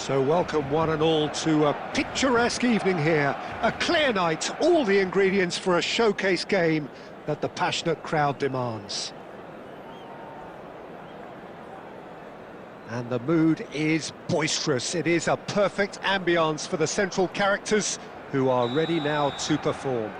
So welcome one and all to a picturesque evening here, a clear night, all the ingredients for a showcase game that the passionate crowd demands. And the mood is boisterous. It is a perfect ambience for the central characters who are ready now to perform.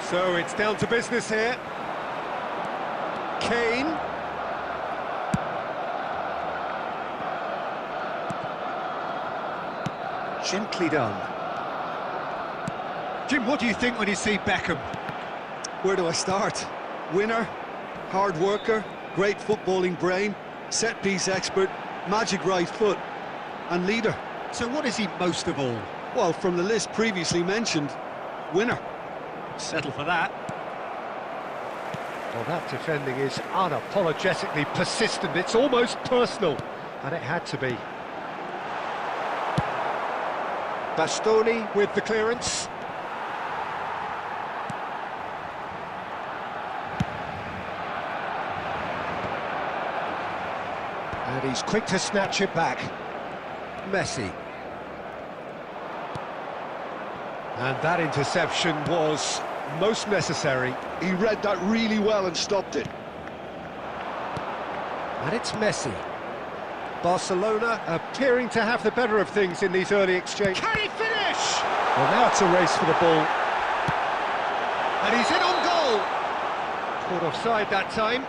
So it's down to business here. Kane. Gently done. Jim, what do you think when you see Beckham? Where do I start? Winner, hard worker, great footballing brain, set-piece expert, magic right foot, and leader. So what is he most of all? Well, from the list previously mentioned, winner. Settle for that. Well, that defending is unapologetically persistent. It's almost personal, and it had to be. Bastoni with the clearance. And he's quick to snatch it back. Messi. And that interception was most necessary. He read that really well and stopped it. And it's Messi. Barcelona appearing to have the better of things in these early exchanges. Can he finish? Well, now it's a race for the ball. And he's in on goal. Caught offside that time.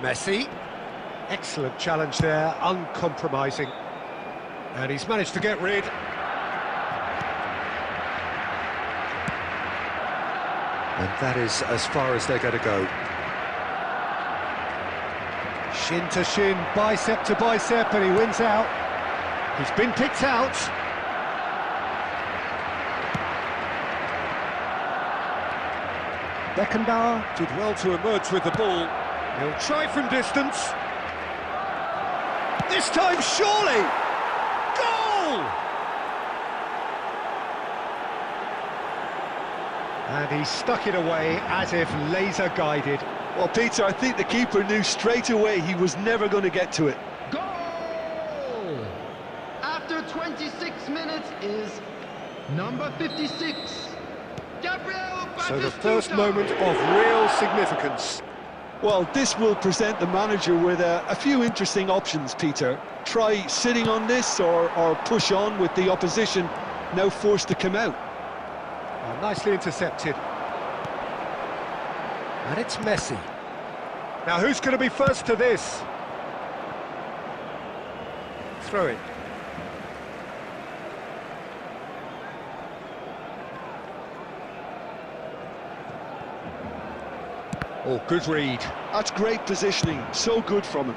Messi, excellent challenge there, uncompromising, and he's managed to get rid. And that is as far as they're going to go. Shin to shin, bicep to bicep, and he wins out. He's been picked out. Beckenbauer did well to emerge with the ball. He'll try from distance. This time, surely! Goal! And he stuck it away as if laser-guided. Well, Peter, I think the keeper knew straight away he was never going to get to it. Goal! After 26 minutes is number 56, Gabriel Batistuta. So the first moment of real significance. Well, this will present the manager with a few interesting options, Peter. Try sitting on this or push on with the opposition now forced to come out. Oh, nicely intercepted. And it's Messi. Now who's going to be first to this? Throw it. Oh, good read. That's great positioning, so good from him.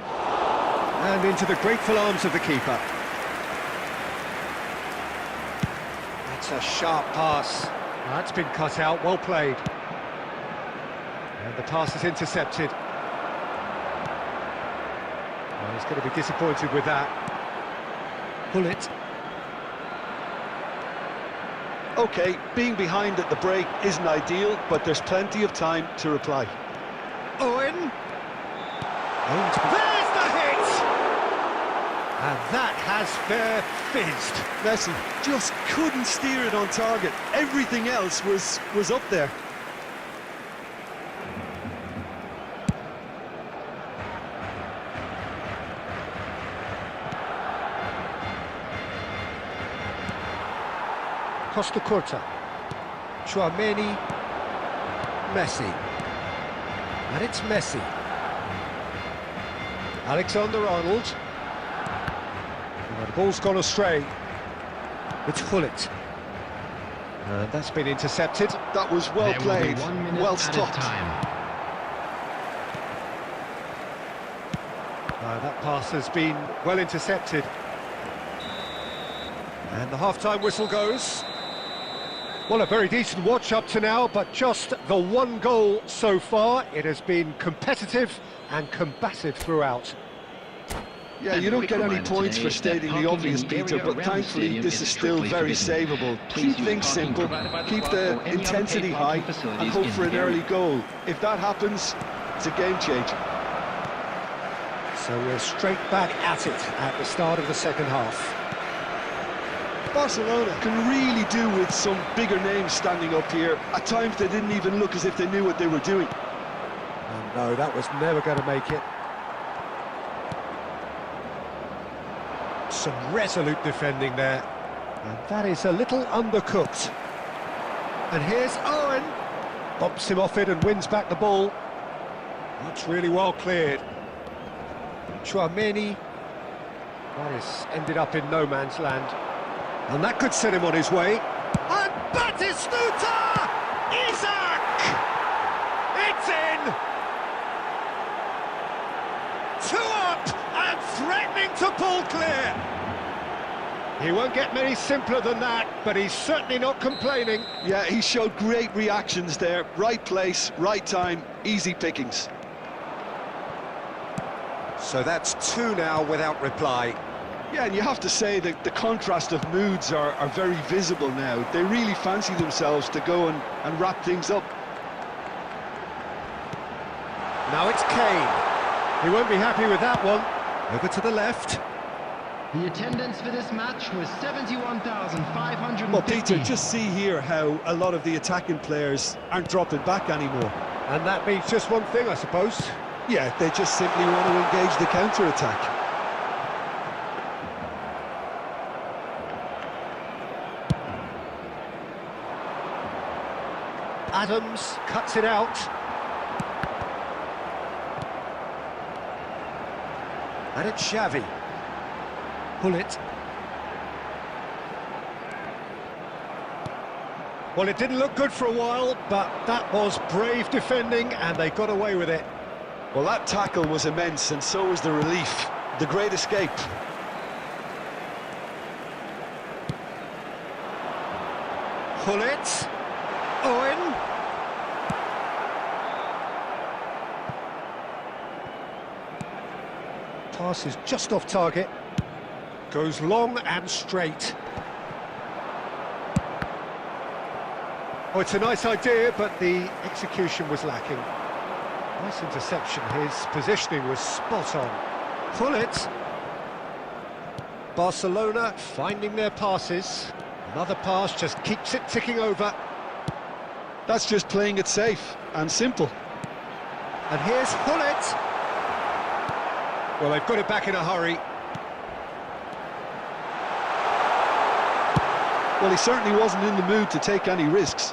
And into the grateful arms of the keeper. That's a sharp pass. That's been cut out, well played. And the pass is intercepted. Well, he's going to be disappointed with that. Pull it. OK, being behind at the break isn't ideal, but there's plenty of time to reply. Owen. There's the hit! And that has fair fizzed. Messi just couldn't steer it on target. Everything else was up there. Costa Curta. Chouameni. Messi. And it's Messi. Alexander-Arnold. The ball's gone astray. It's Hullet. And that's been intercepted. That was well There will played, be 1 minute well added stopped. time. That pass has been well intercepted. And the half-time whistle goes. Well, a very decent watch up to now, but just the one goal so far. It has been competitive and combative throughout. Yeah, you don't get any points for stating the obvious, Peter, but thankfully this is still very savable. Keep things simple, keep the intensity high, and hope for an early goal. If that happens, it's a game changer. So we're straight back at it at the start of the second half. Barcelona can really do with some bigger names standing up here. At times they didn't even look as if they knew what they were doing. Oh, no, that was never going to make it. Some resolute defending there. And that is a little undercooked. And here's Owen. Bumps him off it and wins back the ball. That's really well cleared. Chouameni. That has ended up in no man's land. And that could set him on his way. And Batistuta! Isaac! It's in! 2 up and threatening to pull clear. He won't get many simpler than that, but he's certainly not complaining. Yeah, he showed great reactions there. Right place, right time, easy pickings. So that's 2 now without reply. Yeah, and you have to say that the contrast of moods are very visible now. They really fancy themselves to go and wrap things up. Now it's Kane. He won't be happy with that one. Over to the left. The attendance for this match was 71,550. Well, Peter, just see here how a lot of the attacking players aren't dropping back anymore. And that means just one thing, I suppose. Yeah, they just simply want to engage the counter-attack. Adams cuts it out. And it's Xavi. Pull it. Well, it didn't look good for a while, but that was brave defending, and they got away with it. Well, that tackle was immense, and so was the relief. The great escape. Pull it. Owen. Pass is just off target. Goes long and straight. Oh, it's a nice idea, but the execution was lacking. Nice interception. His positioning was spot on. Pull it. Barcelona finding their passes. Another pass just keeps it ticking over. That's just playing it safe and simple. And here's Hullet. Well, they've got it back in a hurry. Well, he certainly wasn't in the mood to take any risks.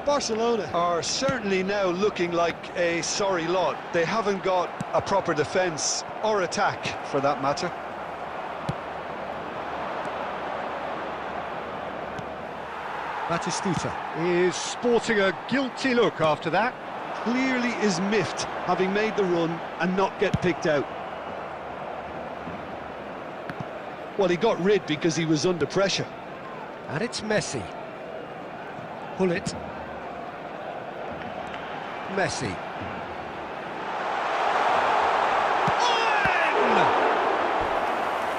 Barcelona are certainly now looking like a sorry lot. They haven't got a proper defence or attack, for that matter. Batistuta is sporting a guilty look after that. Clearly is miffed, having made the run and not get picked out. Well, he got rid because he was under pressure. And it's Messi. Pull it. Messi. Owen!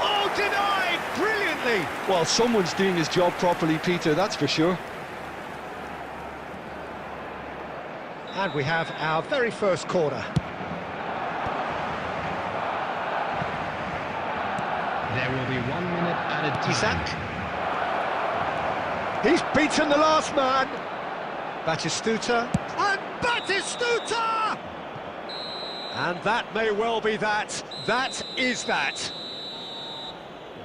Oh, denied brilliantly. Well, someone's doing his job properly, Peter, that's for sure. And we have our very first corner. There will be 1 minute added time. Isak. He's beaten the last man. Batistuta. And Batistuta! And that may well be that. That is that.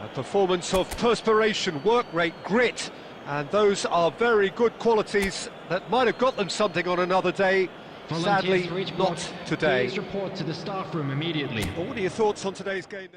A performance of perspiration, work rate, grit. And those are very good qualities that might have got them something on another day. Sadly, not today. Please report to the staff room immediately. Well, what are your thoughts on today's game?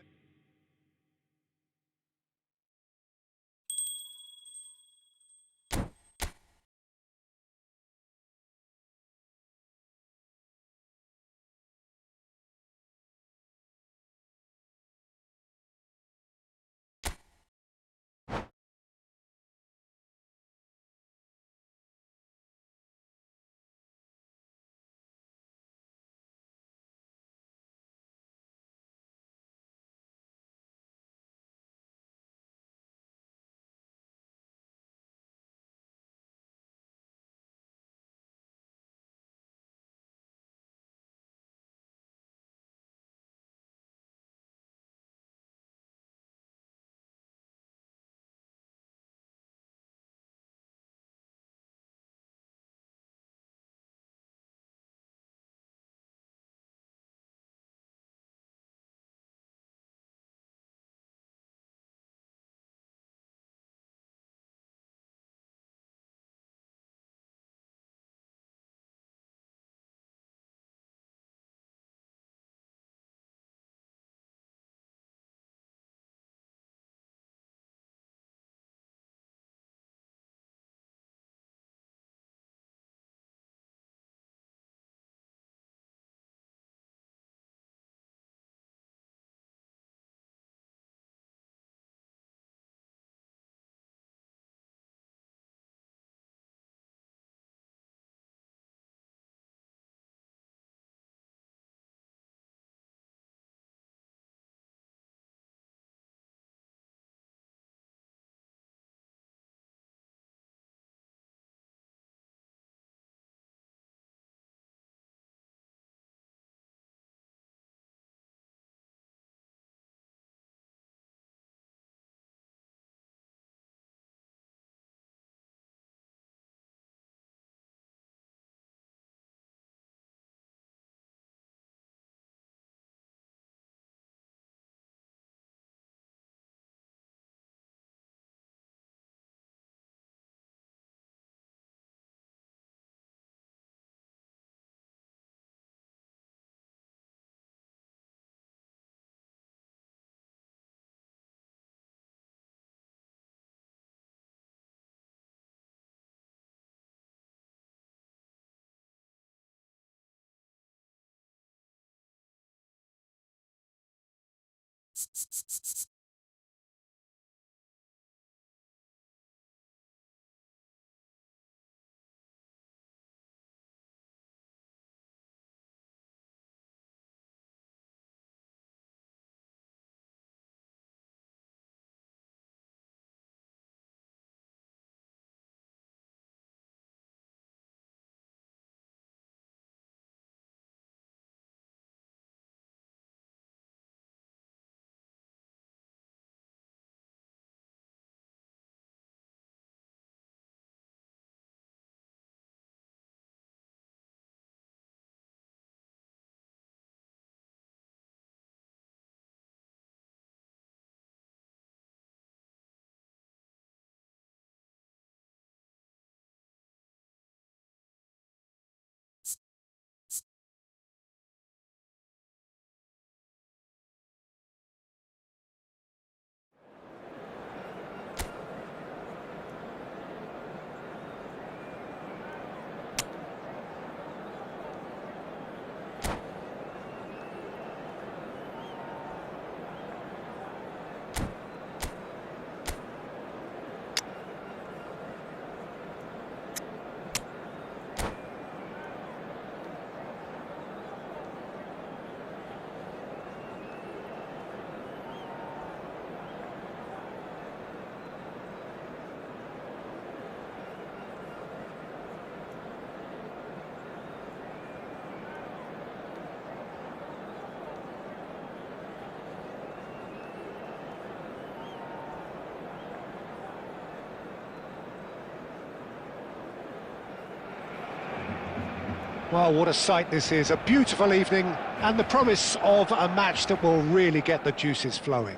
Well, what a sight this is. A beautiful evening and the promise of a match that will really get the juices flowing.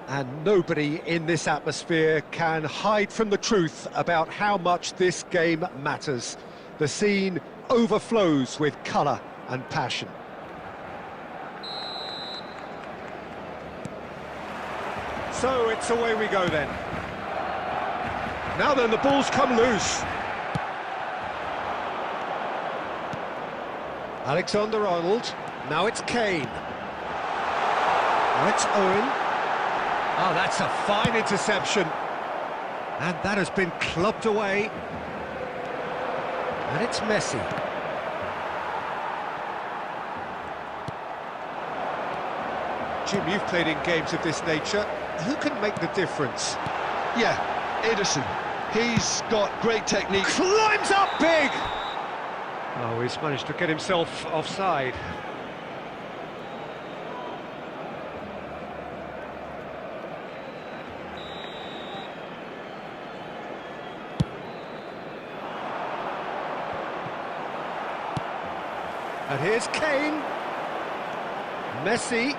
And nobody in this atmosphere can hide from the truth about how much this game matters. The scene overflows with colour and passion. So it's away we go then. Now then, the ball's come loose. Alexander-Arnold, now it's Kane. Now it's Owen. Oh, that's a fine interception. And that has been clubbed away. And it's Messi. Jim, you've played in games of this nature. Who can make the difference? Yeah, Ederson. He's got great technique. Climbs up big! Oh, he's managed to get himself offside. And here's Kane. Messi.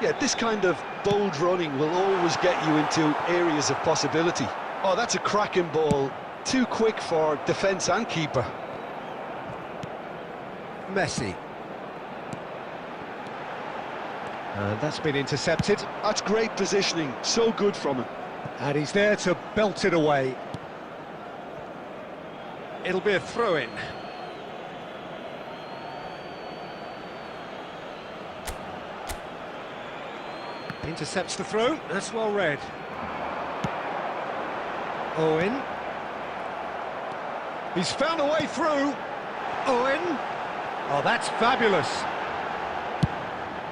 Yeah, this kind of bold running will always get you into areas of possibility. Oh, that's a cracking ball. Too quick for defence and keeper. Messi. That's been intercepted. That's great positioning, so good from him. And he's there to belt it away. It'll be a throw-in. Intercepts the throw, that's well read. Owen. He's found a way through. Owen. Oh, that's fabulous.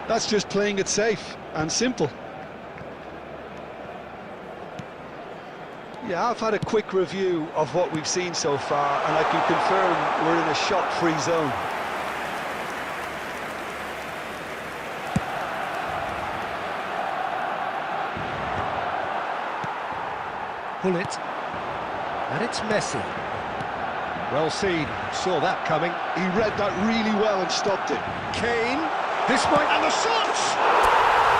That's just playing it safe and simple. Yeah, I've had a quick review of what we've seen so far, and I can confirm we're in a shot-free zone. Pull it. And it's Messi. Well seen, saw that coming. He read that really well and stopped it. Kane, this might... And the shot!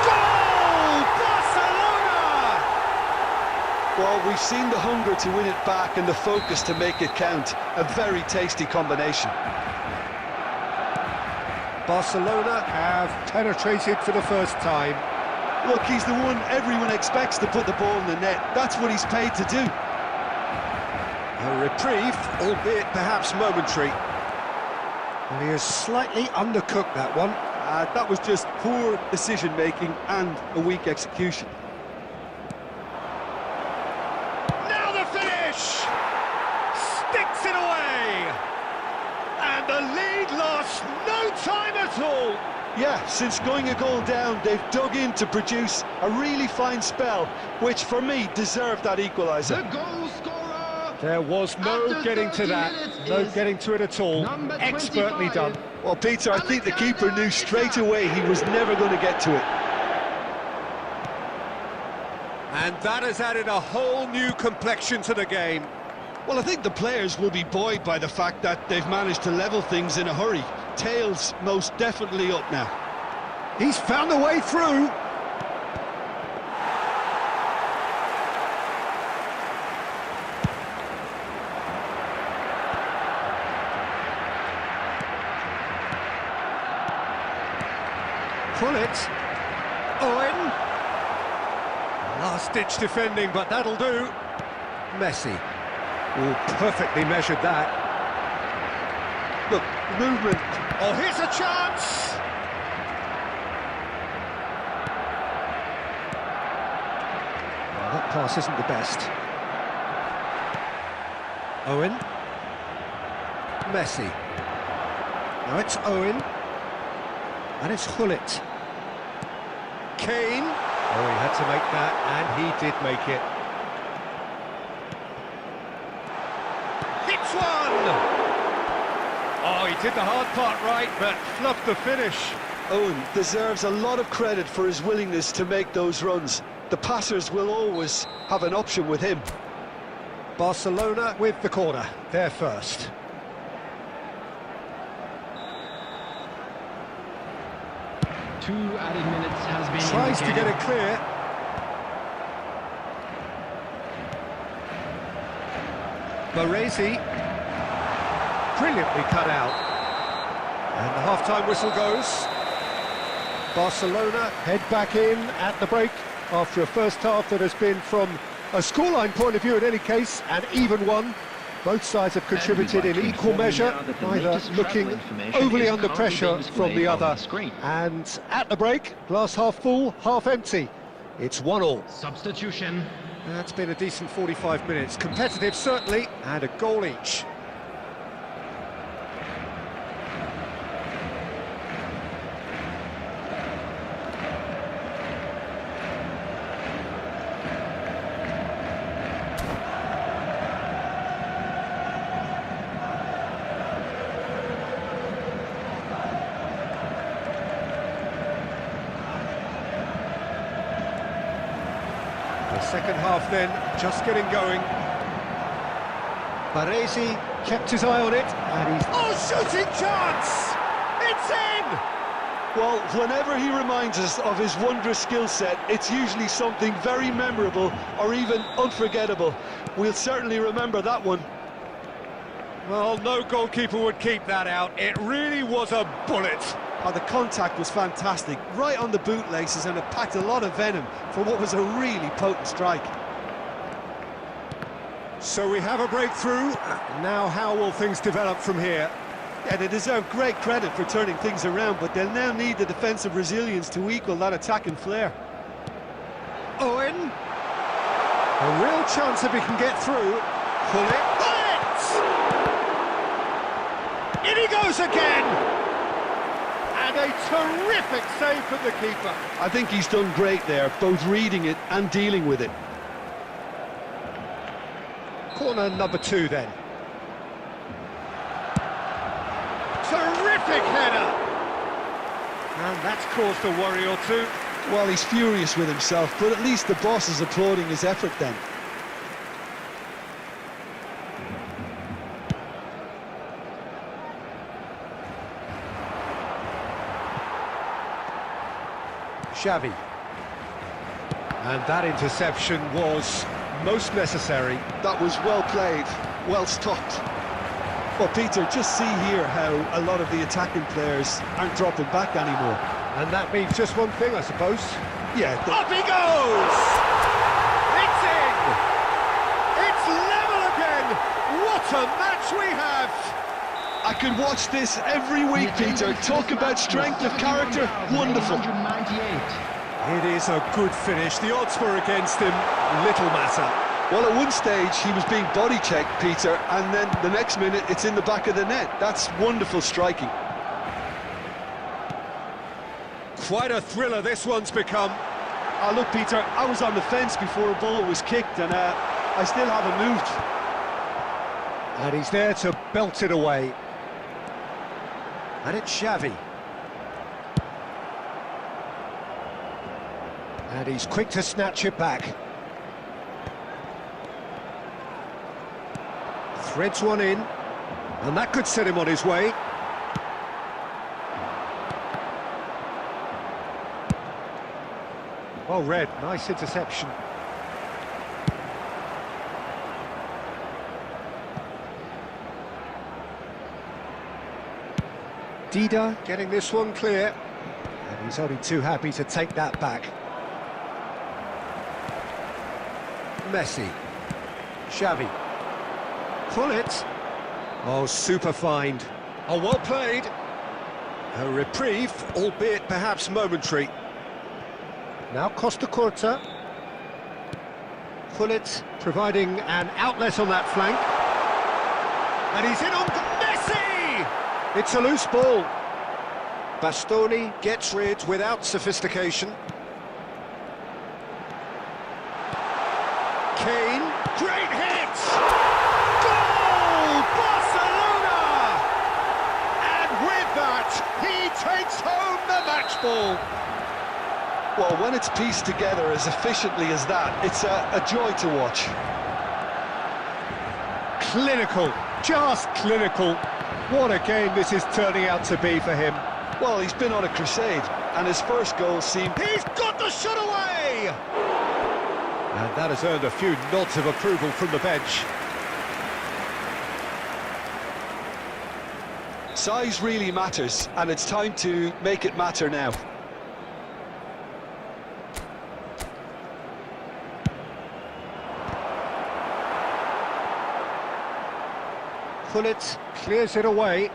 Goal! Barcelona! Well, we've seen the hunger to win it back and the focus to make it count. A very tasty combination. Barcelona have penetrated for the first time. Look, he's the one everyone expects to put the ball in the net. That's what he's paid to do. A reprieve, albeit perhaps momentary. And he has slightly undercooked that one. That was just poor decision-making and a weak execution. Now the finish! Sticks it away! And the lead lost no time at all! Yeah, since going a goal down, they've dug in to produce a really fine spell, which for me deserved that equaliser. The goal scorer! There was no After getting to 30 that, minutes no is getting to it at all. number Expertly 25. done. Well, Peter, I think the keeper knew straight away he was never going to get to it. And that has added a whole new complexion to the game. Well, I think the players will be buoyed by the fact that they've managed to level things in a hurry. Tails most definitely up now. He's found a way through. Pull it. Owen. Last-ditch defending, but that'll do. Messi. Oh, perfectly measured that. Look, movement. Oh, here's a chance! Oh, that pass isn't the best. Owen. Messi. Now it's Owen. And it's Hullet. Kane. Oh, he had to make that, and he did make it. Hits one! Oh, he did the hard part right, but fluffed the finish. Owen deserves a lot of credit for his willingness to make those runs. The passers will always have an option with him. Barcelona with the corner. They're first. Two added minutes has been Tries to get indicated. it clear. Baresi. Brilliantly cut out. And the half-time whistle goes. Barcelona head back in at the break after a first half that has been, from a scoreline point of view in any case, an even one. Both sides have contributed in equal measure, neither looking overly under pressure from the other. And at the break, glass half full, half empty. It's 1-1. Substitution. That's been a decent 45 minutes. Competitive, certainly, and a goal each. The second half then, just getting going. Baresi kept his eye on it, and he's... Oh, shooting chance! It's in! Well, whenever he reminds us of his wondrous skill set, it's usually something very memorable or even unforgettable. We'll certainly remember that one. Well, no goalkeeper would keep that out. It really was a bullet. Oh, the contact was fantastic, right on the bootlaces, and it packed a lot of venom for what was a really potent strike. So we have a breakthrough. Now how will things develop from here? Yeah, they deserve great credit for turning things around, but they'll now need the defensive resilience to equal that attacking flair. Owen. A real chance if he can get through. Pull it. In he goes again! And a terrific save from the keeper. I think he's done great there, both reading it and dealing with it. Corner number 2 then. Terrific header! And that's caused a worry or two. Well, he's furious with himself, but at least the boss is applauding his effort then. Xavi. And that interception was most necessary. That was well played, well stopped. Well, Peter, just see here how a lot of the attacking players aren't dropping back anymore. And that means just one thing, I suppose. Yeah. Up he goes! It's in! It's level again! What a match we have! I could watch this every week, Peter. Talk about strength of character. Wonderful. 198. It is a good finish. The odds were against him. Little matter. Well, at one stage, he was being body checked, Peter, and then the next minute, it's in the back of the net. That's wonderful striking. Quite a thriller this one's become. Oh, look, Peter, I was on the fence before a ball was kicked, and I still haven't moved. And he's there to belt it away. And it's Xavi. And he's quick to snatch it back. Threads one in. And that could set him on his way. Well read, nice interception. Dida getting this one clear. And he's only too happy to take that back. Messi. Xavi. Pull it. Oh, super find. Oh, well played. A reprieve, albeit perhaps momentary. Now Costa Corta. Pull it, providing an outlet on that flank. And he's in on Messi! It's a loose ball. Bastoni gets rid without sophistication. Kane, great hit! Goal! Barcelona! And with that, he takes home the match ball. Well, when it's pieced together as efficiently as that, it's a joy to watch. Clinical, just clinical. What a game this is turning out to be for him. Well, he's been on a crusade, and his first goal seemed... He's got the shot away! And that has earned a few nods of approval from the bench. Size really matters, and it's time to make it matter now. Pull it, clears it away.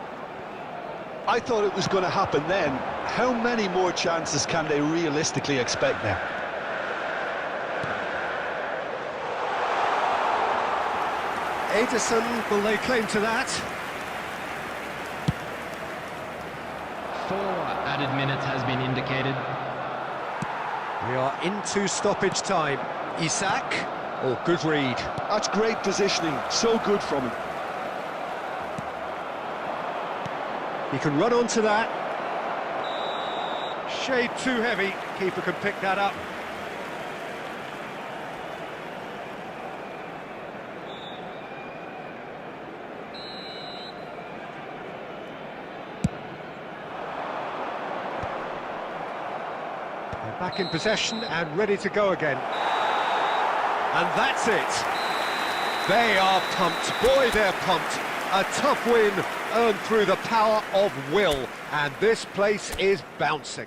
I thought it was going to happen then. How many more chances can they realistically expect now? Edison will lay claim to that. 4 added minutes has been indicated. We are into stoppage time. Isak, oh, good read. That's great positioning, so good from him. He can run onto that. Shade too heavy. Keeper can pick that up. They're back in possession and ready to go again. And that's it. They are pumped. Boy, they're pumped. A tough win earned through the power of will, and this place is bouncing.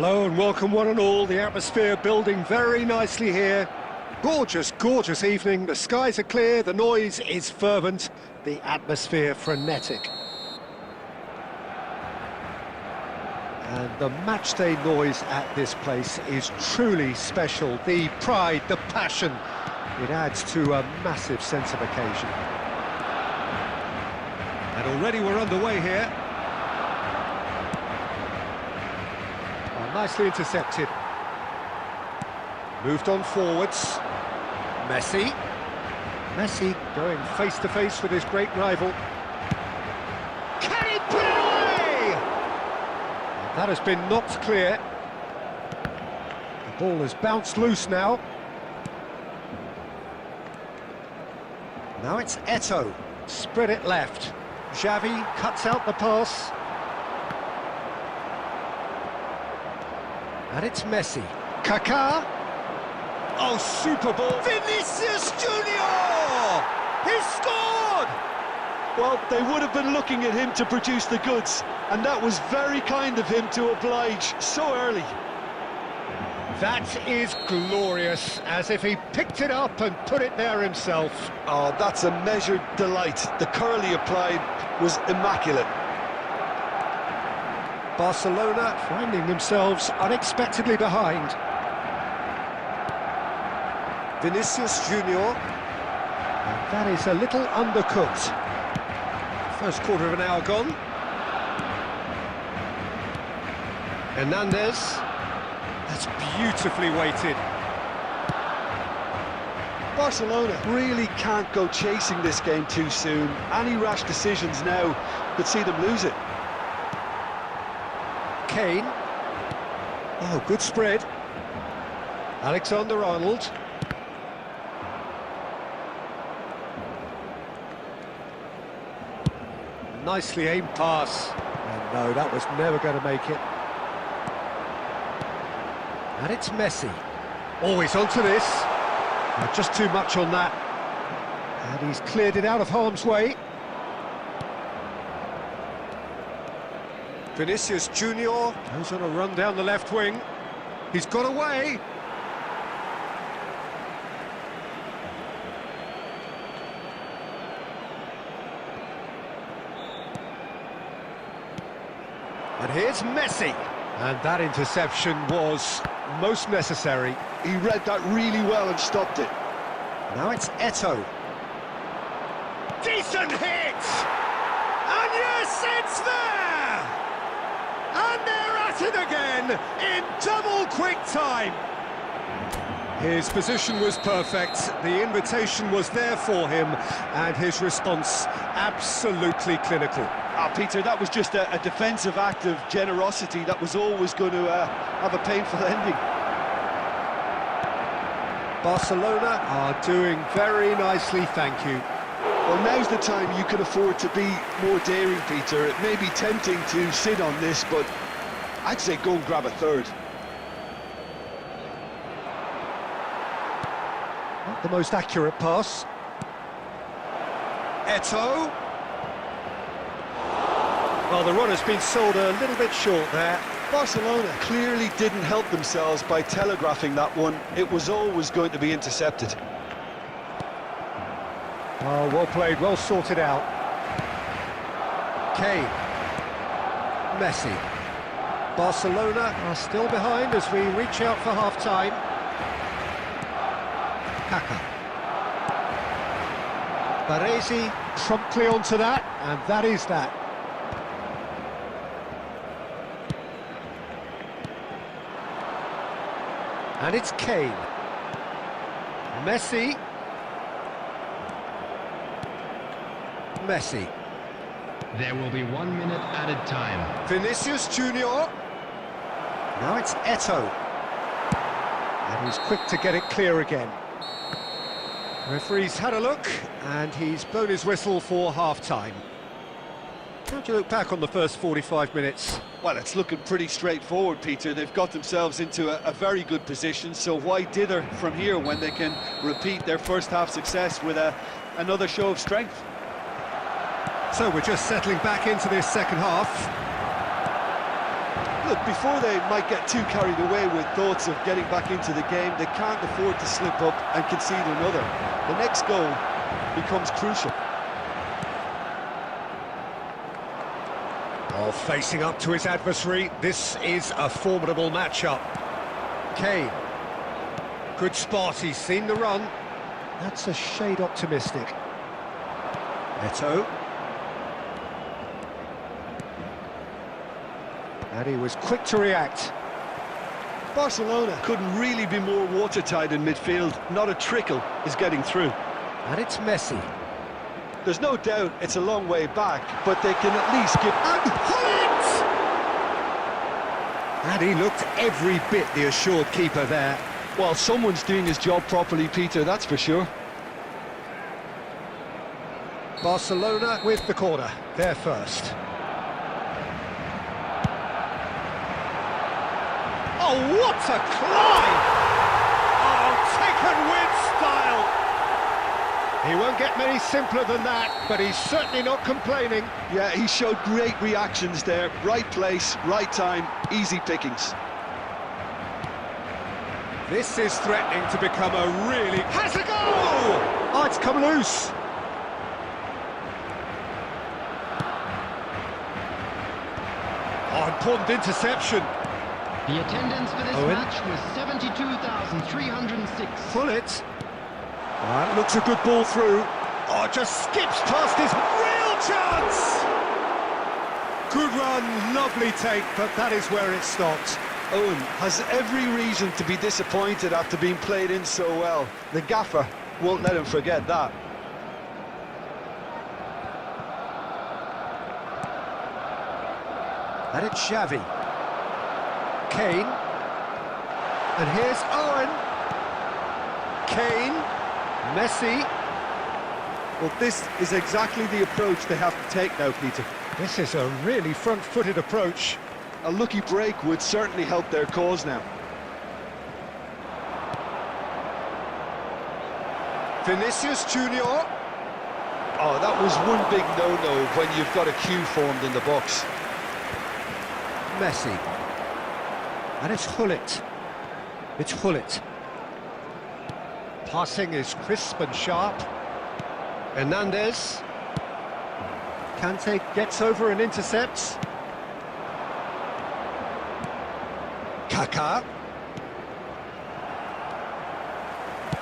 Hello and welcome one and all. The atmosphere building very nicely here. Gorgeous, gorgeous evening. The skies are clear, the noise is fervent, the atmosphere frenetic. And the matchday noise at this place is truly special. The pride, the passion, it adds to a massive sense of occasion. And already we're underway here. Oh, nicely intercepted. Moved on forwards. Messi. Messi going face-to-face with his great rival. Can he put it away? That has been knocked clear. The ball has bounced loose now. Now it's Eto'o. Spread it left. Xavi cuts out the pass. And it's Messi. Kaká. Oh, super ball. Vinicius Junior! He scored! Well, they would have been looking at him to produce the goods, and that was very kind of him to oblige so early. That is glorious, as if he picked it up and put it there himself. Oh, that's a measured delight. The curl he applied was immaculate. Barcelona finding themselves unexpectedly behind. Vinicius Junior. And that is a little undercooked. First quarter of an hour gone. Hernandez. That's beautifully weighted. Barcelona really can't go chasing this game too soon. Any rash decisions now could see them lose it. Kane. Oh, good spread. Alexander-Arnold. Nicely aimed pass. And no, that was never going to make it. And it's Messi. Always onto this. Just too much on that. And he's cleared it out of harm's way. Vinicius Junior goes on a run down the left wing. He's got away. And here's Messi. And that interception was most necessary. He read that really well and stopped it. Now it's Eto'o. Decent hit! And yes, it's there! And they're at it again in double quick time. His position was perfect, the invitation was there for him, and his response absolutely clinical. Peter, that was just a defensive act of generosity that was always going to have a painful ending. Barcelona are doing very nicely, thank you. Well, now's the time you can afford to be more daring, Peter. It may be tempting to sit on this, but I'd say go and grab a third. Not the most accurate pass. Eto'o. Well, the run has been sold a little bit short there. Barcelona clearly didn't help themselves by telegraphing that one. It was always going to be intercepted. Oh, well played, well sorted out. Kane. Messi. Barcelona are still behind as we reach out for half-time. Kaká. Baresi promptly onto that, and that is that. And it's Kane. Messi. Messi. There will be 1 minute added time. Vinicius Junior. Now it's Eto'o. And he's quick to get it clear again. Referee's had a look, and he's blown his whistle for half-time. How do you look back on the first 45 minutes? Well, it's looking pretty straightforward, Peter. They've got themselves into a very good position, so why dither from here when they can repeat their first half success with another show of strength? So we're just settling back into this second half. Look, before they might get too carried away with thoughts of getting back into the game, they can't afford to slip up and concede another. The next goal becomes crucial. Oh, facing up to his adversary, this is a formidable matchup. Kane. Good spot, he's seen the run. That's a shade optimistic. Eto'o. And he was quick to react. Barcelona couldn't really be more watertight in midfield. Not a trickle is getting through. And it's Messi. There's no doubt it's a long way back, but they can at least give... And Hullet! And he looked every bit the assured keeper there. Well, someone's doing his job properly, Peter, that's for sure. Barcelona with the corner, they're first. Oh, what a climb! Oh, taken with style! He won't get many simpler than that, but he's certainly not complaining. Yeah, he showed great reactions there. Right place, right time, easy pickings. This is threatening to become a really... Has a goal! Oh, it's come loose. Oh, important interception. The attendance for this match was 72,306. Fullet. That looks a good ball through. Oh, just skips past his real chance! Good run, lovely take, but that is where it stopped. Owen has every reason to be disappointed after being played in so well. The gaffer won't let him forget that. And it's Xavi. Kane. And here's Owen. Kane. Messi. Well, this is exactly the approach they have to take now, Peter. This is a really front-footed approach. A lucky break would certainly help their cause now. Vinicius Junior. Oh, that was one big no-no when you've got a queue formed in the box. Messi. And it's Hullet. It's Hullet. Passing is crisp and sharp. Hernandez. Kante gets over and intercepts. Kaká.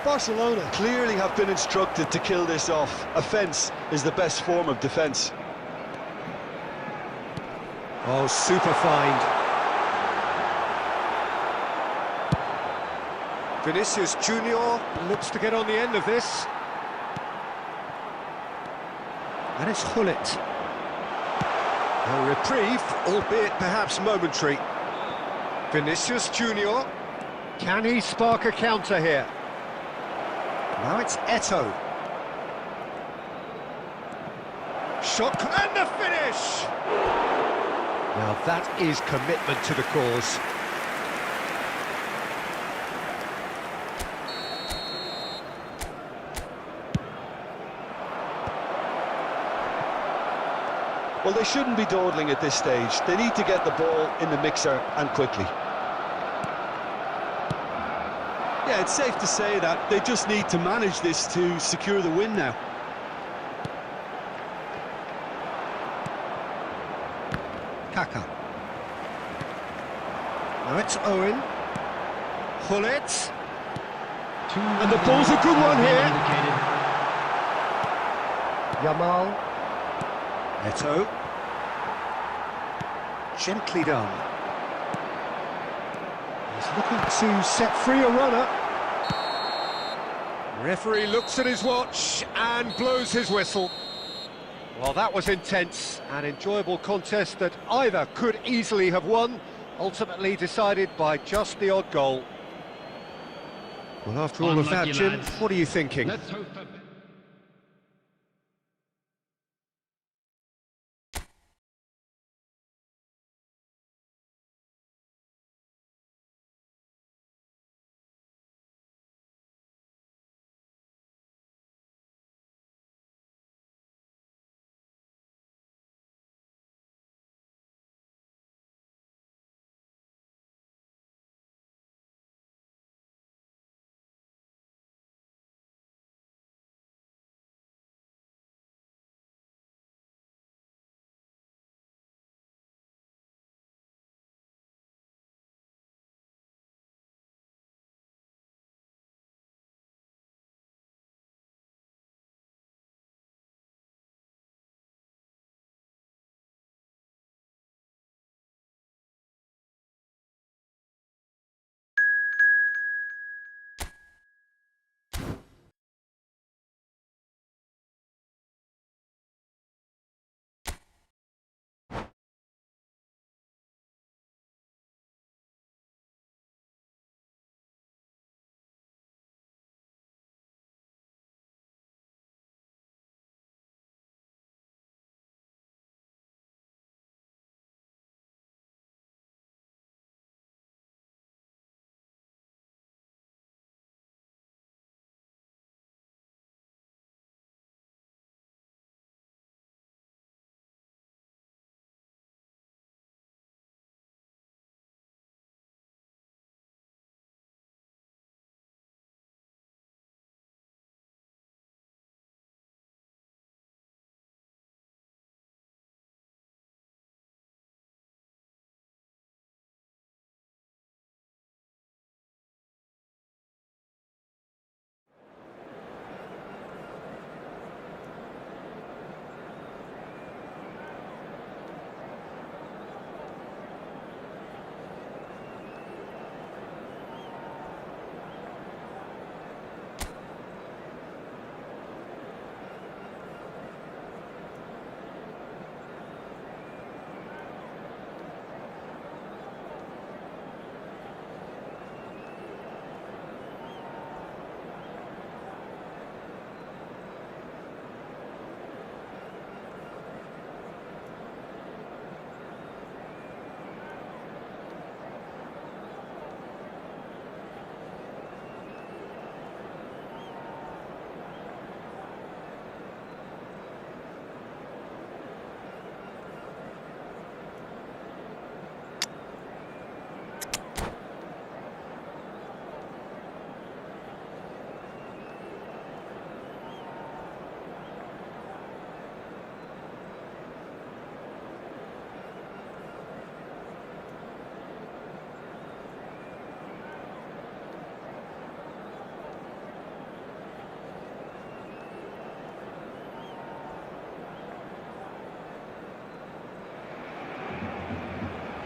Barcelona clearly have been instructed to kill this off. Offence is the best form of defence. Oh, super find. Vinicius Junior looks to get on the end of this. And it's Hullet. A reprieve, albeit perhaps momentary. Vinicius Junior. Can he spark a counter here? Now it's Eto'o. Shot and the finish! Now that is commitment to the cause. Well, they shouldn't be dawdling at this stage. They need to get the ball in the mixer and quickly. Yeah, it's safe to say that they just need to manage this to secure the win now. Kaká. Now it's Owen. Hullet. And the ball's a good one here. Yamal. Eto'o. Gently done. He's looking to set free a runner. Referee looks at his watch and blows his whistle. Well, that was intense, an enjoyable contest that either could easily have won, ultimately decided by just the odd goal. Well, after all of that, Jim, what are you thinking? Let's hope that...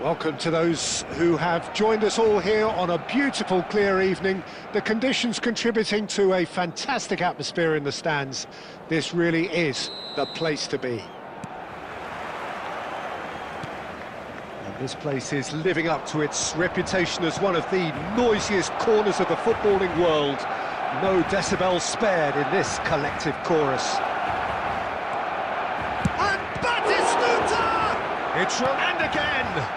Welcome to those who have joined us all here on a beautiful, clear evening. The conditions contributing to a fantastic atmosphere in the stands. This really is the place to be. And this place is living up to its reputation as one of the noisiest corners of the footballing world. No decibels spared in this collective chorus. And Batistuta! It's and again!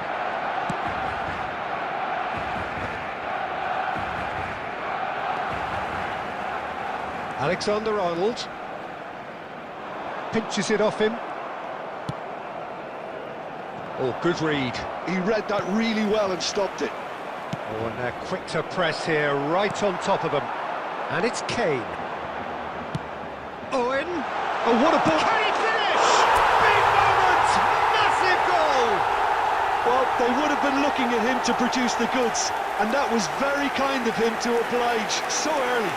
Alexander-Arnold pinches it off him. Oh, good read. He read that really well and stopped it. Oh, and they're quick to press here, right on top of them. And it's Kane. Owen. Oh, what a ball. Can he finish? Big moment! Massive goal! Well, they would have been looking at him to produce the goods, and that was very kind of him to oblige so early.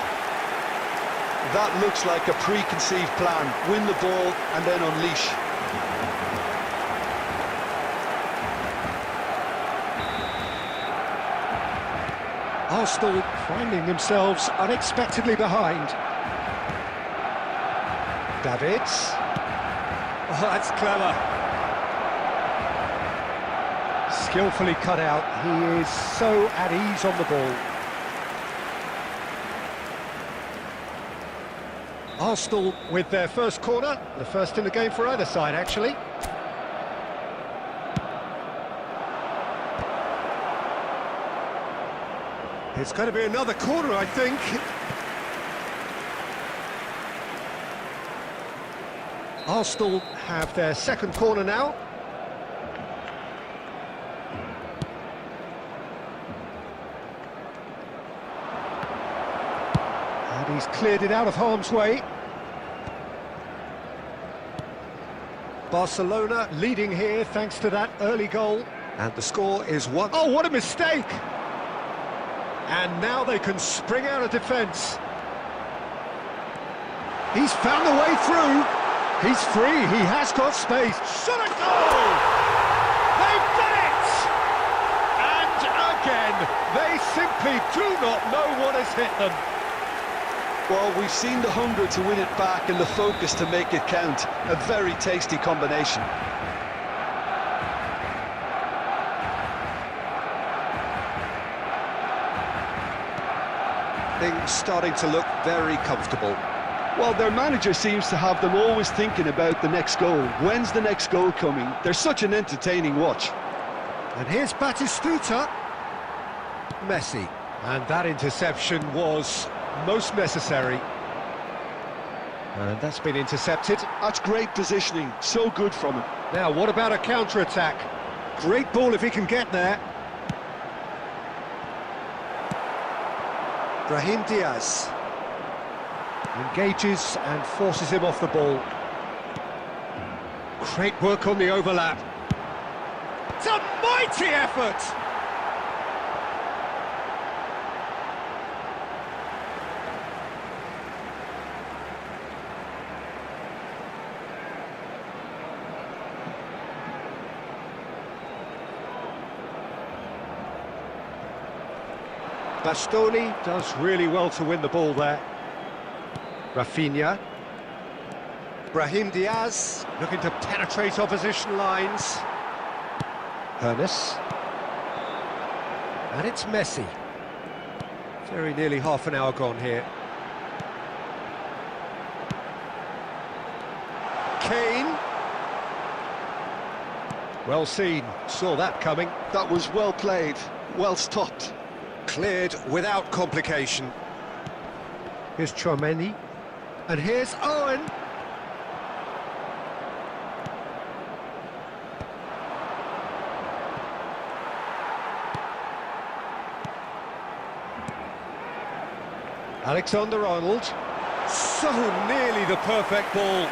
That looks like a preconceived plan. Win the ball and then unleash. Arsenal finding themselves unexpectedly behind. Davids. Oh, that's clever. Skillfully cut out. He is so at ease on the ball. Arsenal with their first corner, the first in the game for either side, actually. It's going to be another corner, I think. Arsenal have their second corner now. And he's cleared it out of harm's way. Barcelona leading here thanks to that early goal. And the score is 1. Oh, what a mistake! And now they can spring out of defence. He's found the way through. He's free, he has got space. Shot a goal! They've done it! And again, they simply do not know what has hit them. Well, we've seen the hunger to win it back and the focus to make it count. A very tasty combination. Things starting to look very comfortable. Well, their manager seems to have them always thinking about the next goal. When's the next goal coming? They're such an entertaining watch. And here's Batistuta. Messi. And that interception was most necessary. And that's been intercepted. That's great positioning. So good from him. Now, what about a counter-attack? Great ball if he can get there. Brahim Diaz engages and forces him off the ball. Great work on the overlap. It's a mighty effort! Bastoni does really well to win the ball there. Rafinha. Brahim Diaz looking to penetrate opposition lines. Hernes. And it's Messi. Very nearly half an hour gone here. Kane. Well seen, saw that coming. That was well played, well stopped. Cleared without complication. Here's Chouameni. And here's Owen. Alexander-Arnold. So nearly the perfect ball.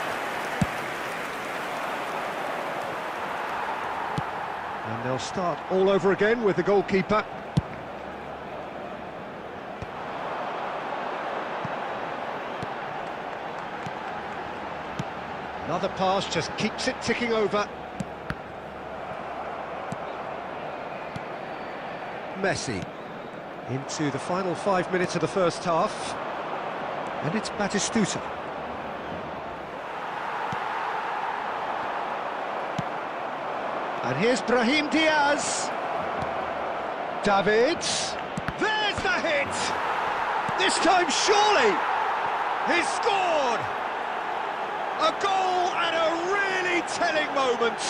And they'll start all over again with the goalkeeper. Another pass just keeps it ticking over. Messi. Into the final 5 minutes of the first half. And it's Batistuta. And here's Brahim Diaz. David. There's the hit! This time, surely! He's scored! A goal at a really telling moment.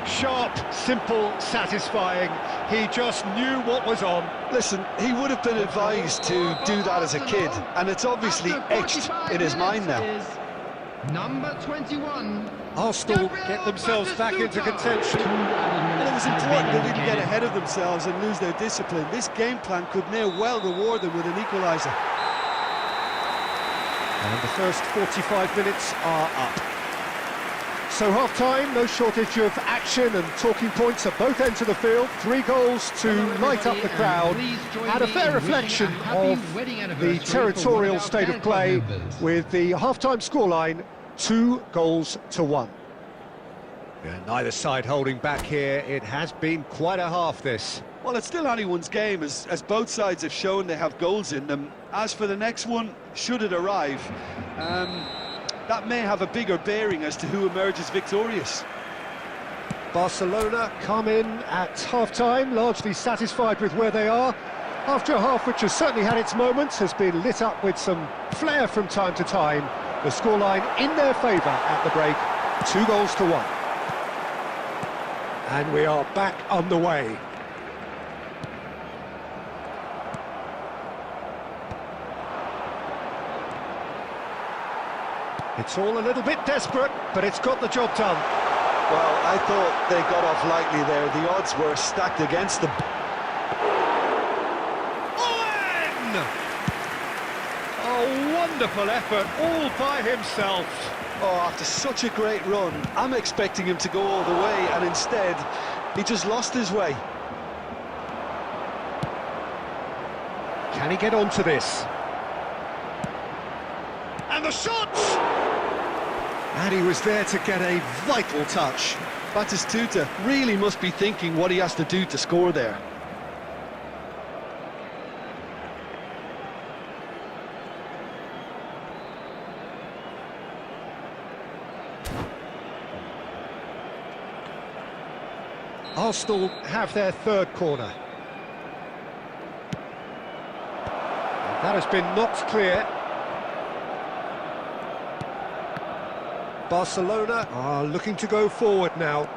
Sharp, simple, satisfying. He just knew what was on. Listen, he would have been advised to do that as a kid, and it's obviously etched in his mind now. Number 21. Arsenal get themselves back into contention. Well, it was important they didn't get ahead of themselves and lose their discipline. This game plan could now well reward them with an equaliser. And the first 45 minutes are up. So half-time, no shortage of action and talking points at both ends of the field. 3 goals to light up the crowd, and a fair reflection of the territorial state of play with the half-time scoreline 2-1. Yeah, neither side holding back here. It has been quite a half, this. Well, it's still anyone's game, as both sides have shown they have goals in them. As for the next one, should it arrive, that may have a bigger bearing as to who emerges victorious. Barcelona come in at half-time, largely satisfied with where they are. After a half which has certainly had its moments, has been lit up with some flair from time to time. The scoreline in their favour at the break, 2-1. And we are back on the way. It's all a little bit desperate, but it's got the job done. Well, I thought they got off lightly there. The odds were stacked against them. Owen! A wonderful effort, all by himself. Oh, after such a great run, I'm expecting him to go all the way, and instead, he just lost his way. Can he get onto this? And the shot! And he was there to get a vital touch. Batistuta really must be thinking what he has to do to score there. Arsenal have their third corner. That has been knocked clear. Barcelona are looking to go forward now.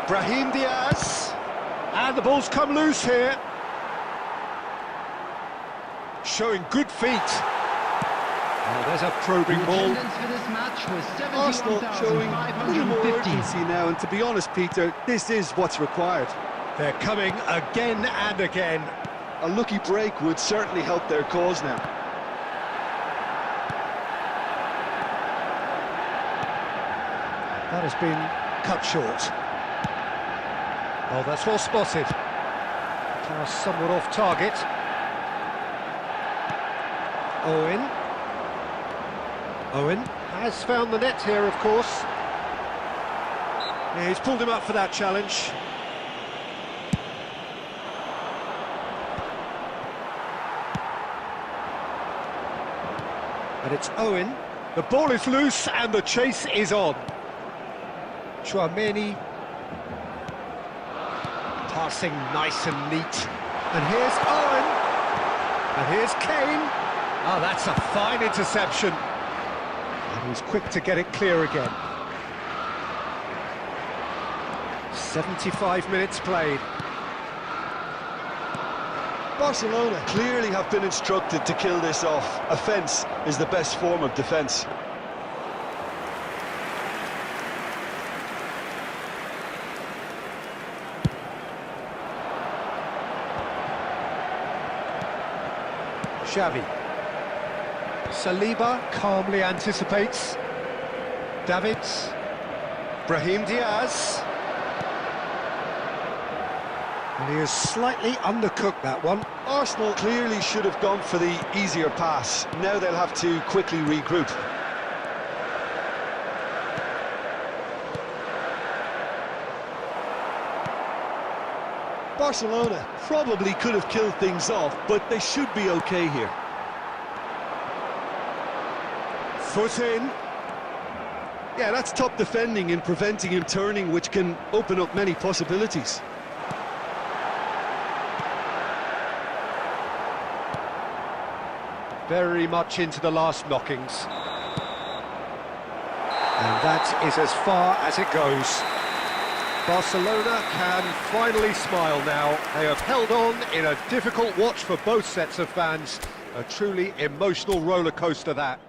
Brahim Diaz. And the ball's come loose here. Showing good feet. Oh, there's a probing ball. Arsenal showing a little more urgency now, and to be honest, Peter, this is what's required. They're coming again and again. A lucky break would certainly help their cause now. That has been cut short. Oh, that's well spotted. Pass somewhat off target. Owen has found the net here, of course. Yeah, he's pulled him up for that challenge. And it's Owen. The ball is loose and the chase is on. Chouameni. Passing nice and neat. And here's Owen. And here's Kane. Oh, that's a fine interception. And he's quick to get it clear again. 75 minutes played. Barcelona clearly have been instructed to kill this off. Offence is the best form of defence. Xavi. Saliba calmly anticipates. Davids. Brahim Diaz. And he has slightly undercooked that one. Arsenal clearly should have gone for the easier pass. Now they'll have to quickly regroup. Barcelona probably could have killed things off, but they should be okay here. Foot in. Yeah, that's top defending and preventing him turning, which can open up many possibilities. Very much into the last knockings. And that is as far as it goes. Barcelona can finally smile now. They have held on in a difficult watch for both sets of fans. A truly emotional roller coaster, that.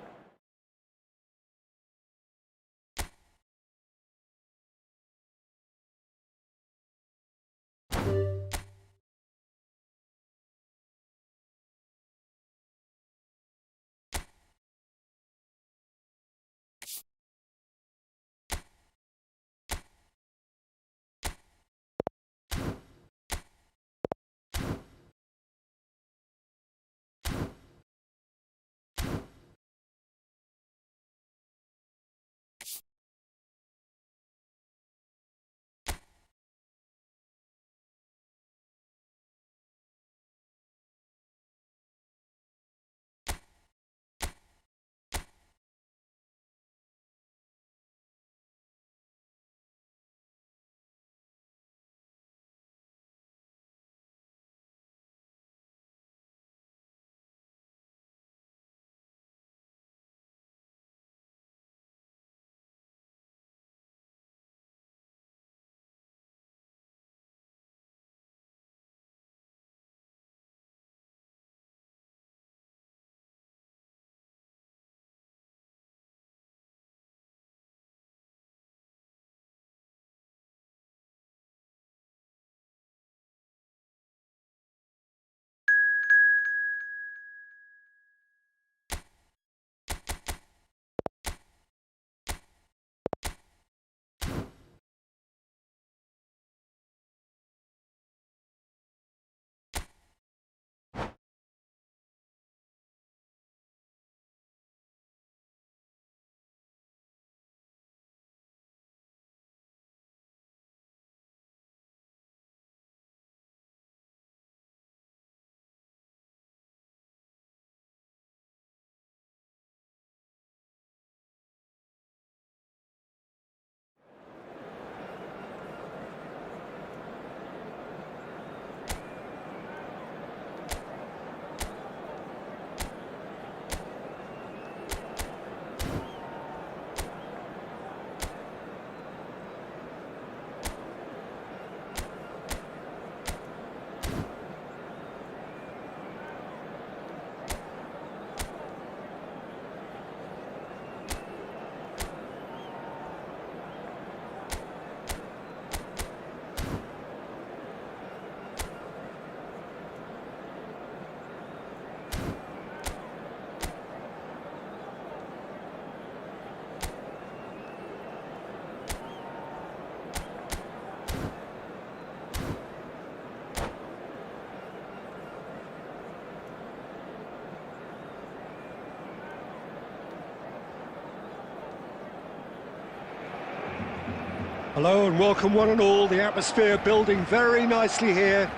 Hello and welcome one and all. The atmosphere building very nicely here.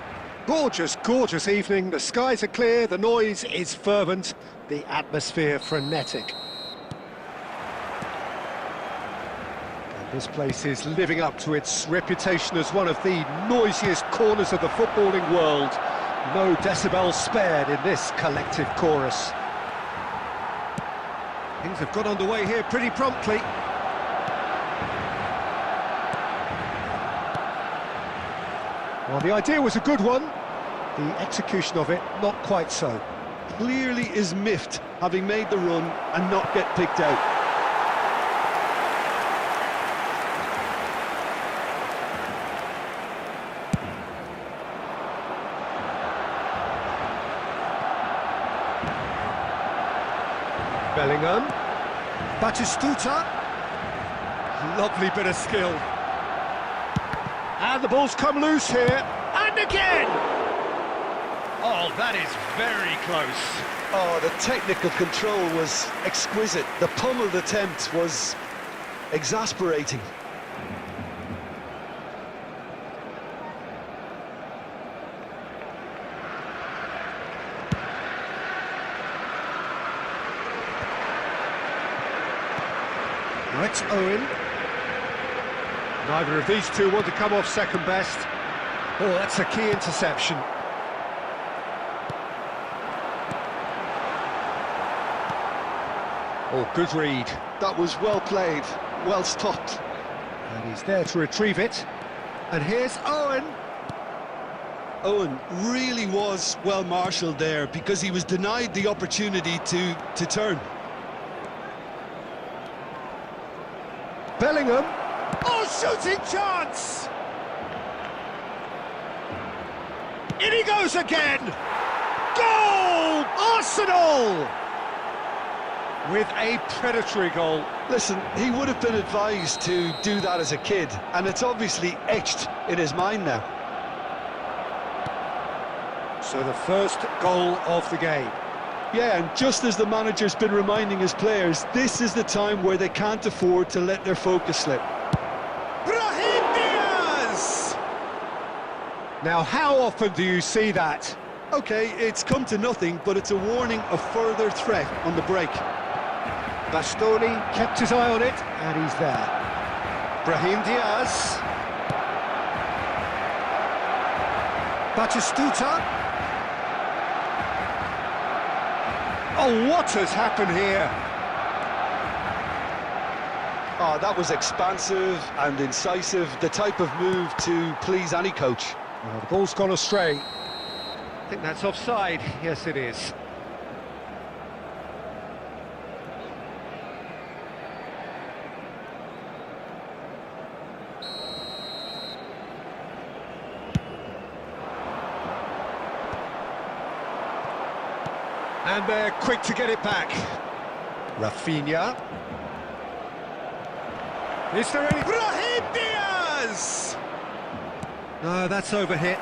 Gorgeous, gorgeous evening. The skies are clear, the noise is fervent, the atmosphere frenetic. And this place is living up to its reputation as one of the noisiest corners of the footballing world. No decibels spared in this collective chorus. Things have got underway here pretty promptly. Well, the idea was a good one, the execution of it not quite so. Clearly is miffed, having made the run and not get picked out. Bellingham, Batistuta, lovely bit of skill. And the ball's come loose here, and again! Oh, that is very close. Oh, the technical control was exquisite. The pummeled attempt was exasperating. Now it's Owen. Neither of these two want to come off second best. Oh, that's a key interception. Oh, good read. That was well played, well stopped. And he's there to retrieve it. And here's Owen. Owen really was well marshalled there because he was denied the opportunity to turn. Bellingham. Oh, shooting chance! In he goes again! Goal! Arsenal! With a predatory goal. Listen, he would have been advised to do that as a kid, and it's obviously etched in his mind now. So the first goal of the game. Yeah, and just as the manager's been reminding his players, this is the time where they can't afford to let their focus slip. Brahim Diaz! Now, how often do you see that? Okay, it's come to nothing, but it's a warning of further threat on the break. Bastoni kept his eye on it, and he's there. Brahim Diaz. Batistuta. Oh, what has happened here? Oh, that was expansive and incisive, the type of move to please any coach. Well, the ball's gone astray. I think that's offside. Yes, it is. And they're quick to get it back. Rafinha. Is there any... Brahim Diaz! No, that's overhit.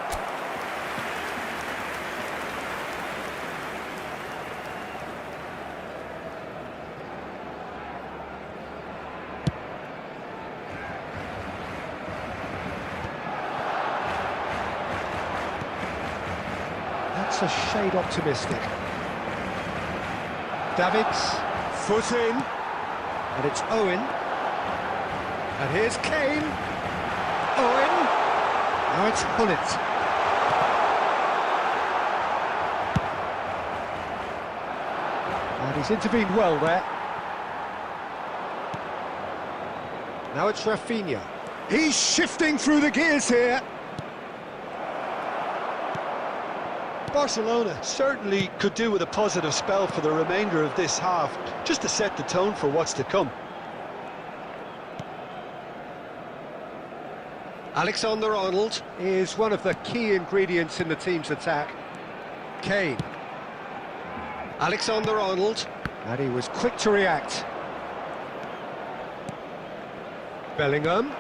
That's a shade optimistic. Davids, foot in, and it's Owen. And here's Kane. Owen. Now it's Hullet. And he's intervened well there. Now it's Rafinha. He's shifting through the gears here. Barcelona certainly could do with a positive spell for the remainder of this half, just to set the tone for what's to come. Alexander-Arnold is one of the key ingredients in the team's attack. Kane. Alexander-Arnold, and he was quick to react. Bellingham.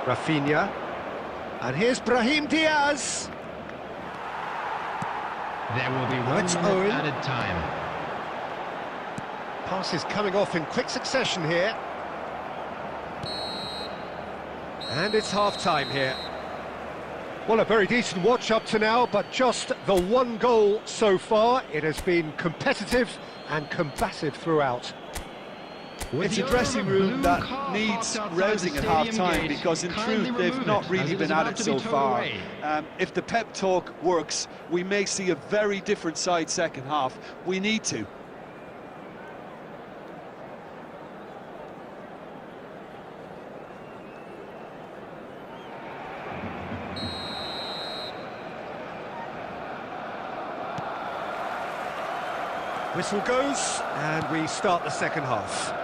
Rafinha. And here's Brahim Diaz. There will be one It's minute Owen. added time. Passes coming off in quick succession here. And it's half-time here. Well, a very decent watch up to now, but just the one goal so far. It has been competitive and combative throughout. It's a dressing room that needs rousing at half-time because in truth they've not really been at it so far. If the pep talk works, we may see a very different side second half. We need to. Whistle goes, and we start the second half.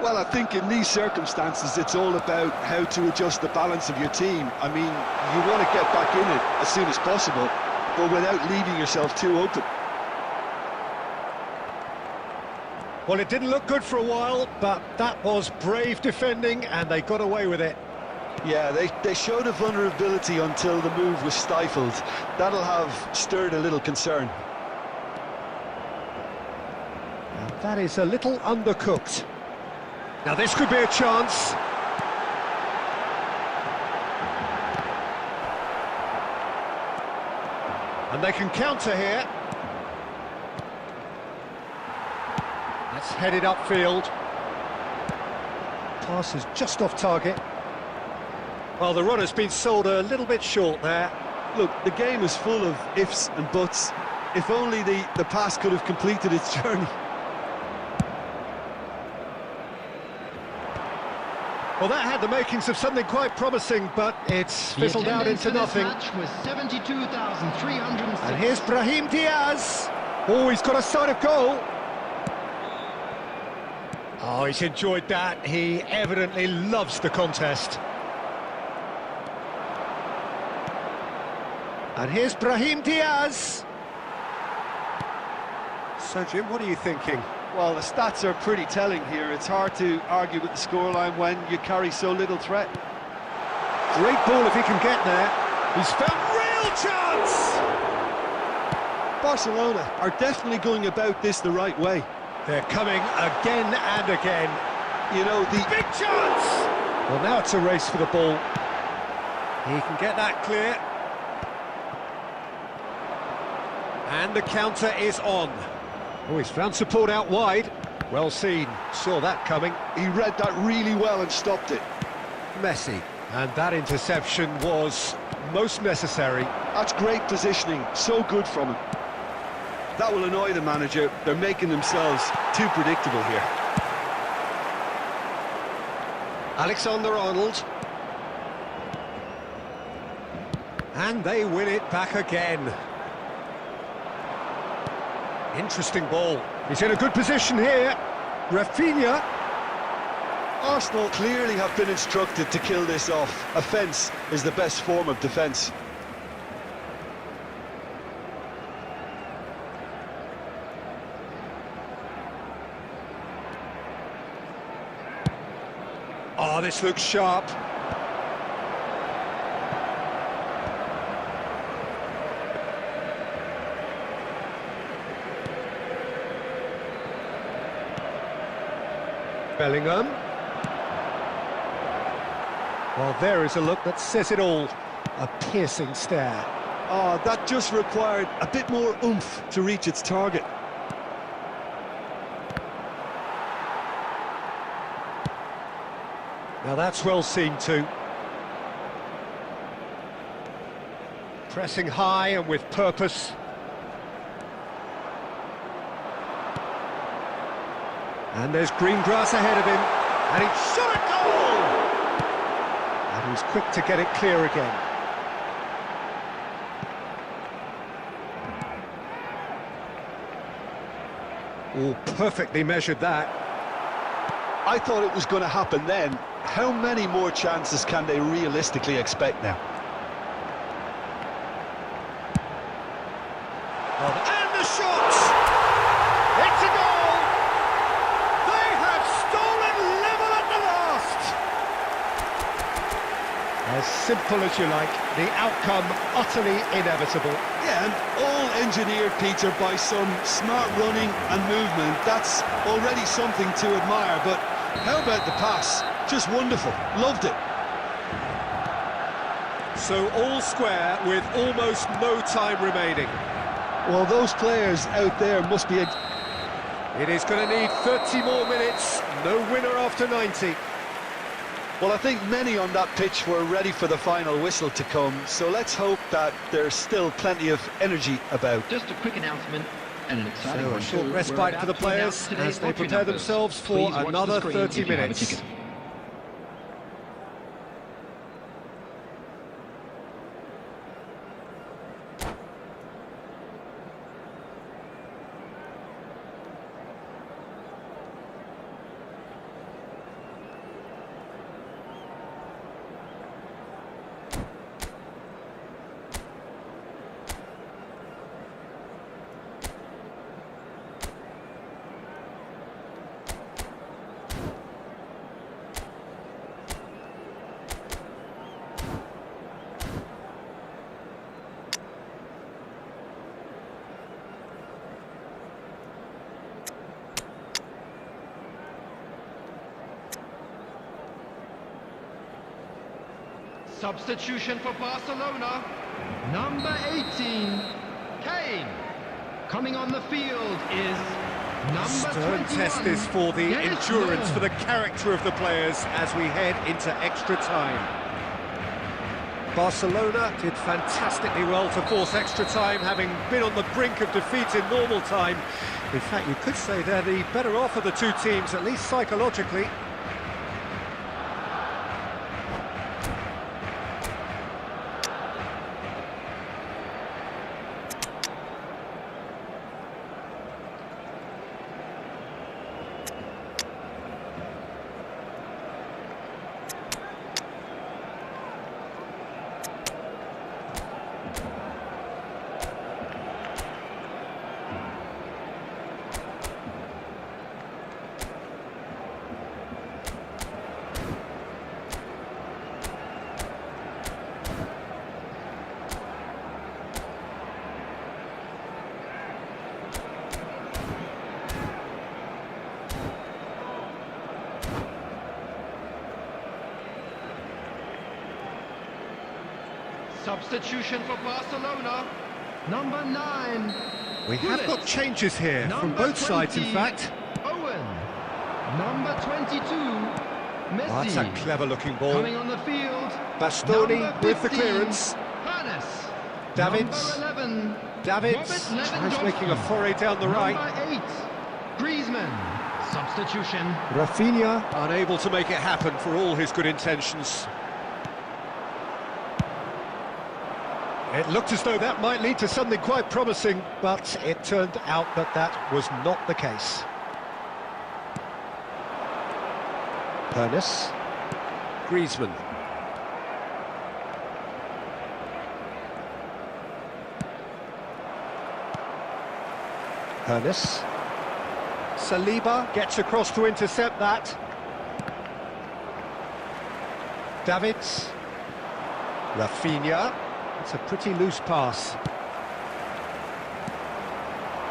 Well, I think in these circumstances, it's all about how to adjust the balance of your team. I mean, you want to get back in it as soon as possible, but without leaving yourself too open. Well, it didn't look good for a while, but that was brave defending, and they got away with it. Yeah, they showed a vulnerability until the move was stifled. That'll have stirred a little concern. And that is a little undercooked. Now this could be a chance. And they can counter here. That's headed upfield. Pass is just off target. Well, the runner's been sold a little bit short there. Look, the game is full of ifs and buts. If only the pass could have completed its journey. Well, that had the makings of something quite promising, but it's fizzled out into nothing. The match was 72,306. And here's Brahim Diaz. Oh, he's got a sight of goal. Oh, he's enjoyed that. He evidently loves the contest. And here's Brahim Diaz. So, Jim, what are you thinking? Well, the stats are pretty telling here. It's hard to argue with the scoreline when you carry so little threat. Great ball if he can get there. He's found real chance! Barcelona are definitely going about this the right way. They're coming again and again. You know, the big chance! Well, now it's a race for the ball. He can get that clear. And the counter is on. Oh, he's found support out wide. Well seen. Saw that coming. He read that really well and stopped it. Messi. And that interception was most necessary. That's great positioning. So good from him. That will annoy the manager. They're making themselves too predictable here. Alexander-Arnold. And they win it back again. Interesting ball. He's in a good position here. Rafinha. Arsenal clearly have been instructed to kill this off. Offence is the best form of defence. Oh, this looks sharp. Bellingham. Well, there is a look that says it all. A piercing stare. Oh, that just required a bit more oomph to reach its target. Now that's well seen too. Pressing high and with purpose. And there's green grass ahead of him. And he shot a goal! And he's quick to get it clear again. Oh, perfectly measured that. I thought it was going to happen then. How many more chances can they realistically expect now? And the shot! It's a goal! They have stolen level at the last! As simple as you like, the outcome utterly inevitable. Yeah, and all engineered, Peter, by some smart running and movement. That's already something to admire, but how about the pass? Just wonderful. Loved it. So all square with almost no time remaining. Well, those players out there must be... It is going to need 30 more minutes. No winner after 90. Well, I think many on that pitch were ready for the final whistle to come, so let's hope that there's still plenty of energy about. Just a quick announcement and an exciting So a short respite for the players as they prepare themselves for another 30 minutes. Substitution for Barcelona, number 18, Kane. Coming on the field is Stern test this for the endurance, for the character of the players as we head into extra time. Barcelona did fantastically well to force extra time, having been on the brink of defeat in normal time. In fact, you could say they're the better off of the two teams, at least psychologically. Substitution for Barcelona. Number 9. We have got changes here from both sides, in fact. Owen. Number 22. Messi. Oh, that's a clever-looking ball. Coming on the field. Bastoni Number with the 15, clearance. Hannes. Davids. Number 11. Davids tries making a foray down the right. Number 8. Griezmann. Substitution. Rafinha unable to make it happen for all his good intentions. It looked as though that might lead to something quite promising, but it turned out that that was not the case. Pernis. Griezmann. Pernis. Saliba gets across to intercept that. Davids. Rafinha. It's a pretty loose pass.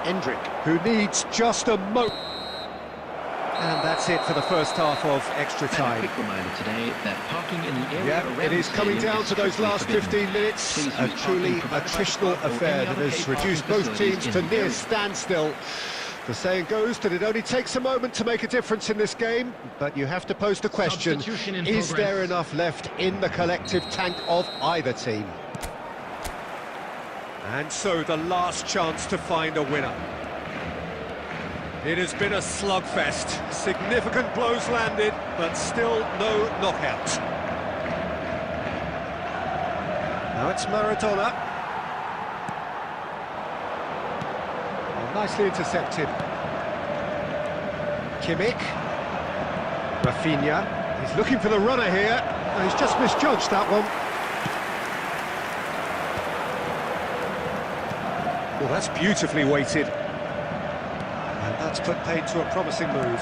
Endrick, who needs just a mo... And that's it for the first half of extra time. And a quick reminder today that parking in the area around It is the coming stadium down is to those strictly last forbidden. 15 minutes. Please A use truly parking provided by attritional Coop or affair any that other has paid reduced parking both teams facilities to in the near area. standstill. The saying goes that it only takes a moment to make a difference in this game, but you have to pose the question, Substitution in is progress. there enough left in the collective tank of either team? And so the last chance to find a winner. It has been a slugfest. Significant blows landed, but still no knockout. Now it's Maradona. Oh, nicely intercepted. Kimmich. Rafinha. He's looking for the runner here. Oh, he's just misjudged that one. Well, that's beautifully weighted. And that's put paid to a promising move.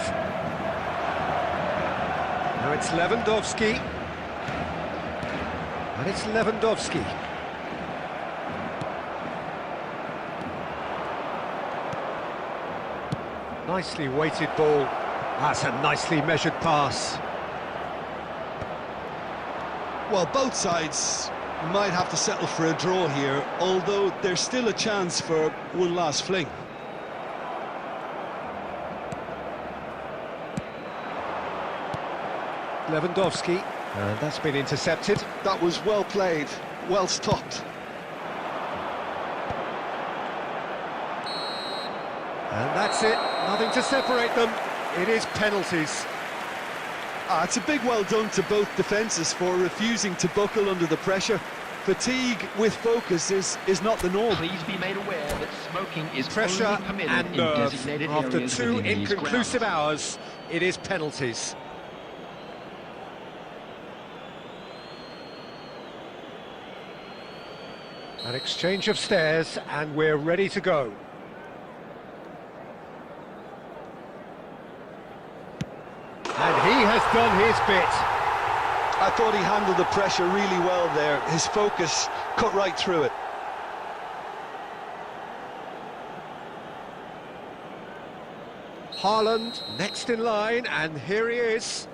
Now it's Lewandowski. And it's Lewandowski. Nicely weighted ball. That's a nicely measured pass. Well, both sides might have to settle for a draw here, although there's still a chance for one last fling. Lewandowski, and that's been intercepted. That was well played, well stopped. And that's it, nothing to separate them. It is penalties. It's a big well done to both defences for refusing to buckle under the pressure. Fatigue with focus is not the norm. Please be made aware that smoking is Pressure only permitted and in nerve. designated After areas 2 within these inconclusive grounds. hours, it is penalties. An exchange of stares, and we're ready to go. And he has done his bit. I thought he handled the pressure really well there. His focus cut right through it. Haaland next in line, and here he is.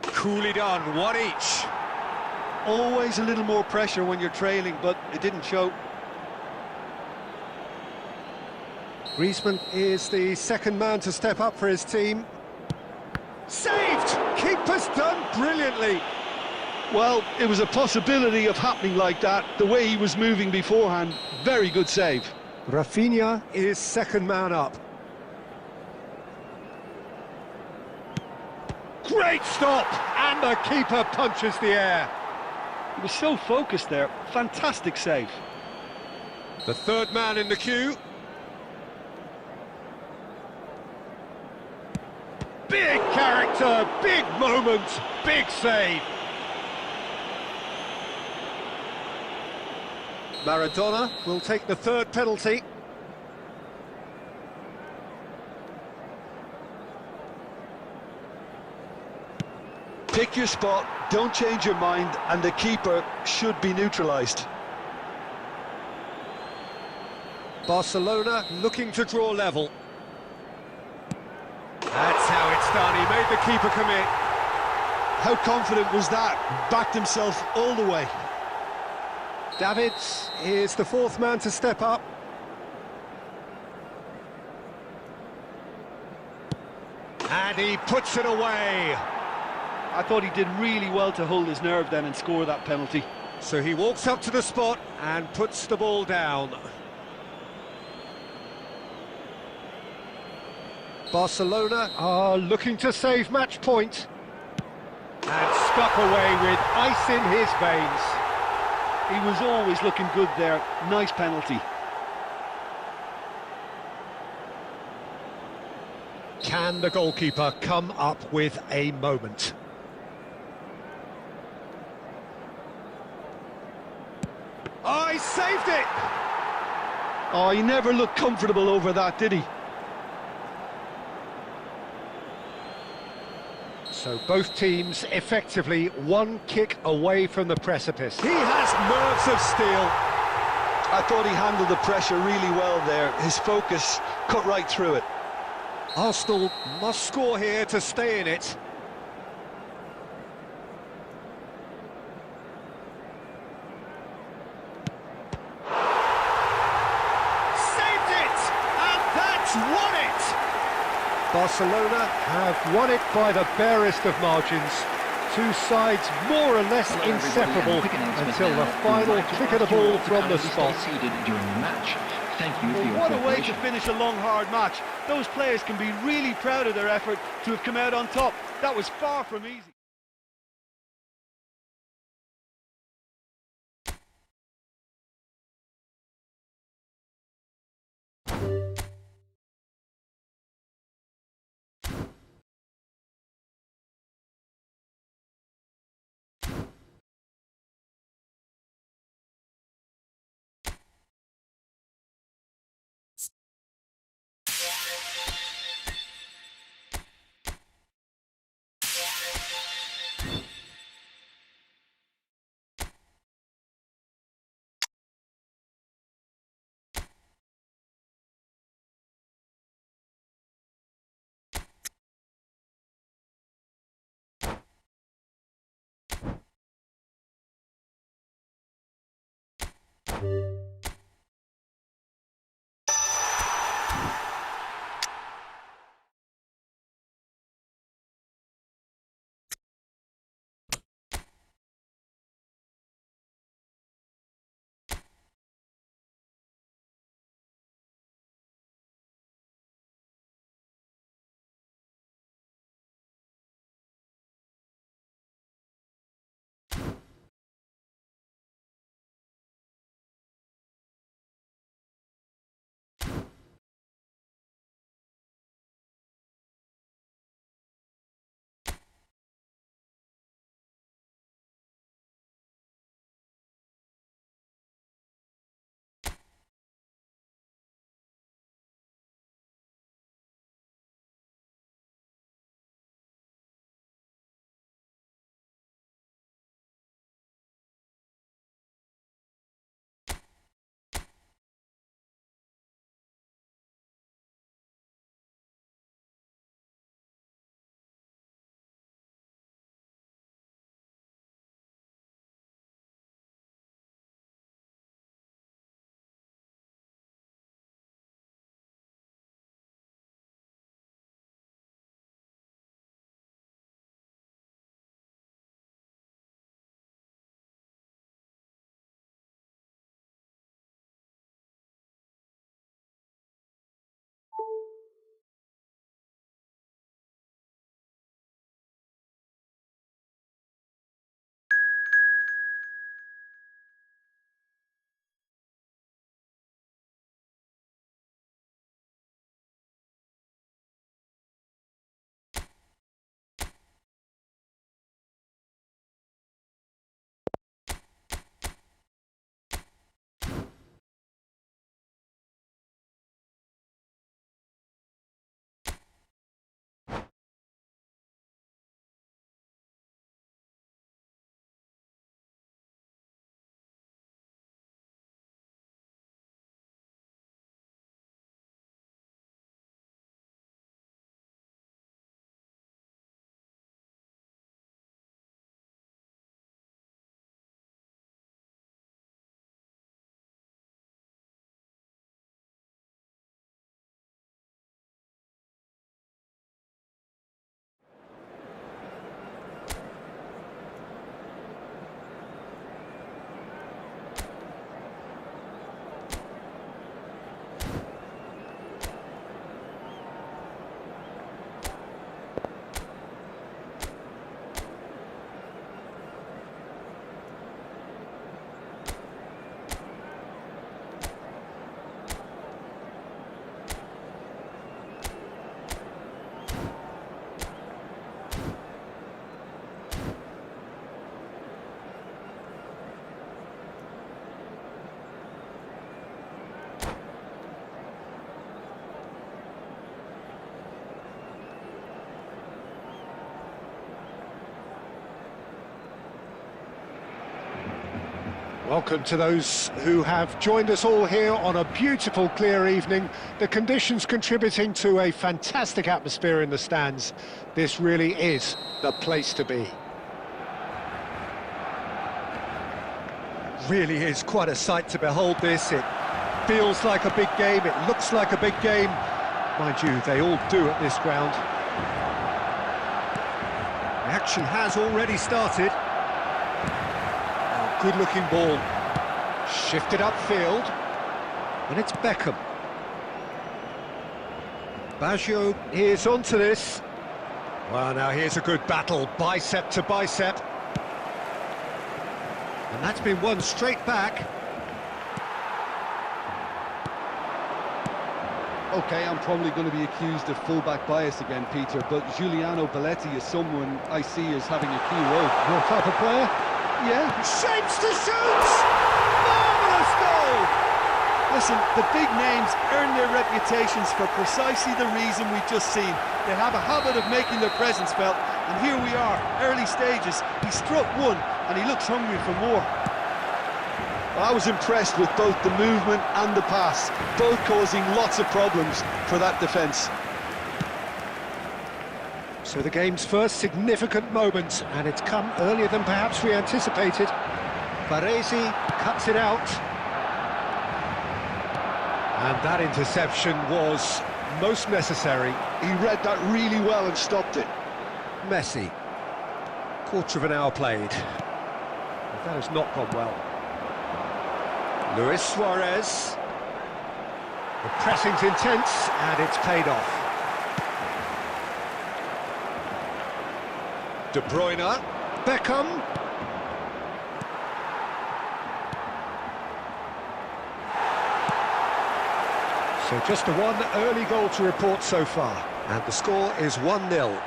Coolly done, one each. Always a little more pressure when you're trailing, but it didn't show. Griezmann is the second man to step up for his team. Saved! Keeper's done brilliantly. Well, it was a possibility of happening like that. The way he was moving beforehand, very good save. Rafinha is second man up. Great stop! And the keeper punches the air. He was so focused there. Fantastic save. The third man in the queue. Big character, big moment, big save. Maradona will take the third penalty. Pick your spot, don't change your mind, and the keeper should be neutralised. Barcelona looking to draw level. That's how it's done, he made the keeper commit. How confident was that? Backed himself all the way. Davids is the fourth man to step up. And he puts it away. I thought he did really well to hold his nerve then and score that penalty. So he walks up to the spot and puts the ball down. Barcelona are looking to save match point. And stuck away with ice in his veins. He was always looking good there. Nice penalty. Can the goalkeeper come up with a moment? Oh, he saved it! Oh, he never looked comfortable over that, did he? So both teams effectively one kick away from the precipice. He has nerves of steel. I thought he handled the pressure really well there. His focus cut right through it. Arsenal must score here to stay in it. Saved it! And that's won it! Barcelona have won it by the barest of margins. Two sides more or less inseparable until the final kick of the ball from the spot. During the match. Thank you for your What a way to cooperation. finish a long, hard match. Those players can be really proud of their effort to have come out on top. That was far from easy. Welcome to those who have joined us all here on a beautiful, clear evening. The conditions contributing to a fantastic atmosphere in the stands. This really is the place to be. Really is quite a sight to behold this. It feels like a big game, it looks like a big game. Mind you, they all do at this ground. The action has already started. Oh, good-looking ball. Shifted upfield. And it's Beckham. Baggio is onto this. Well, now here's a good battle, bicep to bicep. And that's been won straight back. Okay, I'm probably going to be accused of fullback bias again, Peter, but Giuliano Belletti is someone I see as having a key role. Your type of player? Yeah. Shapes to shoot! Marvellous goal! Listen, the big names earn their reputations for precisely the reason we've just seen. They have a habit of making their presence felt, and here we are, early stages. He struck one, and he looks hungry for more. I was impressed with both the movement and the pass, both causing lots of problems for that defence. So the game's first significant moment, and it's come earlier than perhaps we anticipated. Baresi cuts it out. And that interception was most necessary. He read that really well and stopped it. Messi. Quarter of an hour played. That has not gone well. Luis Suarez. The pressing's intense, and it's paid off. De Bruyne. Beckham. So just the one early goal to report so far. And the score is 1-0.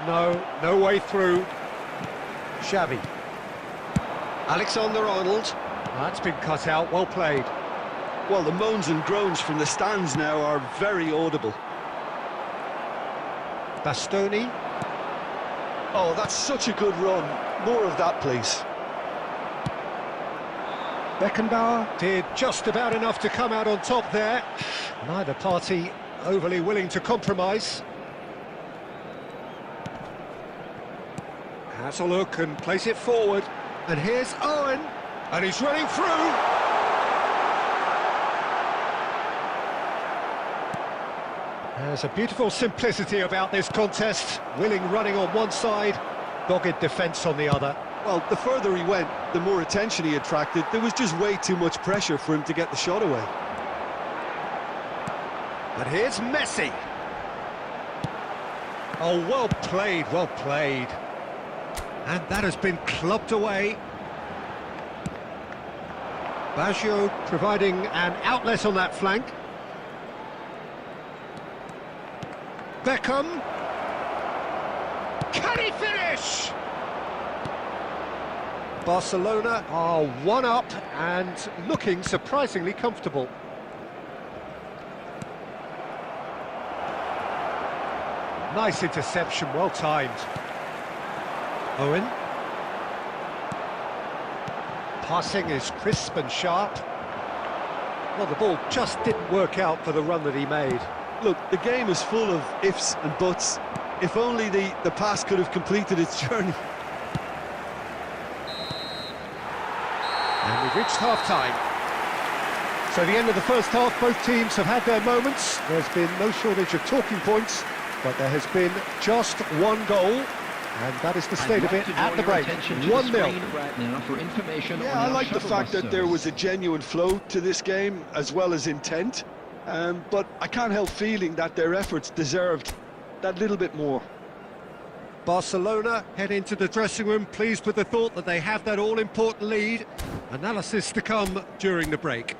No way through. Xavi. Alexander-Arnold. That's been cut out, well played. Well, the moans and groans from the stands now are very audible. Bastoni. Oh, that's such a good run. More of that, please. Beckenbauer did just about enough to come out on top there. Neither party overly willing to compromise. Has a look and plays it forward. And here's Owen. And he's running through. There's a beautiful simplicity about this contest. Willing running on one side, dogged defence on the other. Well, the further he went, the more attention he attracted. There was just way too much pressure for him to get the shot away. And here's Messi. Oh, well played, well played. And that has been clubbed away. Baggio providing an outlet on that flank. Beckham. Can he finish? Barcelona are one up and looking surprisingly comfortable. Nice interception, well timed. Owen. Passing is crisp and sharp. Well, the ball just didn't work out for the run that he made. Look, the game is full of ifs and buts. If only the pass could have completed its journey. And we've reached half-time. So the end of the first half, both teams have had their moments. There's been no shortage of talking points, but there has been just one goal. And that is the state of it at the break. 1-0. Right now for information. Yeah, I like the fact that there was a genuine flow to this game, as well as intent. But I can't help feeling that their efforts deserved that little bit more. Barcelona head into the dressing room pleased with the thought that they have that all-important lead. Analysis to come during the break.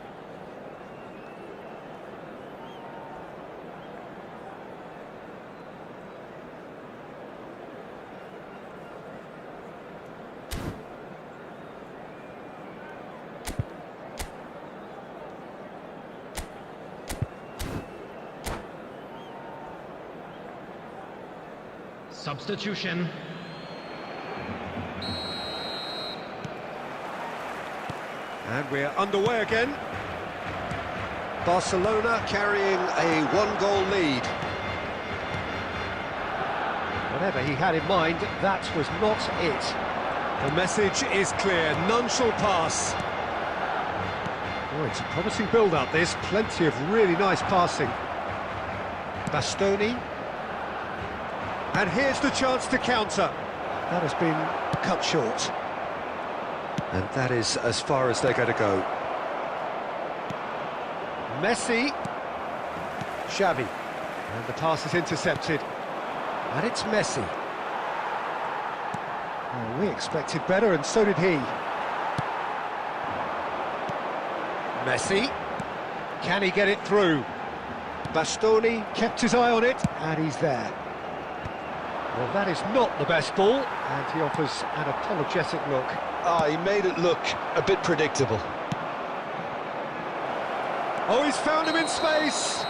Substitution. And we're underway again. Barcelona carrying a one-goal lead. Whatever he had in mind, that was not it. The message is clear, none shall pass. Oh, it's a promising build-up, this. Plenty of really nice passing. Bastoni. And here's the chance to counter. That has been cut short. And that is as far as they're going to go. Messi. Xavi. And the pass is intercepted. And it's Messi. Oh, we expected better, and so did he. Messi. Can he get it through? Bastoni kept his eye on it, and he's there. Well, that is not the best ball, and he offers an apologetic look. Ah, he made it look a bit predictable. Oh, he's found him in space!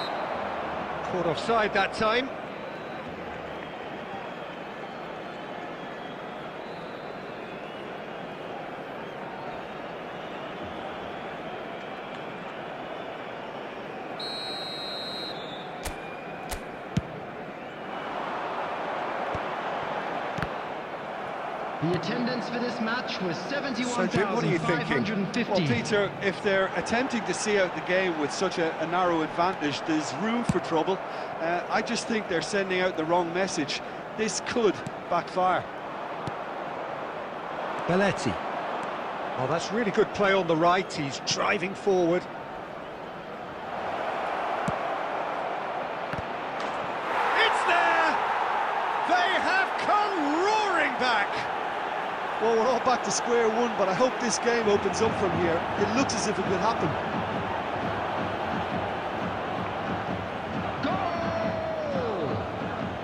Caught offside that time. The attendance for this match was So, Jim, what are you thinking? 71,550. Well, Peter, if they're attempting to see out the game with such a narrow advantage, there's room for trouble. I just think they're sending out the wrong message. This could backfire. Belletti. Oh, that's really good play on the right. He's driving forward. It's there! They have come roaring back! Well, we're all back to square one, but I hope this game opens up from here. It looks as if it could happen. Goal!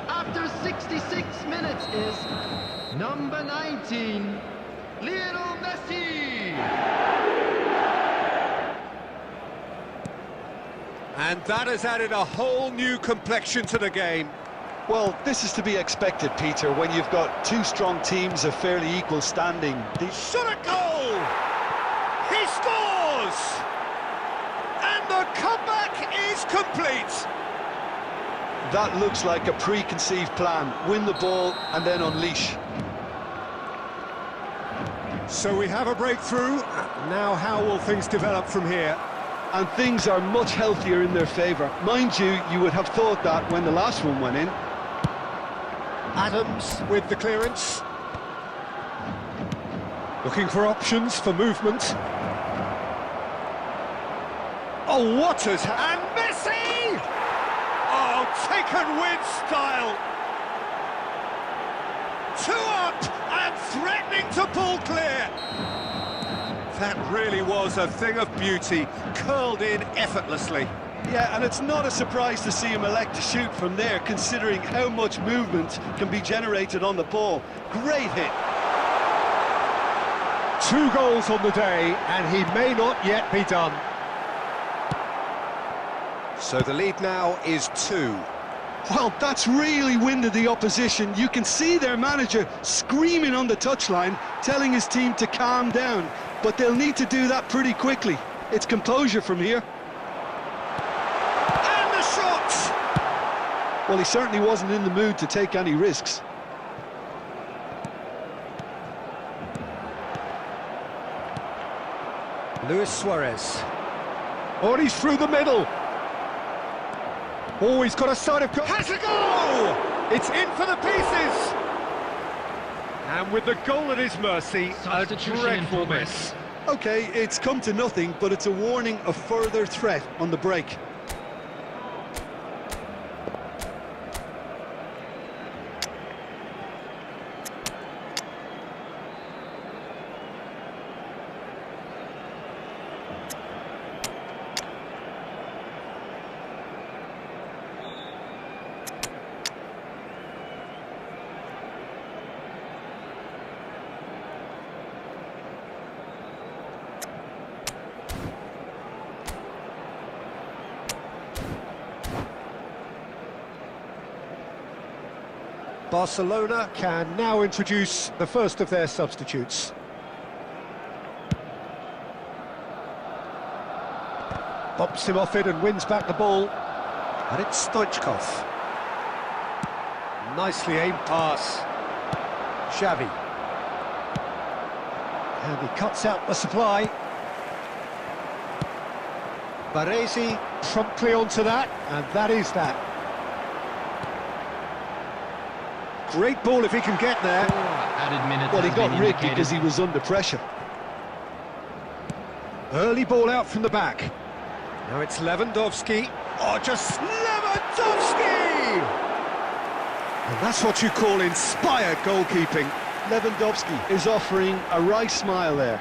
After 66 minutes is number 19, Lionel Messi! And that has added a whole new complexion to the game. Well, this is to be expected, Peter, when you've got two strong teams of fairly equal standing. Shot a goal! He scores! And the comeback is complete! That looks like a preconceived plan. Win the ball and then unleash. So we have a breakthrough. Now how will things develop from here? And things are much healthier in their favour. Mind you, you would have thought that when the last one went in. Adams with the clearance. Looking for options for movement. Oh, what has... And Messi! Oh, taken with style. 2 up and threatening to pull clear. That really was a thing of beauty, curled in effortlessly. Yeah, and it's not a surprise to see him elect to shoot from there, considering how much movement can be generated on the ball. Great hit. 2 goals on the day, and he may not yet be done. So the lead now is 2. Well, that's really winded the opposition. You can see their manager screaming on the touchline, telling his team to calm down. But they'll need to do that pretty quickly. It's composure from here. And the shot! Well, he certainly wasn't in the mood to take any risks. Luis Suarez. Oh, and he's through the middle. Oh, he's got a side of goal. Has a goal! It's in for the pieces! And with the goal at his mercy, a dreadful miss. Okay, it's come to nothing, but it's a warning of further threat on the break. Barcelona can now introduce the first of their substitutes. Bumps him off it and wins back the ball. And it's Stoichkov. Nicely aimed pass. Xavi. And he cuts out the supply. Baresi promptly onto that, and that is that. Great ball if he can get there. Added minutes. Well, he got rigged because he was under pressure. Early ball out from the back. Now it's Lewandowski. Oh, just Lewandowski! And that's what you call inspired goalkeeping. Lewandowski is offering a right smile there.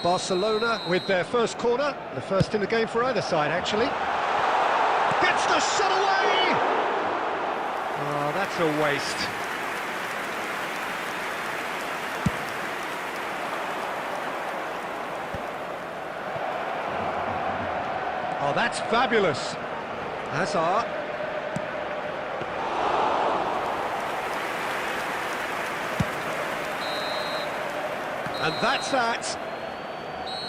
Barcelona with their first corner. The first in the game for either side, actually. Gets the shot away! Oh, that's a waste. Oh, that's fabulous. Hazard. And that's that.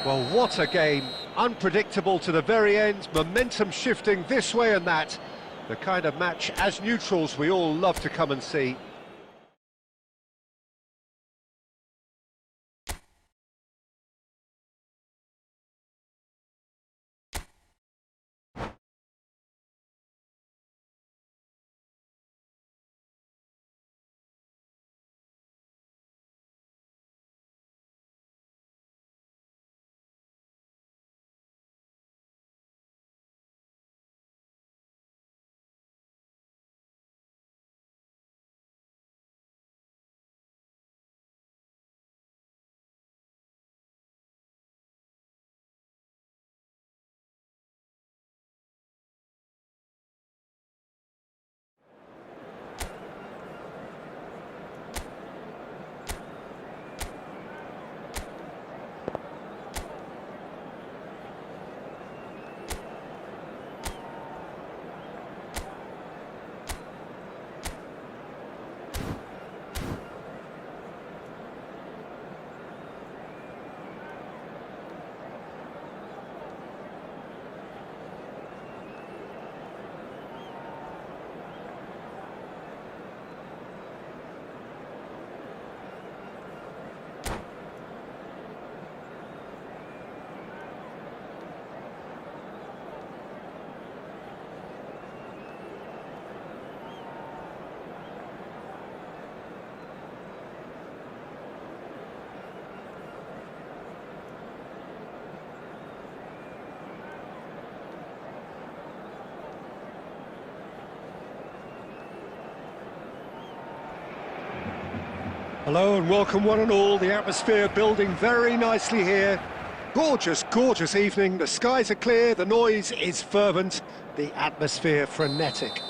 Well, what a game. Unpredictable to the very end, momentum shifting this way and that. The kind of match, as neutrals, we all love to come and see. Hello and welcome one and all. The atmosphere building very nicely here. Gorgeous, gorgeous evening. The skies are clear, the noise is fervent, the atmosphere frenetic.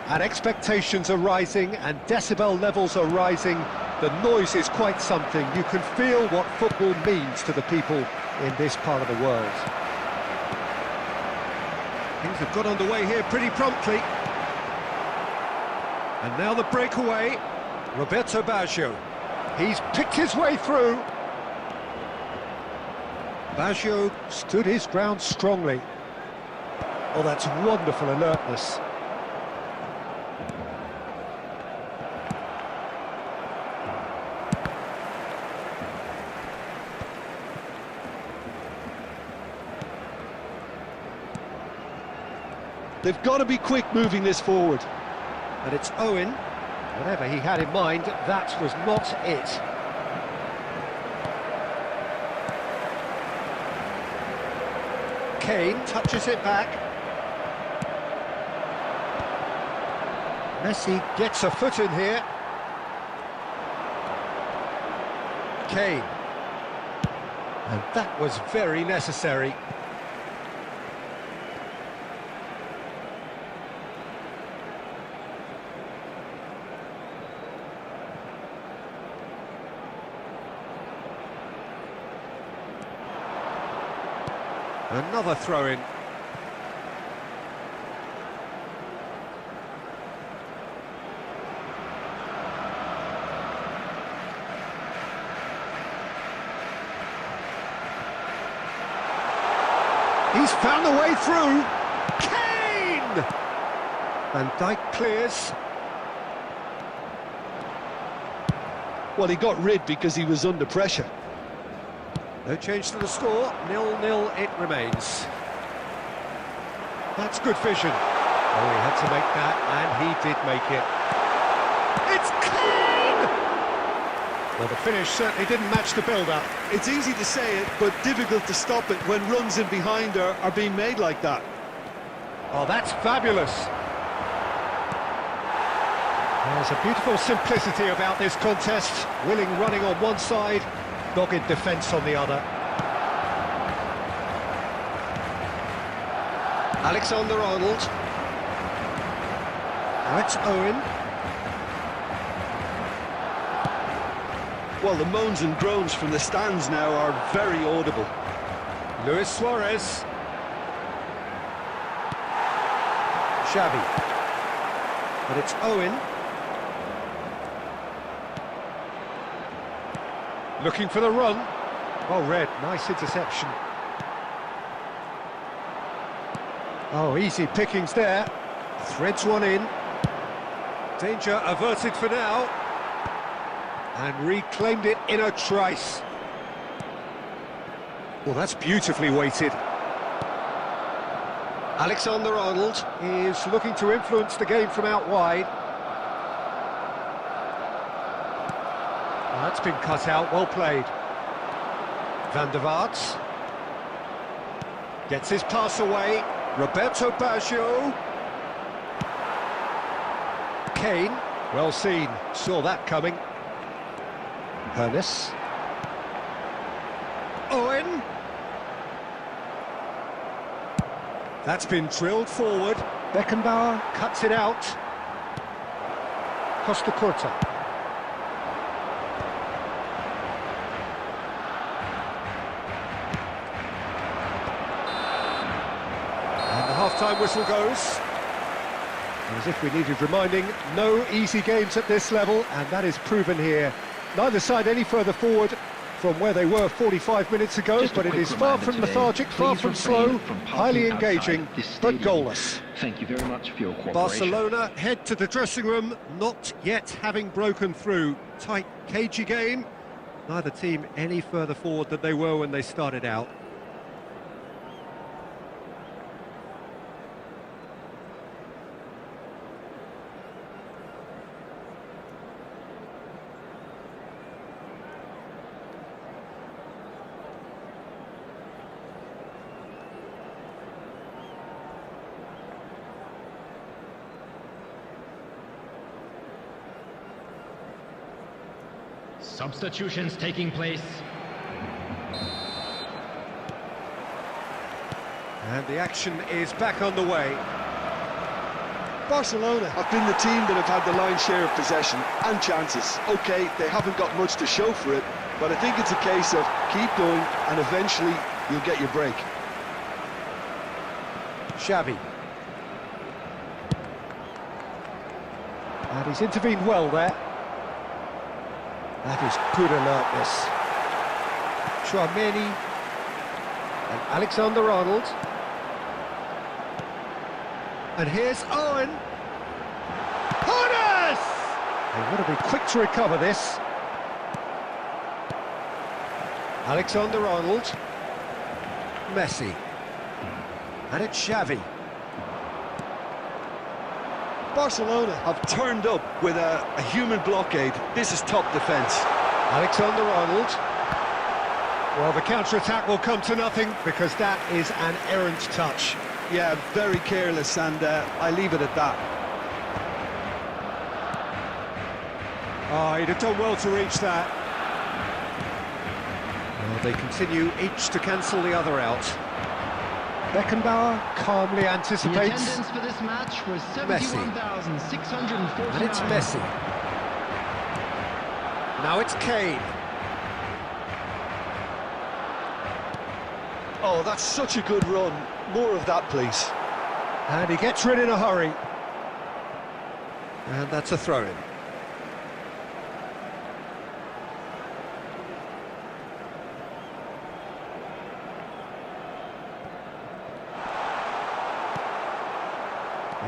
And expectations are rising and decibel levels are rising. The noise is quite something. You can feel what football means to the people in this part of the world. Things have got underway here pretty promptly. And now the breakaway, Roberto Baggio. He's picked his way through. Baggio stood his ground strongly. Oh, that's wonderful alertness. They've got to be quick moving this forward. And it's Owen. Whatever he had in mind, that was not it. Kane touches it back. Messi gets a foot in here. Kane. And that was very necessary. Another throw-in. He's found the way through. Kane! Van Dijk clears. Well, he got rid because he was under pressure. No change to the score, 0-0 it remains. That's good vision. Oh, he had to make that, and he did make it. It's Kane! Well, the finish certainly didn't match the build-up. It's easy to say it, but difficult to stop it when runs in behind are being made like that. Oh, that's fabulous. There's a beautiful simplicity about this contest. Willing running on one side, dogged defence on the other. Alexander-Arnold. Now it's Owen. Well, the moans and groans from the stands now are very audible. Luis Suarez. Xavi. But it's Owen. Looking for the run. Well read, nice interception. Oh, easy pickings there. Threads one in. Danger averted for now. And reclaimed it in a trice. Well, that's beautifully weighted. Alexander-Arnold is looking to influence the game from out wide. Well, that's been cut out, well played. Van der Vaart gets his pass away. Roberto Baggio. Kane, well seen, saw that coming. Hernes. Owen. That's been drilled forward. Beckenbauer cuts it out. Costa Curta. And the half-time whistle goes. As if we needed reminding, no easy games at this level, and that is proven here. Neither side any further forward from where they were 45 minutes ago, but it is far from lethargic, far from slow, highly engaging, but goalless. Thank you very much for your cooperation. Barcelona head to the dressing room, not yet having broken through. Tight, cagey game. Neither team any further forward than they were when they started out. Substitutions taking place. And the action is back on the way. Barcelona Have been the team that have had the lion's share of possession and chances. Okay, they haven't got much to show for it, but I think it's a case of keep going and eventually you'll get your break. Xavi. And he's intervened well there. That is good alertness. Chouameni and Alexander-Arnold. And here's Owen. Hernes! They've got to be quick to recover this. Alexander-Arnold. Messi. And it's Xavi. Barcelona have turned up with a human blockade. This is top defence. Alexander-Arnold. Well, the counter-attack will come to nothing because that is an errant touch. Yeah, very careless, and I leave it at that. Oh, he'd have done well to reach that. Well, they continue each to cancel the other out. Beckenbauer calmly The anticipates. attendance for this match was Messi. 71,649. And it's Messi. Now it's Kane. Oh, that's such a good run. More of that, please. And he gets rid in a hurry. And that's a throw-in.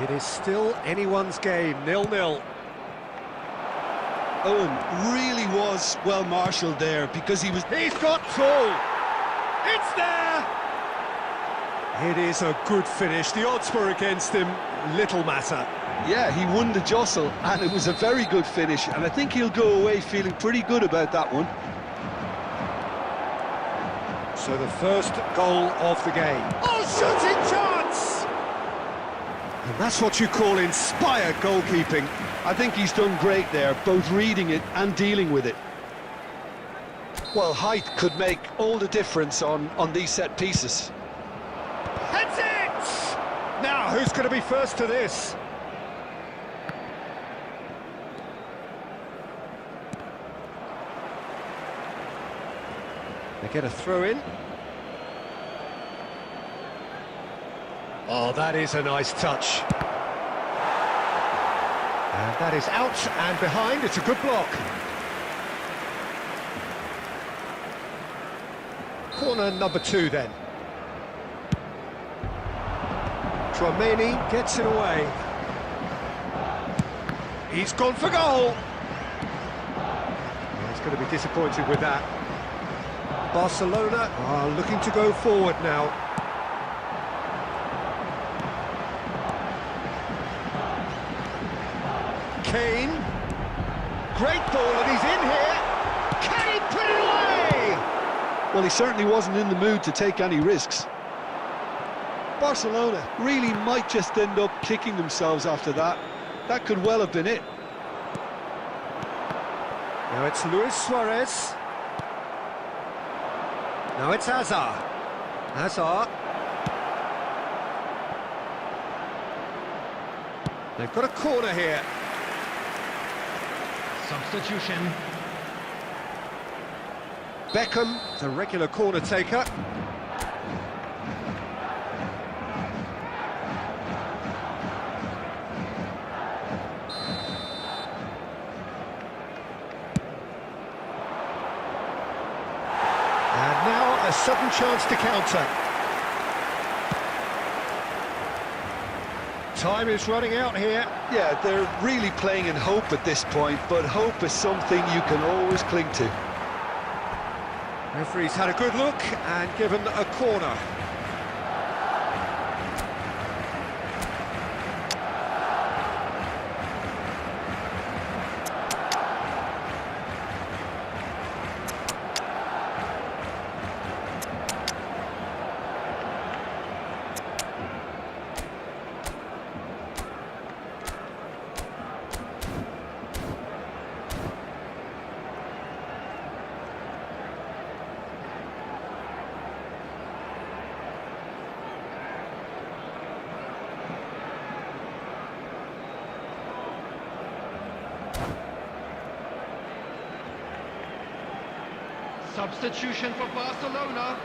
It is still anyone's game, 0-0. Owen really was well marshalled there because he was... He's got tall! It's there! It is a good finish. The odds were against him, little matter. Yeah, he won the jostle, and it was a very good finish, and I think he'll go away feeling pretty good about that one. So the first goal of the game. Oh, shooting chance! And that's what you call inspired goalkeeping. I think he's done great there, both reading it and dealing with it. Well, height could make all the difference on these set pieces. Heads it! Now, who's going to be first to this? They get a throw in. Oh, that is a nice touch. And that is out and behind. It's a good block. Corner number 2 then. Openiing gets it away. He's gone for goal. Oh, he's going to be disappointed with that. Barcelona are looking to go forward now. Kane. Great ball, and he's in here. Can he put it away? Well, he certainly wasn't in the mood to take any risks. Barcelona really might just end up kicking themselves after that. That could well have been it. Now it's Luis Suarez. Now it's Hazard. Hazard. They've got a corner here. Substitution. Beckham, the regular corner taker. And now a sudden chance to counter. Time is running out here. Yeah, they're really playing in hope at this point, but hope is something you can always cling to. Referee's had a good look and given a corner. Substitution for Barcelona.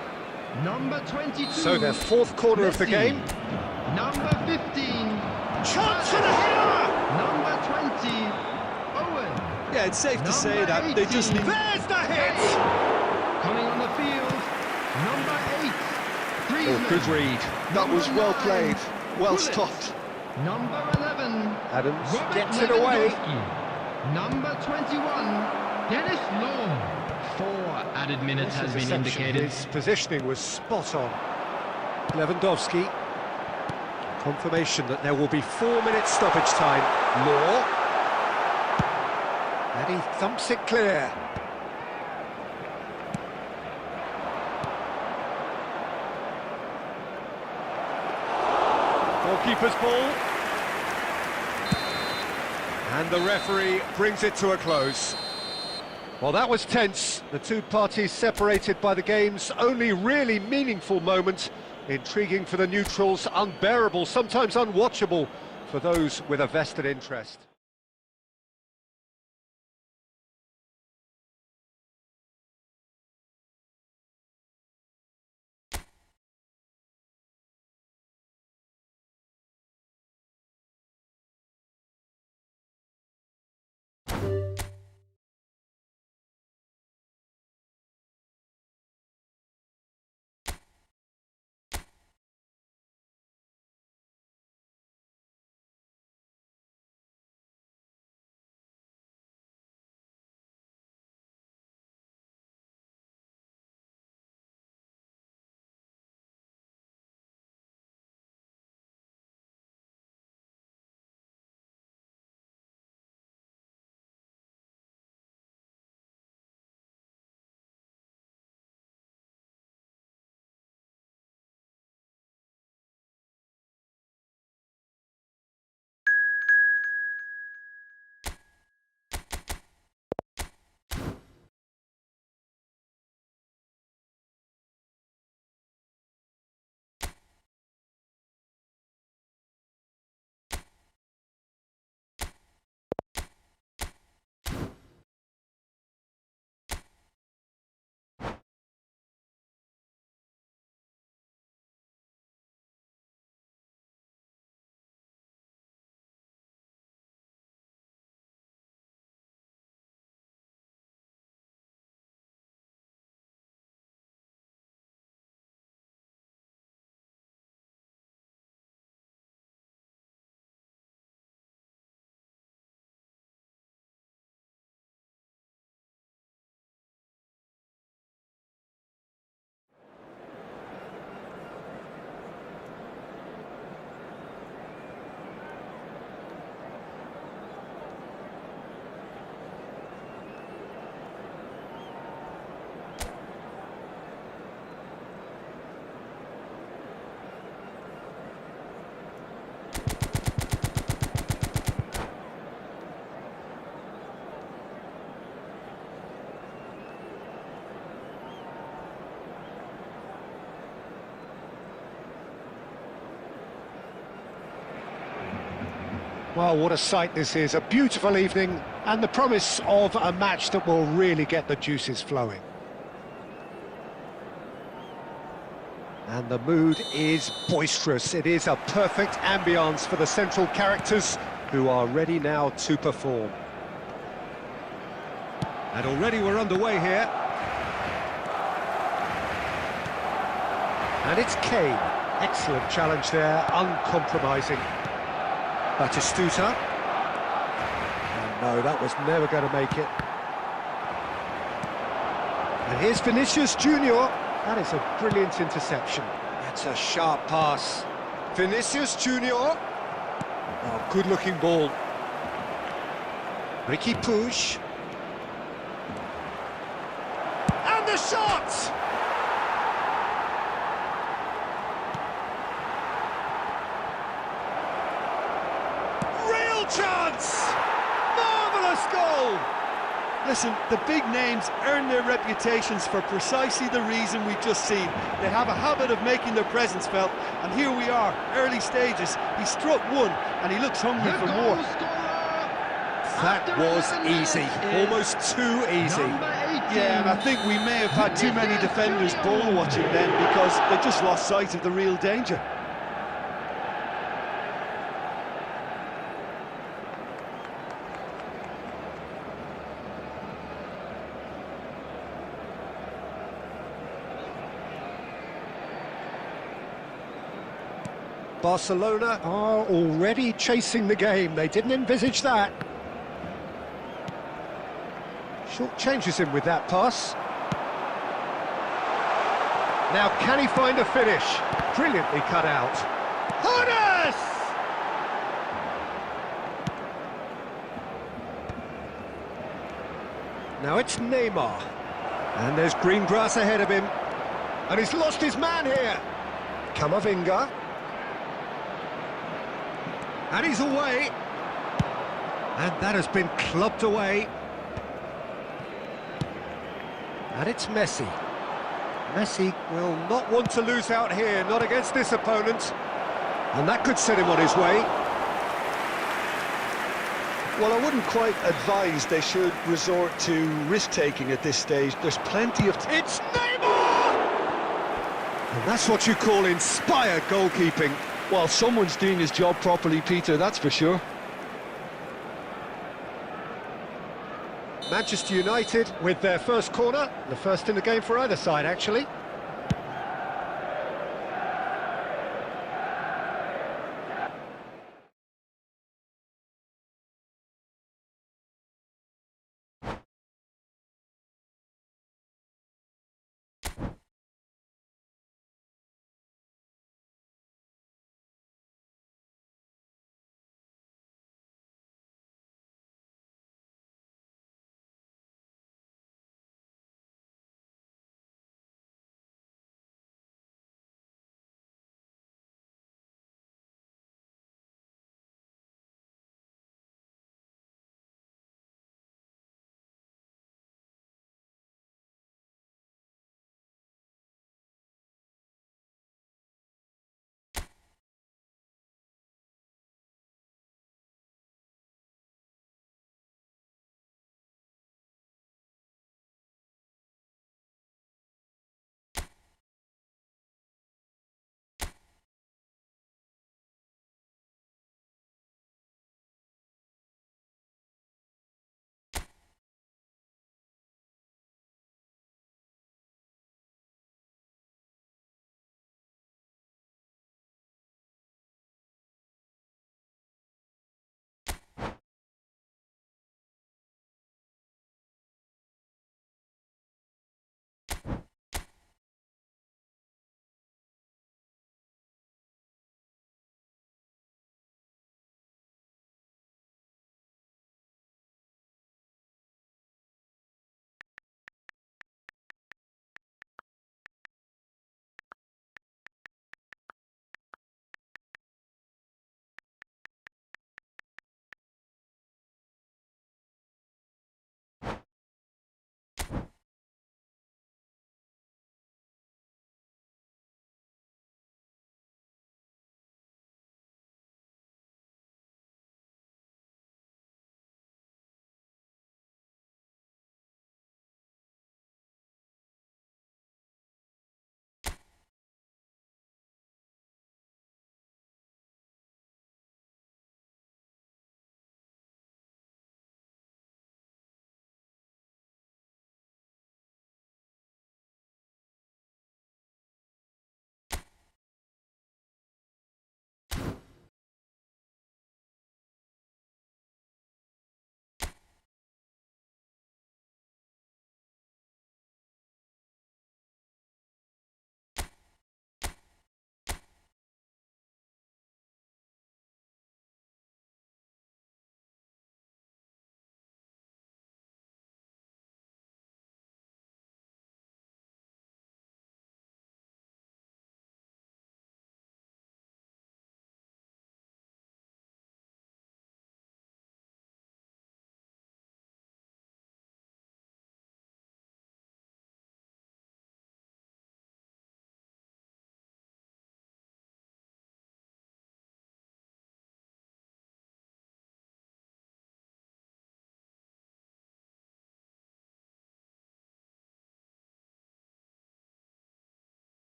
Number 22. So their fourth corner of the Messi. game. Number 15. Chance for the header! Number 20. Owen. Yeah, it's safe to say Number that they just 18. need... There's the hit! Coming on the field. Number 8. Griezmann. Oh, good read. That was Number well 9. played, well Gullit. stopped. Number 11. Adams Robert gets it away. Lewandowski. Number 21. Dennis Law. 4 added minutes has been indicated. His positioning was spot on. Lewandowski. Confirmation that there will be 4 minutes stoppage time. Law. And he thumps it clear. Goalkeeper's ball. And the referee brings it to a close. Well, that was tense. The two parties separated by the game's only really meaningful moment. Intriguing for the neutrals, unbearable, sometimes unwatchable for those with a vested interest. Well, what a sight this is, a beautiful evening, and the promise of a match that will really get the juices flowing. And the mood is boisterous. It is a perfect ambience for the central characters, who are ready now to perform. And already we're underway here. And it's Kane. Excellent challenge there, uncompromising. Batistuta. And no, that was never going to make it. And here's Vinicius Junior. That is a brilliant interception. That's a sharp pass. Vinicius Junior. Oh, good-looking ball. Ricky Puig. And the shot! Real chance! Marvellous goal! Listen, the big names earn their reputations for precisely the reason we've just seen. They have a habit of making their presence felt, and here we are, early stages. He struck one, and he looks hungry for more. That was easy, almost too easy. Yeah, and I think we may have had too many defenders ball watching then, because they just lost sight of the real danger. Barcelona are already chasing the game. They didn't envisage that. Short changes him with that pass. Now, can he find a finish? Brilliantly cut out. Horace! Now it's Neymar. And there's green grass ahead of him. And he's lost his man here. Camavinga. And he's away. And that has been clubbed away. And it's Messi. Messi will not want to lose out here, not against this opponent. And that could set him on his way. Well, I wouldn't quite advise they should resort to risk-taking at this stage. There's plenty of... It's Neymar! And that's what you call inspired goalkeeping. Well, someone's doing his job properly, Peter, that's for sure. Manchester United with their first corner, the first in the game for either side, actually.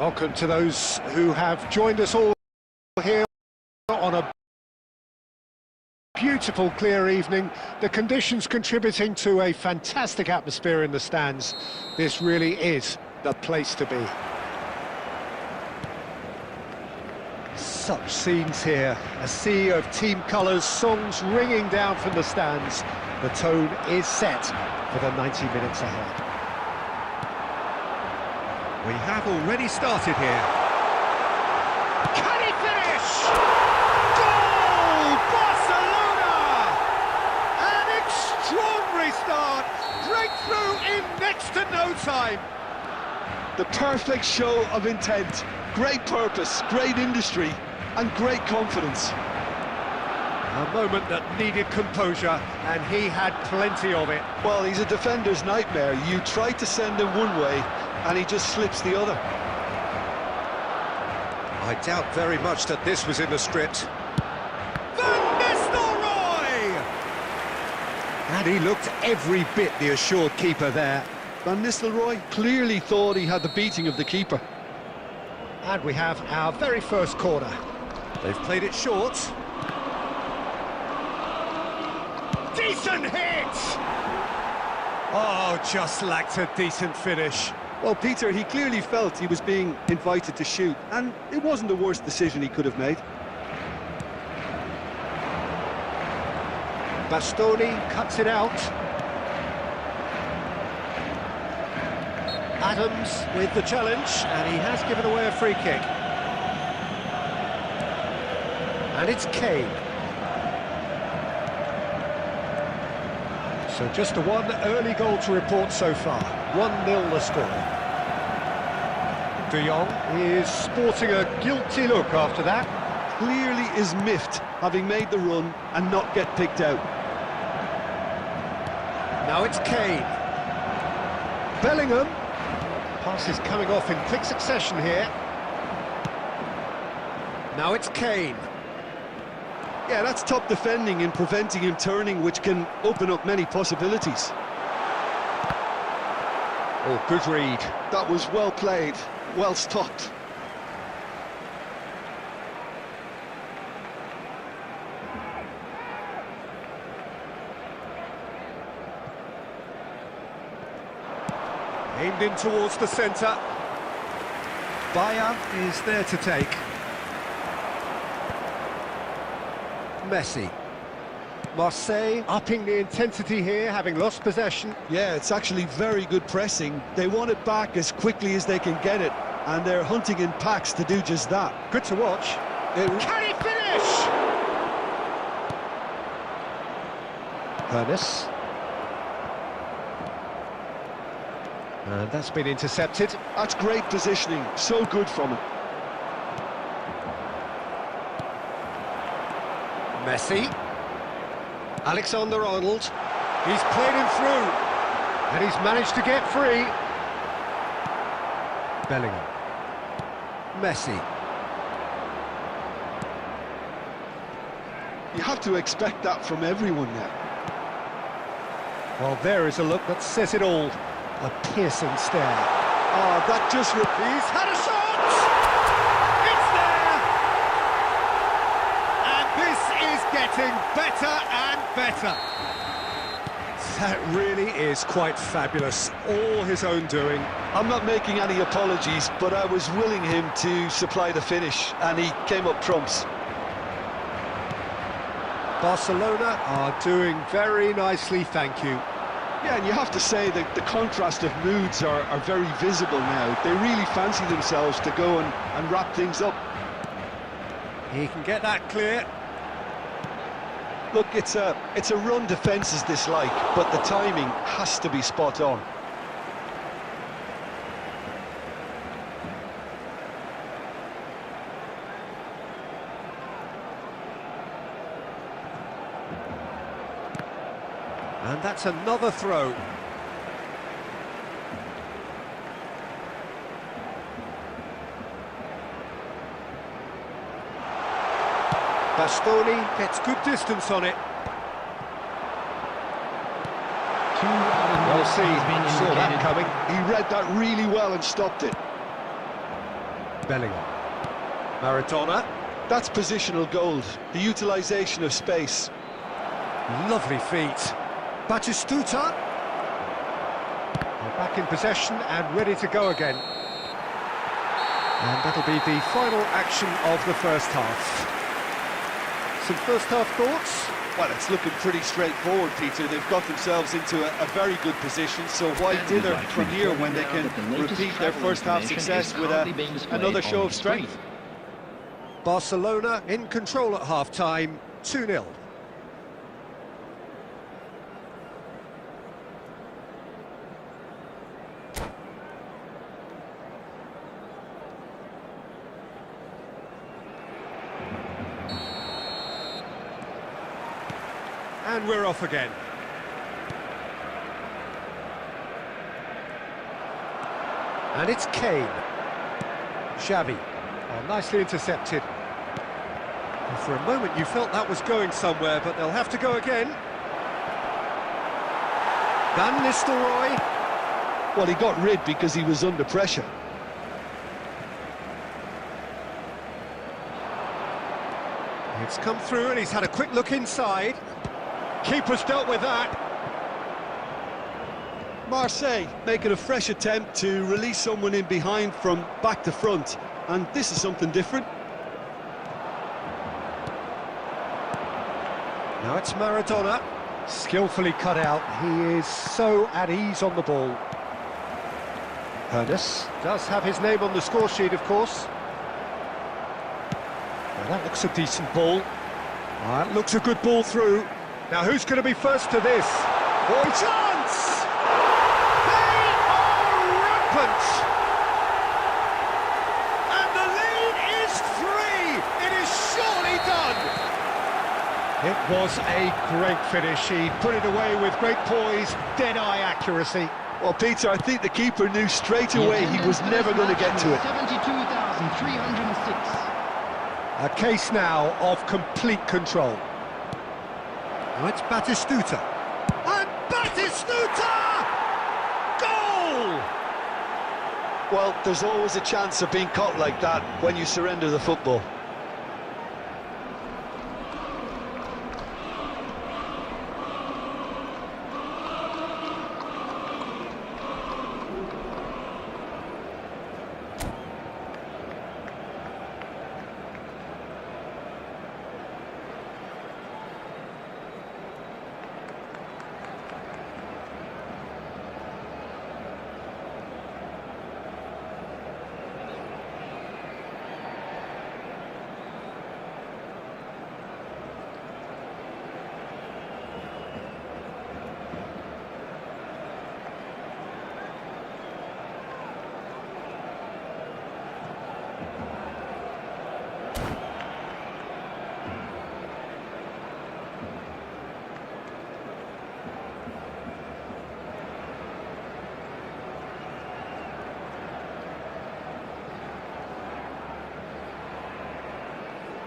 Welcome to those who have joined us all here on a beautiful, clear evening. The conditions contributing to a fantastic atmosphere in the stands. This really is the place to be. Such scenes here, a sea of team colours, songs ringing down from the stands. The tone is set for the 90 minutes ahead. We have already started here. Can he finish? Goal! Barcelona! An extraordinary start. Breakthrough in next to no time. The perfect show of intent. Great purpose, great industry, and great confidence. A moment that needed composure, and he had plenty of it. Well, he's a defender's nightmare. You try to send him one way, and he just slips the other. I doubt very much that this was in the script. Van Nistelrooy! And he looked every bit the assured keeper there. Van Nistelrooy clearly thought he had the beating of the keeper. And we have our very first corner. They've played it short. Decent hit! Oh, just lacked a decent finish. Well, Peter, he clearly felt he was being invited to shoot, and it wasn't the worst decision he could have made. Bastoni cuts it out. Adams with the challenge, and he has given away a free kick. And it's Kane. So just the one early goal to report so far. 1-0 the score. De Jong is sporting a guilty look after that. Clearly is miffed, having made the run and not get picked out. Now it's Kane. Bellingham. Pass is coming off in quick succession here. Now it's Kane. Yeah, that's top defending in preventing him turning, which can open up many possibilities. Oh, good read. That was well played, well stopped. Aimed in towards the centre. Bayer is there to take. Messi. Marseille upping the intensity here, having lost possession. Yeah, it's actually very good pressing. They want it back as quickly as they can get it, and they're hunting in packs to do just that. Good to watch. Can he finish? Ernest. And that's been intercepted. That's great positioning, so good from him. Messi. Alexander-Arnold. He's played him through. And he's managed to get free. Bellingham. Messi. You have to expect that from everyone now. Well, there is a look that says it all. A piercing stare. Oh, that just... He's had a shot! It's there! And this is getting better and better. That really is quite fabulous. All his own doing. I'm not making any apologies, but I was willing him to supply the finish, and he came up trumps. Barcelona are doing very nicely, thank you. Yeah, and you have to say that the contrast of moods are very visible now. They really fancy themselves to go and wrap things up. He can get that clear. Look, it's a run defences dislike, but the timing has to be spot on. And that's another throw. Bastoni gets good distance on it. Well seen, saw that coming. He read that really well and stopped it. Bellingham. Maradona. That's positional gold, the utilisation of space. Lovely feet. Batistuta. They're back in possession and ready to go again. And that'll be the final action of the first half. Some first half thoughts? Well, it's looking pretty straightforward, Peter. They've got themselves into a very good position, so why dither from here when they can repeat their first half success with another show of strength? Barcelona in control at half-time, 2-0. And we're off again. And it's Kane. Xavi. Oh, nicely intercepted. And for a moment you felt that was going somewhere, but they'll have to go again. Van Nistelrooy. Well, he got rid because he was under pressure. It's come through and he's had a quick look inside. Keeper's dealt with that. Marseille making a fresh attempt to release someone in behind from back to front, and this is something different. Now it's Maradona, skillfully cut out. He is so at ease on the ball. Ernest does have his name on the score sheet, of course. Well, that looks a decent ball. That looks a good ball through. Now who's going to be first to this? Oh, chance! They are rampant! And the lead is 3! It is surely done! It was a great finish. He put it away with great poise, dead-eye accuracy. Well, Peter, I think the keeper knew straight away he was never going to get to it. 72,306. A case now of complete control. Now it's Batistuta. And Batistuta! Goal! Well, there's always a chance of being caught like that when you surrender the football.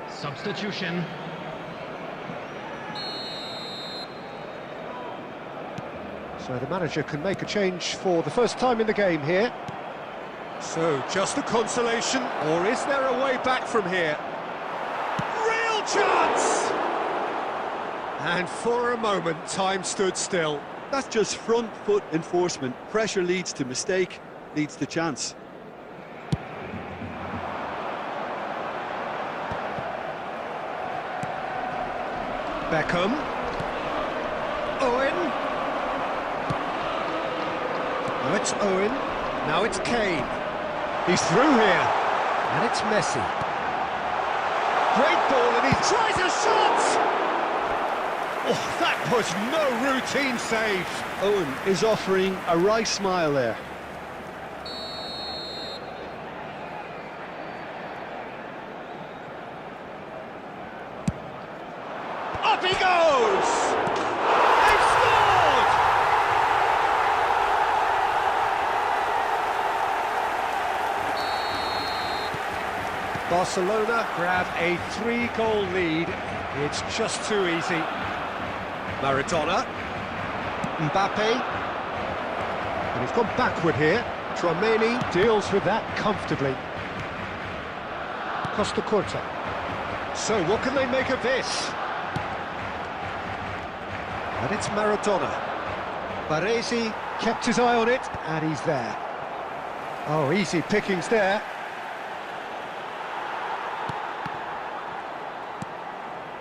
Substitution. So the manager can make a change for the first time in the game here. So, just a consolation, or is there a way back from here? Real chance! And for a moment, time stood still. That's just front foot enforcement. Pressure leads to mistake, leads to chance. Beckham. Owen. Now it's Owen. Now it's Kane. He's through here. And it's Messi. Great ball, and he tries a shot! Oh, that was no routine save. Owen is offering a wry smile there. Up he goes! They've scored! Barcelona grab a 3-goal lead. It's just too easy. Maradona. Mbappe. And he's gone backward here. Tchouaméni deals with that comfortably. Costa Curta. So what can they make of this? And it's Maradona. Baresi kept his eye on it, and he's there. Oh, easy pickings there.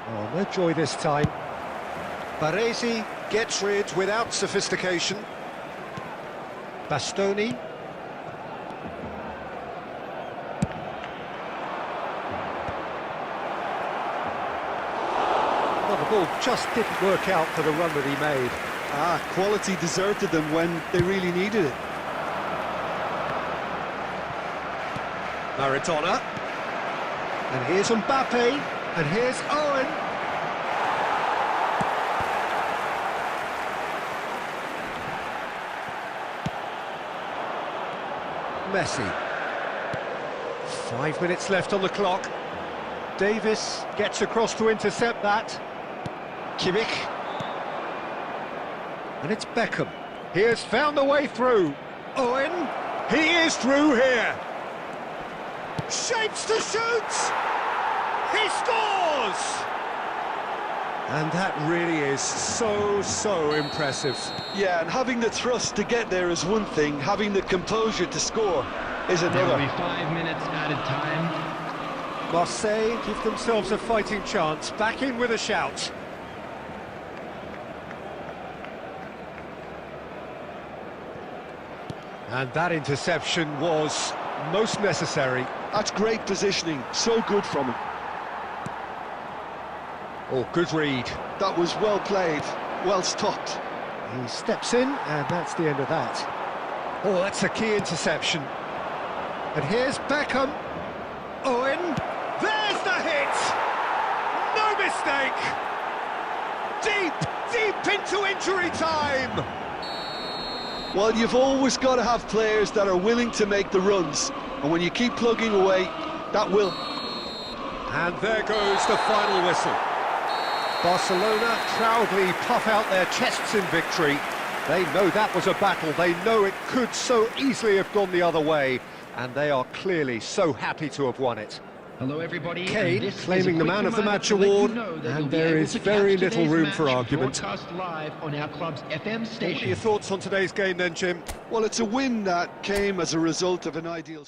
Oh, no joy this time. Baresi gets rid without sophistication. Bastoni. Well, the ball just didn't work out for the run that he made. Quality deserted them when they really needed it. Maradona. And here's Mbappe. And here's Owen. Messi. 5 minutes left on the clock. Davis gets across to intercept that. Kimmich. And it's Beckham. He has found the way through. Owen. He is through here. Shapes to shoot. He scores! And that really is so impressive. Yeah, and having the thrust to get there is one thing, having the composure to score is There will another. be 5 minutes added time. Marseille give themselves a fighting chance, back in with a shout. And that interception was most necessary. That's great positioning, so good from him. Oh, good read. That was well played, well stopped. He steps in, and that's the end of that. Oh, that's a key interception. And here's Beckham. Owen. There's the hit! No mistake! Deep into injury time! Well, you've always got to have players that are willing to make the runs, and when you keep plugging away, that will. And there goes the final whistle. Barcelona proudly puff out their chests in victory. They know that was a battle. They know it could so easily have gone the other way. And they are clearly so happy to have won it. Hello, everybody. Kane and this is a claiming the quick Man of the reminder Match to let you award, know that and you'll be there able is to very catch little today's room for match argument. broadcast live on our club's FM What station. are your thoughts on today's game then, Jim? Well, it's a win that came as a result of an ideal...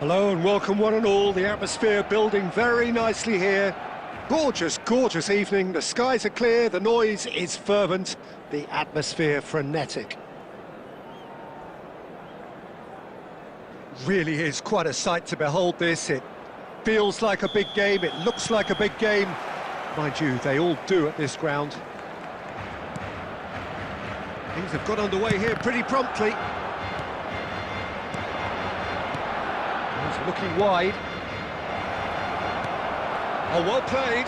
Hello and welcome one and all. The atmosphere building very nicely here. Gorgeous, gorgeous evening. The skies are clear, the noise is fervent, the atmosphere frenetic. Really is quite a sight to behold this. It feels like a big game, it looks like a big game. Mind you, they all do at this ground. Things have got underway here pretty promptly. He's looking wide. Oh, well played.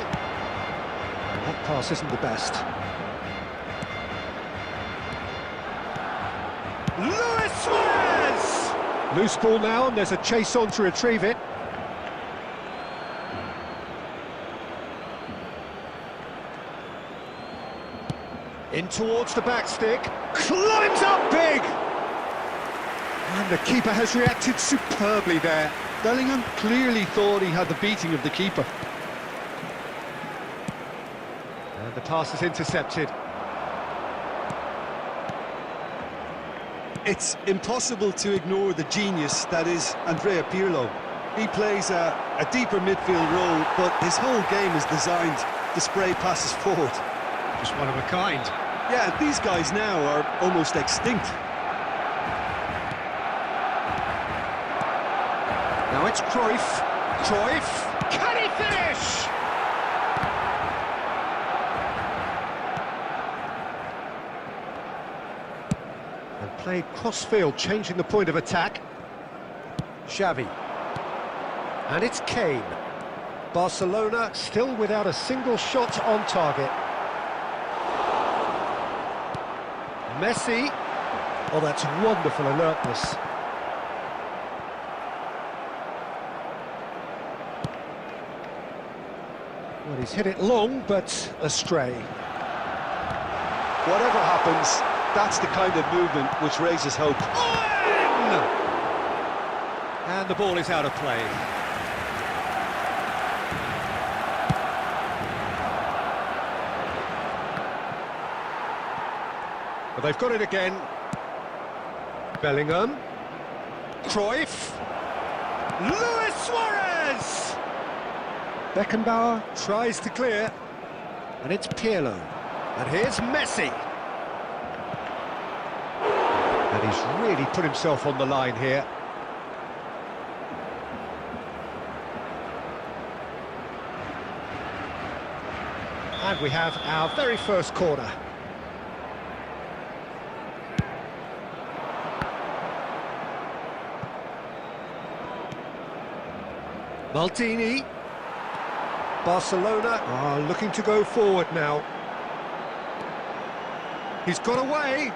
That pass isn't the best. Luis Suarez! Loose ball now, and there's a chase on to retrieve it. In towards the back stick. Climbs up big! And the keeper has reacted superbly there. Bellingham clearly thought he had the beating of the keeper. And the pass is intercepted. It's impossible to ignore the genius that is Andrea Pirlo. He plays a deeper midfield role, but his whole game is designed to spray passes forward. Just one of a kind. Yeah, these guys now are almost extinct. Now it's Cruyff. Cruyff. Can he finish? And played cross-field, changing the point of attack. Xavi. And it's Kane. Barcelona still without a single shot on target. Messi. Oh, that's wonderful alertness. Well, he's hit it long, but astray. Whatever happens, that's the kind of movement which raises hope. And the ball is out of play. But they've got it again. Bellingham. Cruyff. Luis Suarez! Beckenbauer tries to clear. And it's Pirlo. And here's Messi. And he's really put himself on the line here. And we have our very first corner. Maldini. Barcelona are looking to go forward now. He's got away.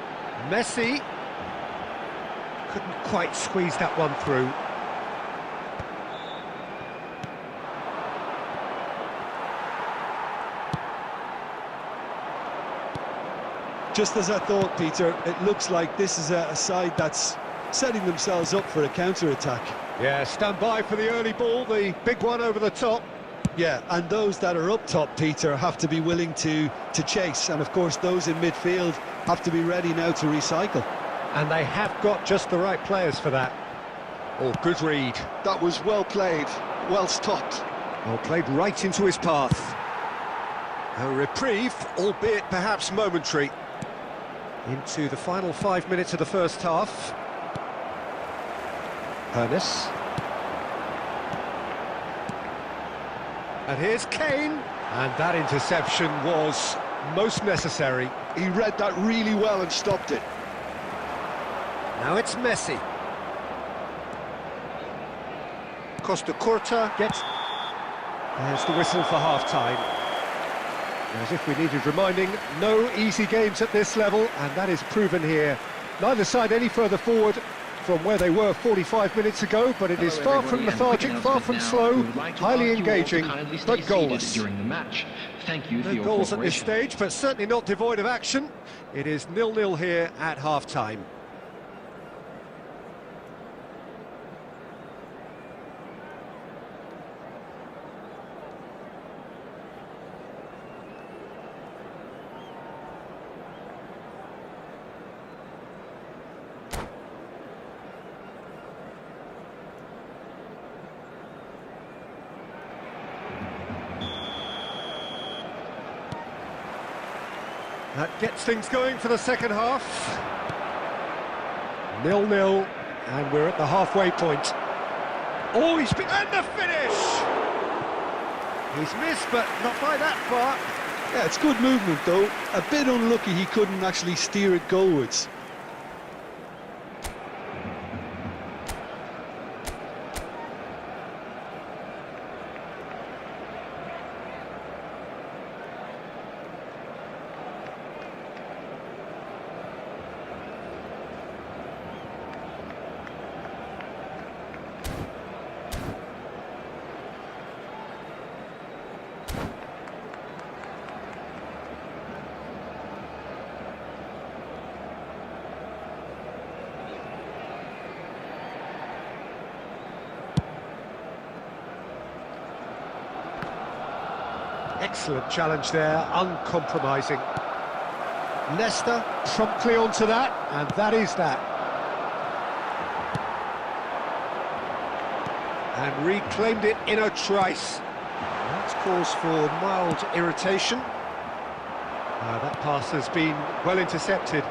Messi. Couldn't quite squeeze that one through. Just as I thought, Peter, it looks like this is a side that's setting themselves up for a counter-attack. Yeah, stand by for the early ball, the big one over the top. Yeah, and those that are up top, Peter, have to be willing to chase. And, of course, those in midfield have to be ready now to recycle. And they have got just the right players for that. Oh, good read. That was well played, well stopped. Well, played right into his path. A reprieve, albeit perhaps momentary. Into the final 5 minutes of the first half. Ernest. And here's Kane. And that interception was most necessary. He read that really well and stopped it. Now it's Messi. Costa Curta gets... There's the whistle for half-time. As if we needed reminding, no easy games at this level, and that is proven here. Neither side any further forward from where they were 45 minutes ago, but it is far from lethargic, far from slow, highly engaging, but goalless. During the match. Thank you for No your goals at this cooperation. stage, but certainly not devoid of action. It is 0-0 here at half-time. That gets things going for the second half. 0-0, and we're at the halfway point. Oh, and the finish! He's missed, but not by that far. Yeah, it's good movement though. A bit unlucky he couldn't actually steer it goalwards. Excellent challenge there, uncompromising. Nesta promptly onto that, and that is that. And reclaimed it in a trice. That's cause for mild irritation. That pass has been well intercepted.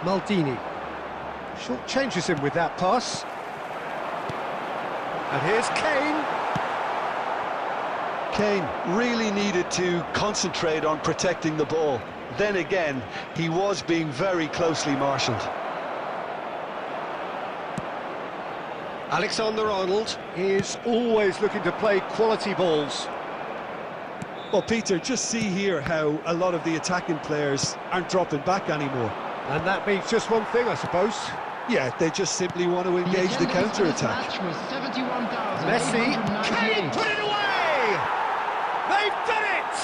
Maldini. Short changes him with that pass. And here's Kane. Kane really needed to concentrate on protecting the ball. Then again, he was being very closely marshalled. Alexander-Arnold is always looking to play quality balls. Well, Peter, just see here how a lot of the attacking players aren't dropping back anymore. And that means just one thing, I suppose. Yeah, they just simply want to engage the counter-attack. Messi, Kane, put it away! They've done it!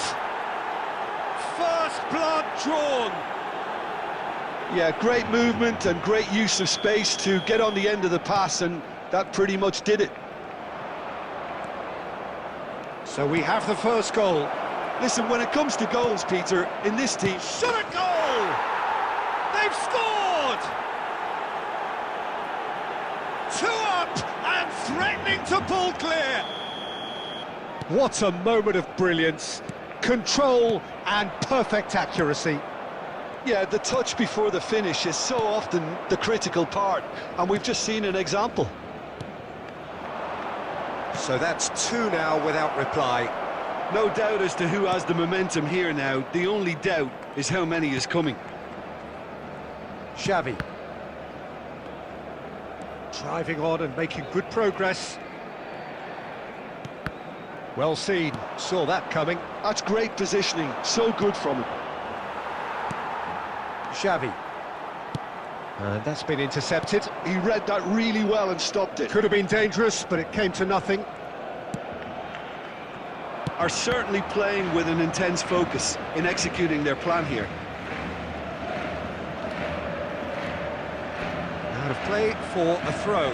First blood drawn. Yeah, great movement and great use of space to get on the end of the pass, and that pretty much did it. So we have the first goal. Listen, when it comes to goals, Peter, in this team... Shot a goal! They've scored! 2 up and threatening to pull clear. What a moment of brilliance. Control and perfect accuracy. Yeah, the touch before the finish is so often the critical part, and we've just seen an example. So that's 2 now without reply. No doubt as to who has the momentum here now. The only doubt is how many is coming. Xavi. Driving on and making good progress. Well seen, saw that coming. That's great positioning, so good from him. Xavi. And that's been intercepted. He read that really well and stopped it. Could have been dangerous, but it came to nothing. Are certainly playing with an intense focus in executing their plan here. Out of play for a throw.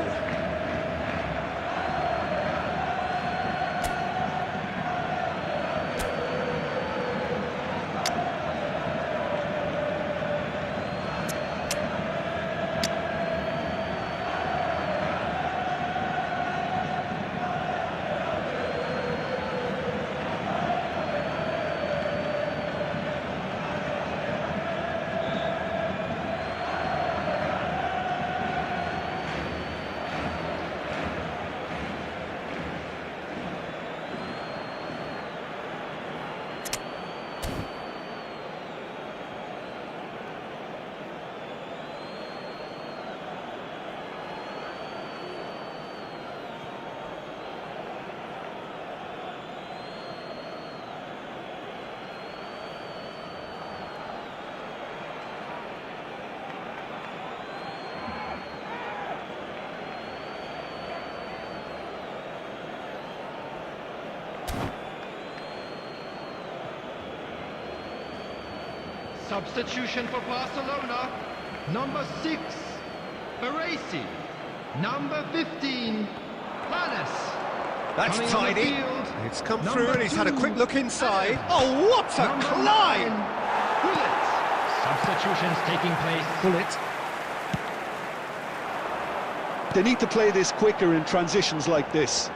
Substitution for Barcelona, number 6, Baresi, number 15, Palace. That's Coming on the tidy. field, It's come number through and he's had a 2, quick look inside. Adams. Oh, what a Number climb! 9, Bullet. Substitutions taking place. Bullet. They need to play this quicker in transitions like this.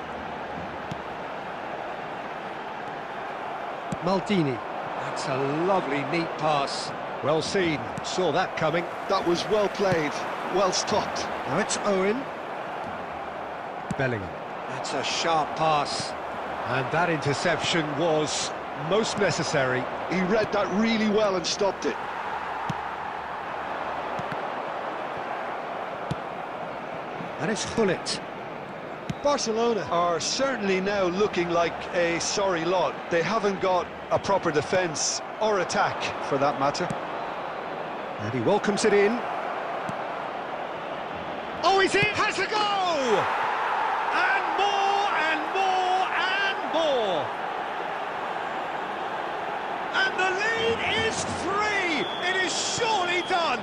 Maldini. That's a lovely, neat pass. Well seen, saw that coming. That was well played, well stopped. Now it's Owen. Bellingham. That's a sharp pass. And that interception was most necessary. He read that really well and stopped it. And it's Hullet. Barcelona are certainly now looking like a sorry lot. They haven't got a proper defence or attack, for that matter. And he welcomes it in. Oh, he's in! Has a go! And more, and more, and more! And the lead is 3! It is surely done!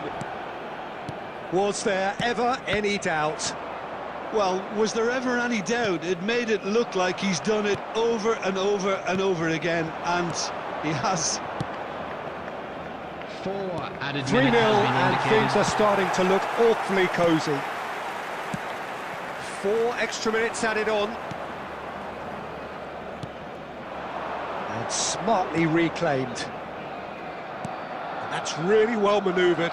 Was there ever any doubt? Well, was there ever any doubt? It made it look like he's done it over and over and over again, and he has. 4 added 3-0, minutes has been and indicated. things are starting to look awfully cosy. 4 extra minutes added on. And smartly reclaimed. And that's really well manoeuvred.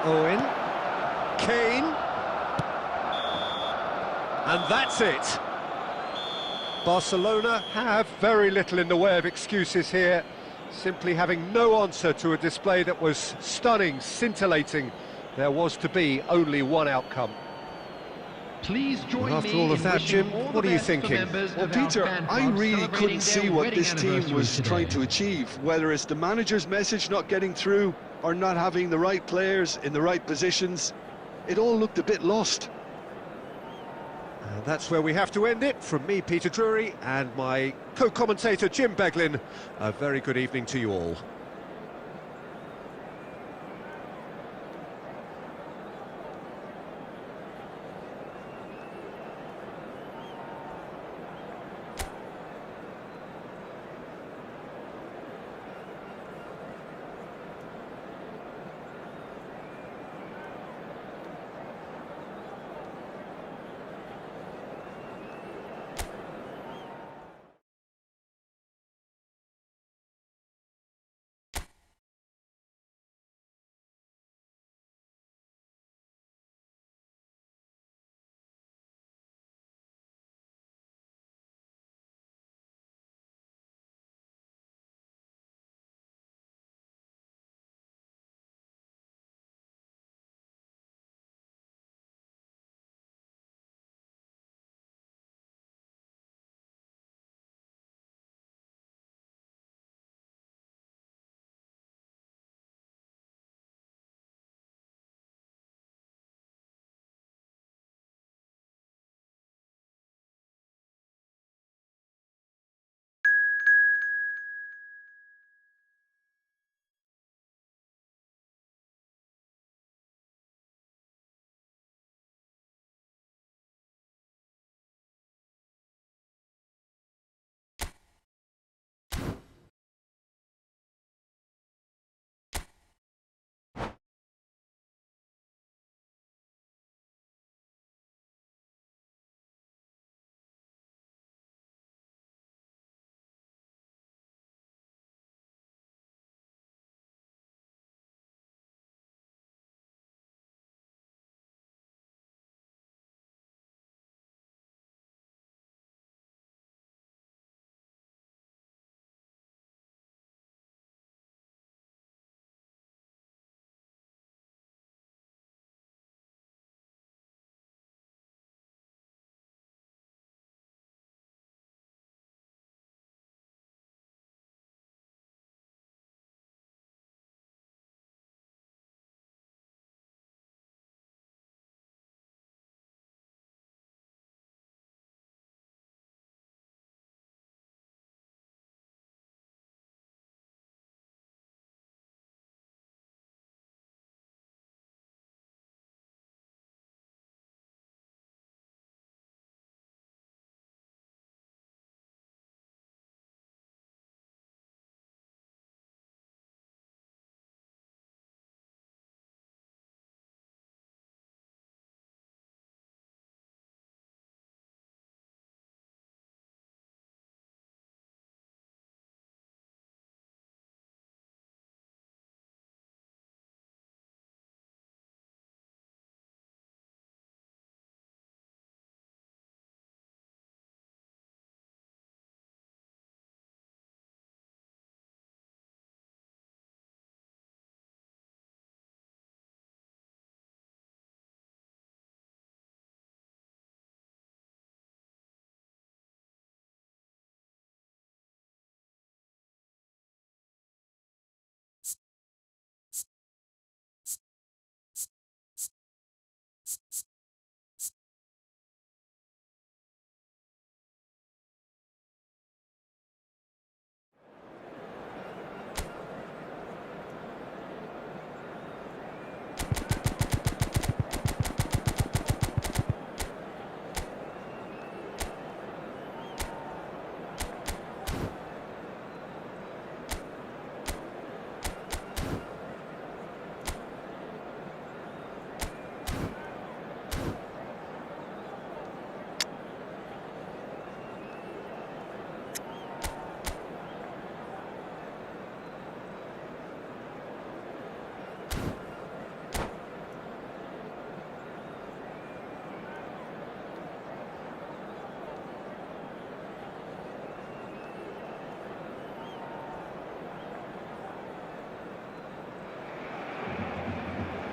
Owen. Kane. And that's it. Barcelona have very little in the way of excuses here, simply having no answer to a display that was stunning, scintillating. There was to be only one outcome. Please join Well, after me all of in that, wishing Jim, all what the are you best for thinking? members Well, of our Peter, fan I club really celebrating couldn't see their what wedding this team anniversary was trying today. to achieve, whether it's the manager's message not getting through or not having the right players in the right positions. It all looked a bit lost. And that's where we have to end it. From me, Peter Drury, and my co-commentator, Jim Beglin, a very good evening to you all.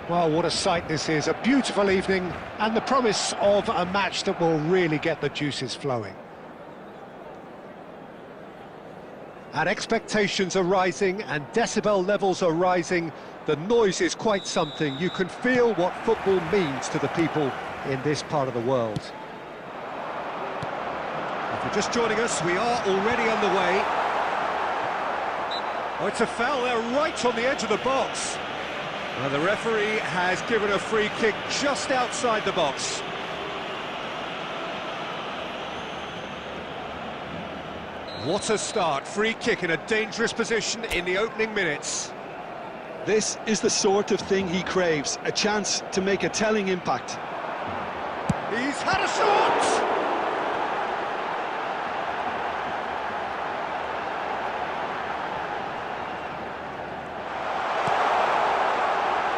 Well, what a sight this is, a beautiful evening, and the promise of a match that will really get the juices flowing. And expectations are rising, and decibel levels are rising. The noise is quite something. You can feel what football means to the people in this part of the world. If you're just joining us, we are already underway. Oh, it's a foul there, right on the edge of the box. Well, the referee has given a free kick just outside the box. What a start, free kick in a dangerous position in the opening minutes. This is the sort of thing he craves, a chance to make a telling impact. He's had a shot!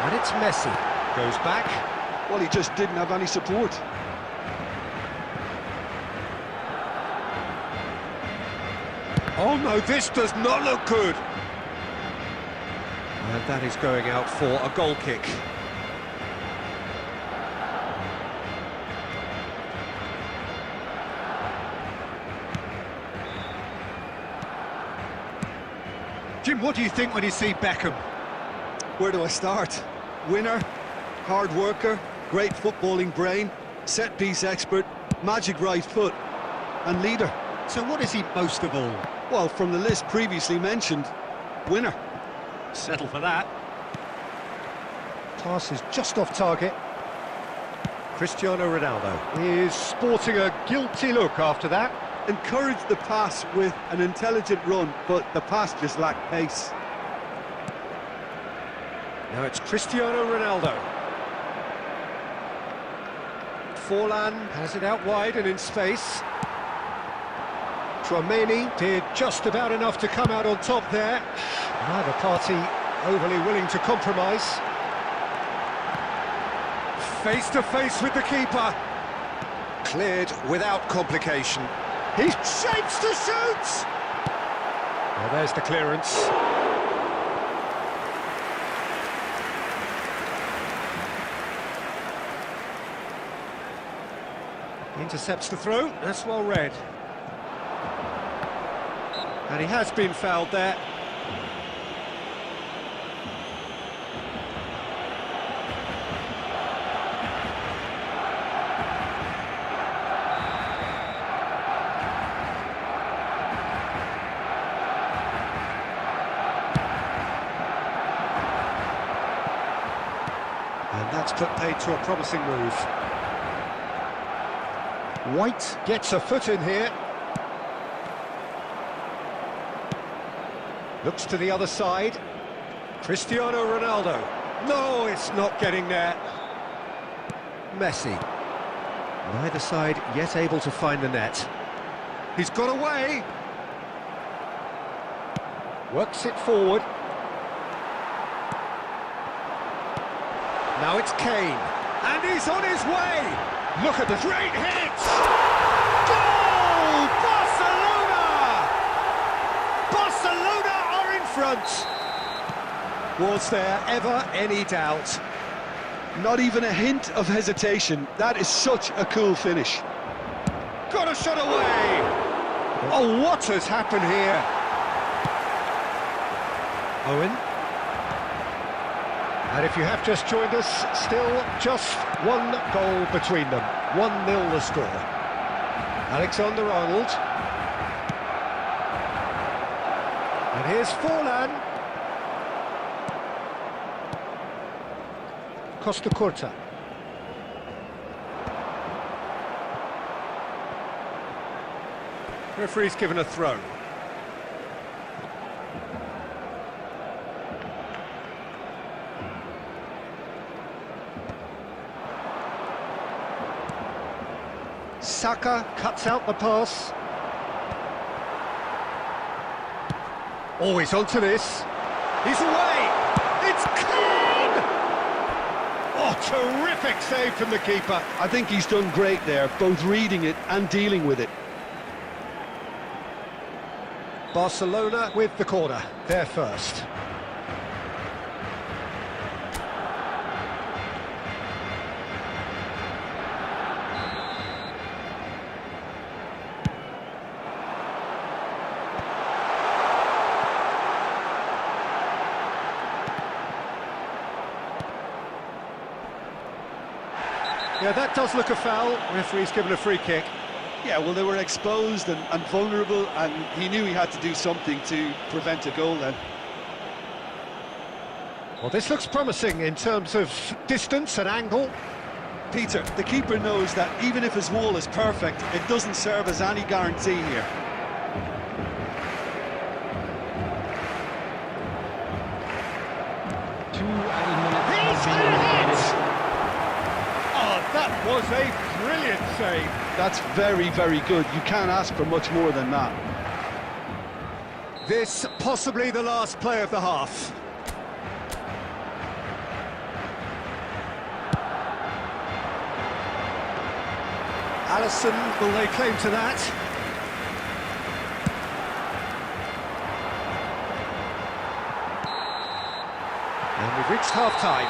And it's Messi. Goes back. Well, he just didn't have any support. Oh no, this does not look good. And that is going out for a goal kick. Jim, what do you think when you see Beckham? Where do I start? Winner, hard worker, great footballing brain, set-piece expert, magic right foot, and leader. So what is he most of all? Well, from the list previously mentioned, winner. Settle for that. Pass is just off target. Cristiano Ronaldo is sporting a guilty look after that. Encouraged the pass with an intelligent run, but the pass just lacked pace. Now it's Cristiano Ronaldo. Forlan has it out wide and in space. Openiing did just about enough to come out on top there. Neither party overly willing to compromise. Face to face with the keeper. Cleared without complication. He shapes to shoot! Well, there's the clearance. Intercepts the throw, that's well read. And he has been fouled there. And that's put paid to a promising move. White gets a foot in here. Looks to the other side. Cristiano Ronaldo. No, it's not getting there. Messi. Neither side yet able to find the net. He's got away. Works it forward. Now it's Kane. And he's on his way. Look at the great hit. Goal! Barcelona! Barcelona are in front. Was there ever any doubt? Not even a hint of hesitation. That is such a cool finish. Got a shot away. Oh, what has happened here? Owen. And if you have just joined us, still just one goal between them. 1-0 the score. Alexander-Arnold. And here's Forlan. Costa Curta. Referee's given a throw. Saka cuts out the pass. Oh, he's onto this. He's away. It's Kane! Oh, terrific save from the keeper. I think he's done great there, both reading it and dealing with it. Barcelona with the corner, they're first. Yeah, that does look a foul. Referee's given a free kick. Yeah, well, they were exposed and vulnerable, and he knew he had to do something to prevent a goal then. Well, this looks promising in terms of distance and angle. Peter, the keeper knows that even if his wall is perfect, it doesn't serve as any guarantee here. He's hit it! Oh, that was a brilliant save. That's very, very good. You can't ask for much more than that. This possibly the last play of the half. Allison will lay claim to that. And we've reached half-time.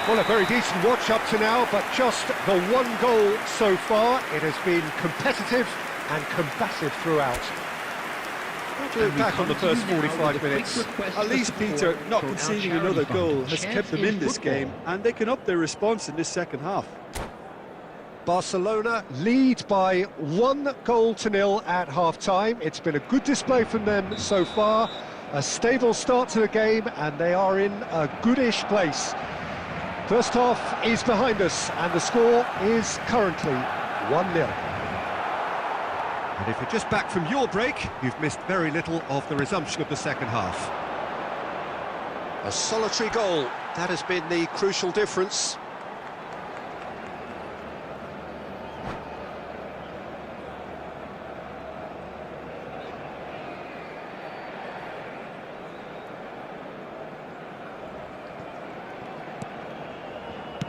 Well, a very decent watch up to now, but just the one goal so far. It has been competitive and combative throughout. To look back on the first 45 minutes. At least, Peter, not conceding another goal has kept them in this game, and they can up their response in this second half. Barcelona lead by 1-0 at half-time. It's been a good display from them so far. A stable start to the game, and they are in a goodish place. First half is behind us, and the score is currently 1-0. And if you're just back from your break, you've missed very little of the resumption of the second half. A solitary goal, that has been the crucial difference.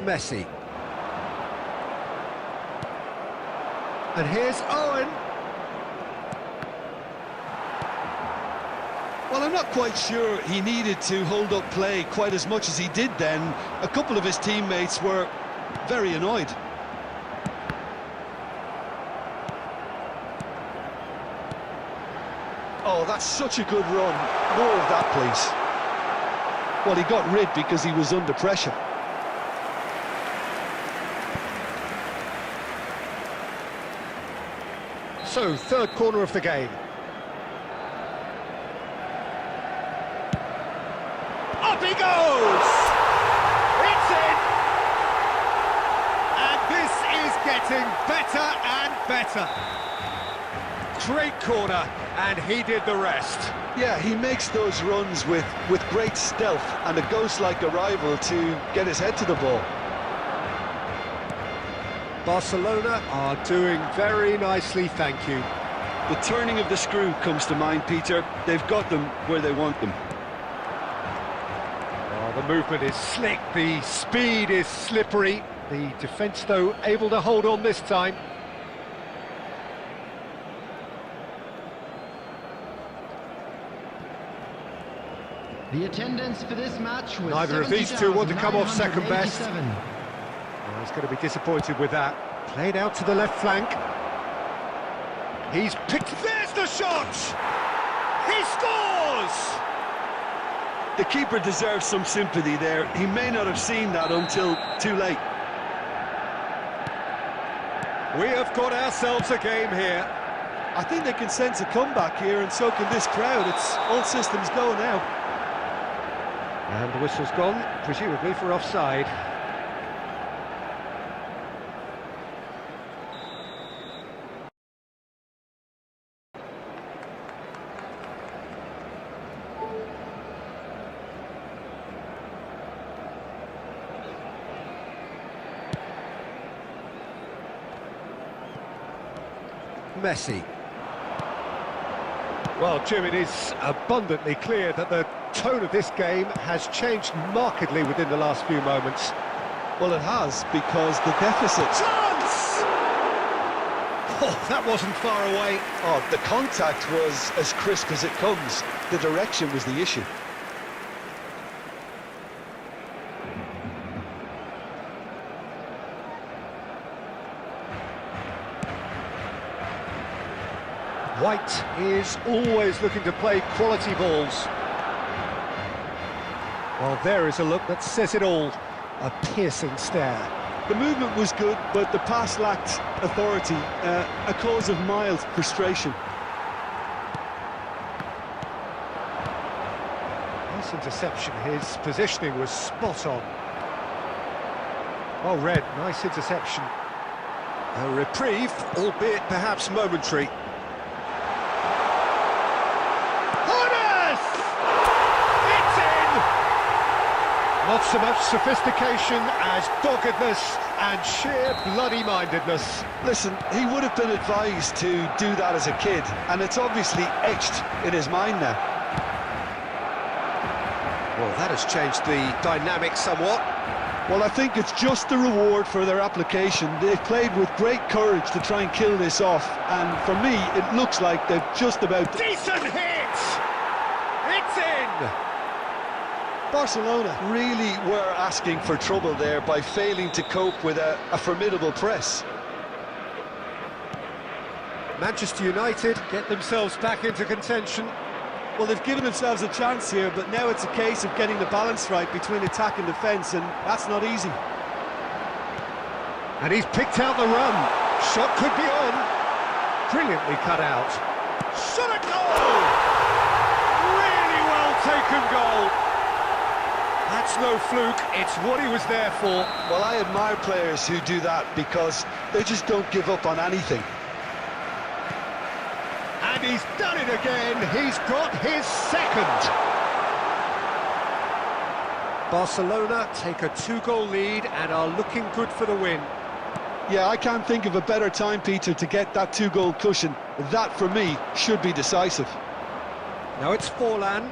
Messi. And here's Owen. Well, I'm not quite sure he needed to hold up play quite as much as he did then. A couple of his teammates were very annoyed. Oh, that's such a good run. More of that, please. Well, he got rid because he was under pressure. So, third corner of the game. Up he goes! It's in! And this is getting better and better. Great corner, and he did the rest. Yeah, he makes those runs with great stealth and a ghost-like arrival to get his head to the ball. Barcelona are doing very nicely, thank you. The turning of the screw comes to mind, Peter. They've got them where they want them. Oh, the movement is slick, the speed is slippery. The defence, though, able to hold on this time. The attendance for this match was Neither of these two want to come off second best. He's going to be disappointed with that. Played out to the left flank. He's picked... There's the shot! He scores! The keeper deserves some sympathy there. He may not have seen that until too late. We have got ourselves a game here. I think they can sense a comeback here, and so can this crowd. It's all systems go now. And the whistle's gone, presumably for offside. Messi. Well, Jim, it is abundantly clear that the tone of this game has changed markedly within the last few moments. Well, it has, because the deficit... Chance! Oh, that wasn't far away. Oh, the contact was as crisp as it comes. The direction was the issue. White is always looking to play quality balls. Well, there is a look that says it all. A piercing stare. The movement was good, but the pass lacked authority, a cause of mild frustration. Nice interception. His positioning was spot on. Well read, nice interception. A reprieve, albeit perhaps momentary. It's in! Not so much sophistication as doggedness and sheer bloody-mindedness. Listen, he would have been advised to do that as a kid, and it's obviously etched in his mind now. Well, that has changed the dynamic somewhat. Well, I think it's just the reward for their application. They've played with great courage to try and kill this off, and for me, it looks like they've just about... Decent hit! It's in! Barcelona really were asking for trouble there by failing to cope with a formidable press. Manchester United get themselves back into contention. Well, they've given themselves a chance here, but now it's a case of getting the balance right between attack and defence, and that's not easy. And he's picked out the run. Shot could be on. Brilliantly cut out. Shot a goal! Really well taken goal. That's no fluke, it's what he was there for. Well, I admire players who do that because they just don't give up on anything. And he's done it again. He's got his second. Barcelona take a 2-goal lead and are looking good for the win. Yeah, I can't think of a better time, Peter, to get that 2-goal cushion. That, for me, should be decisive. Now it's Forlan.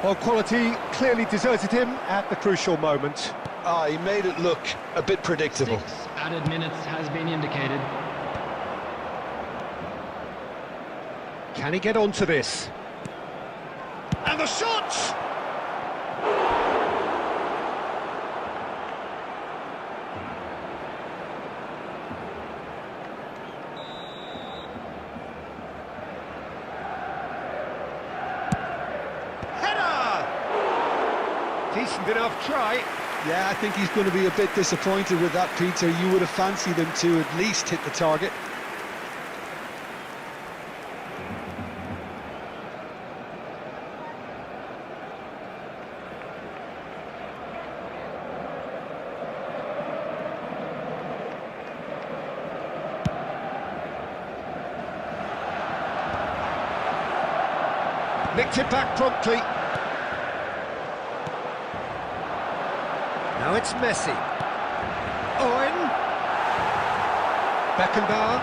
Well, quality clearly deserted him at the crucial moment. He made it look a bit predictable. 6 added minutes has been indicated. Can he get onto this? And the shot! Header! Decent enough try. Yeah, I think he's going to be a bit disappointed with that, Peter. You would have fancied him to at least hit the target. Nicked it back promptly. Now it's Messi. Owen. Beckenbauer.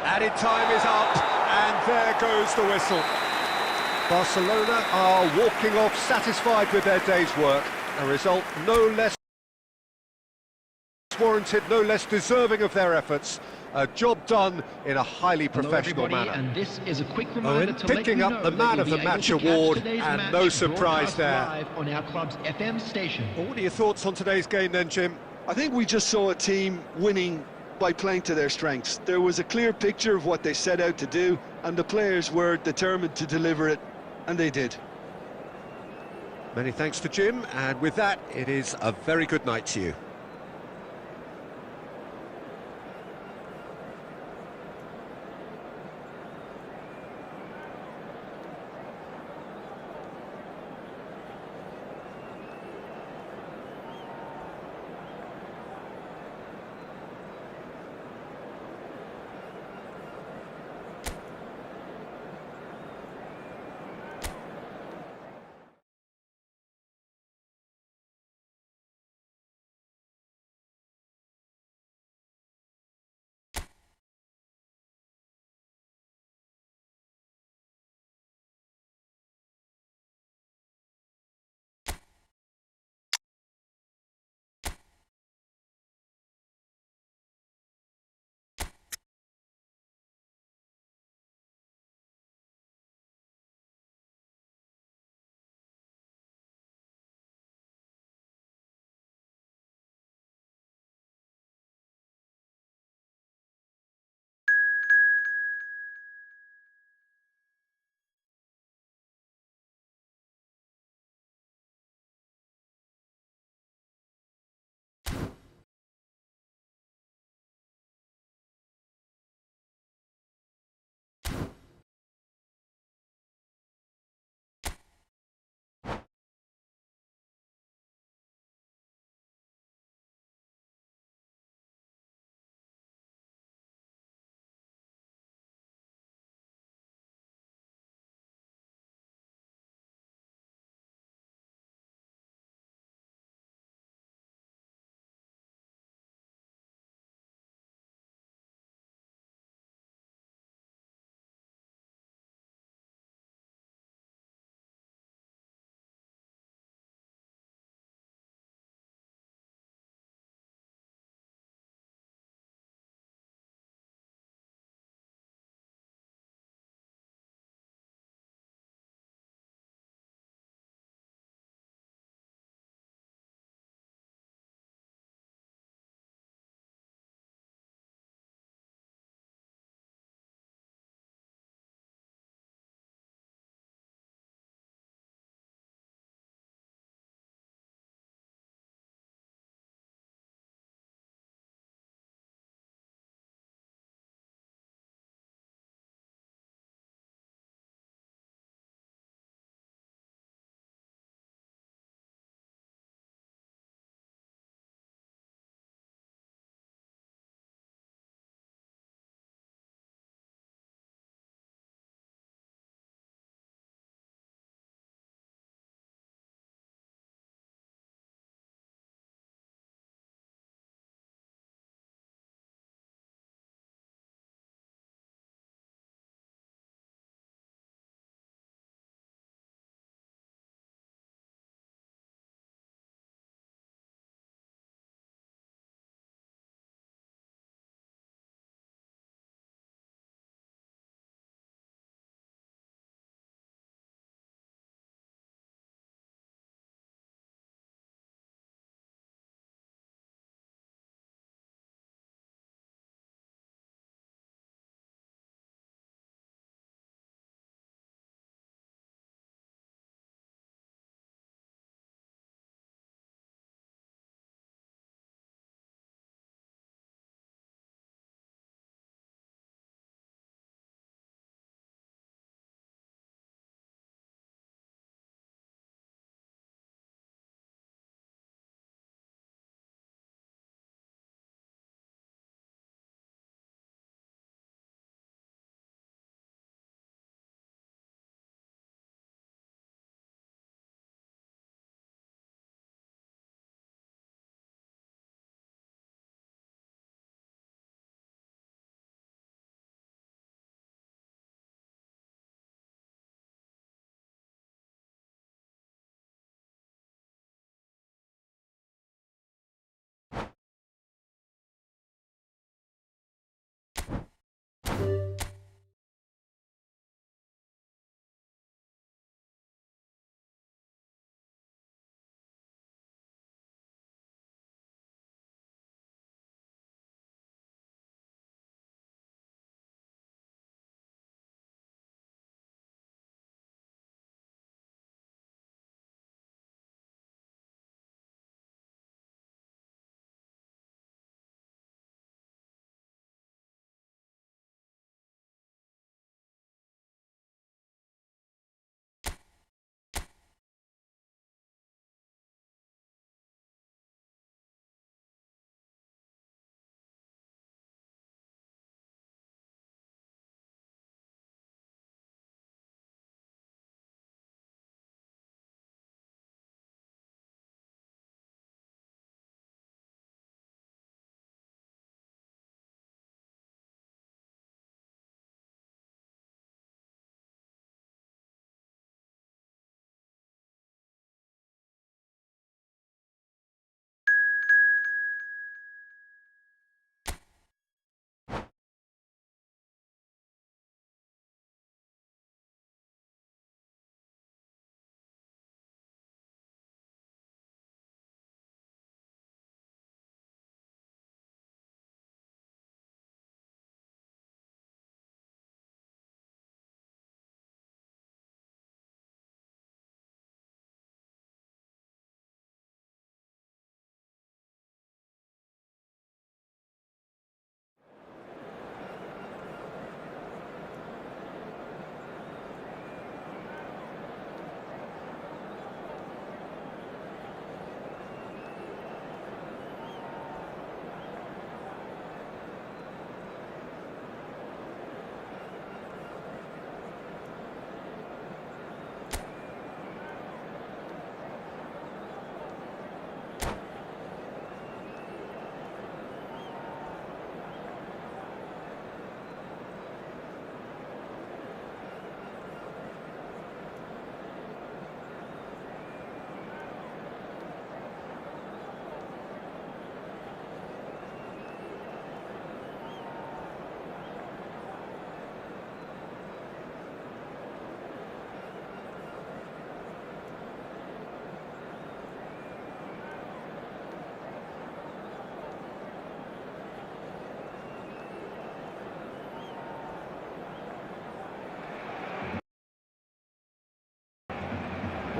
Added time is up, and there goes the whistle. Barcelona are walking off satisfied with their day's work. A result no less warranted, no less deserving of their efforts. A job done in a highly professional manner. And this is a quick reminder Owen to picking let you up know the that man you'll of the be able match to catch award, today's and match no surprise broadcast there. live on our club's FM station. Well, what are your thoughts on today's game then, Jim? I think we just saw a team winning by playing to their strengths. There was a clear picture of what they set out to do, and the players were determined to deliver it, and they did. Many thanks to Jim, and with that, it is a very good night to you.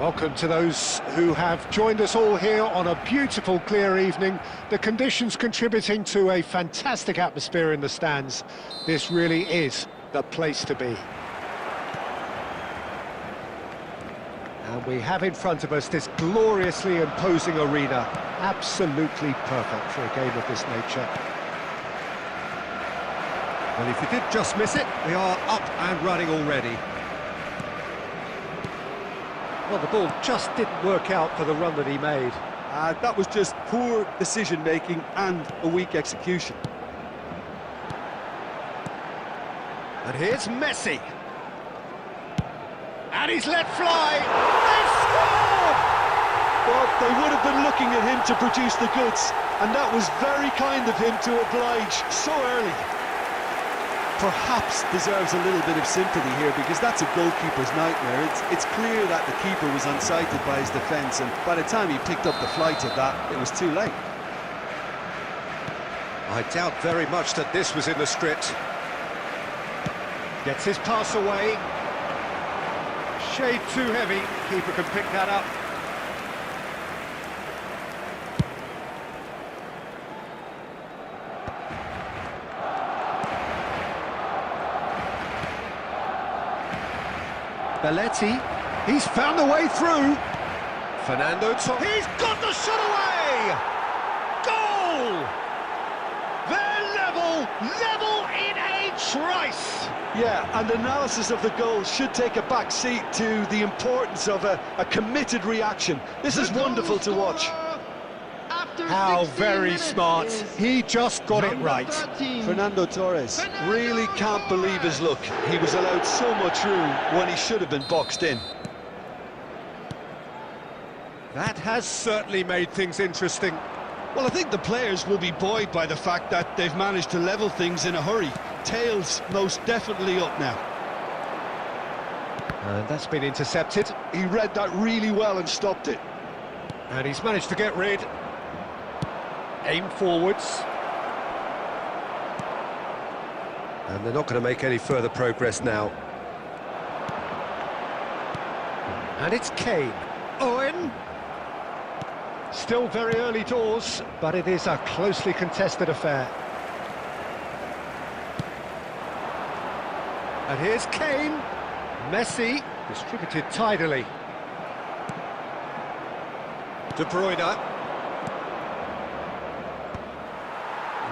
Welcome to those who have joined us all here on a beautiful, clear evening. The conditions contributing to a fantastic atmosphere in the stands. This really is the place to be. And we have in front of us this gloriously imposing arena. Absolutely perfect for a game of this nature. Well, if you did just miss it, we are up and running already. Well, the ball just didn't work out for the run that he made. That was just poor decision-making and a weak execution. And here's Messi. And he's let fly! They've scored! But they would have been looking at him to produce the goods, and that was very kind of him to oblige so early. Perhaps deserves a little bit of sympathy here, because that's a goalkeeper's nightmare. It's clear that the keeper was unsighted by his defence, and by the time he picked up the flight of that, it was too late. I doubt very much that this was in the script. Gets his pass away. Shade too heavy. Keeper can pick that up. Belletti, he's found a way through. Fernando Torres. He's got the shot away! Goal! They're level in a trice! Yeah, and analysis of the goal should take a back seat to the importance of a committed reaction. This is wonderful to watch. How very smart. He just got it right. Fernando Torres really can't believe his luck. He was allowed so much room when he should have been boxed in. That has certainly made things interesting. Well, I think the players will be buoyed by the fact that they've managed to level things in a hurry. Tails most definitely up now. And that's been intercepted. He read that really well and stopped it. And he's managed to get rid. Aim forwards. And they're not going to make any further progress now. And it's Kane. Owen. Still very early doors, but it is a closely contested affair. And here's Kane. Messi, distributed tidily. De Bruyne.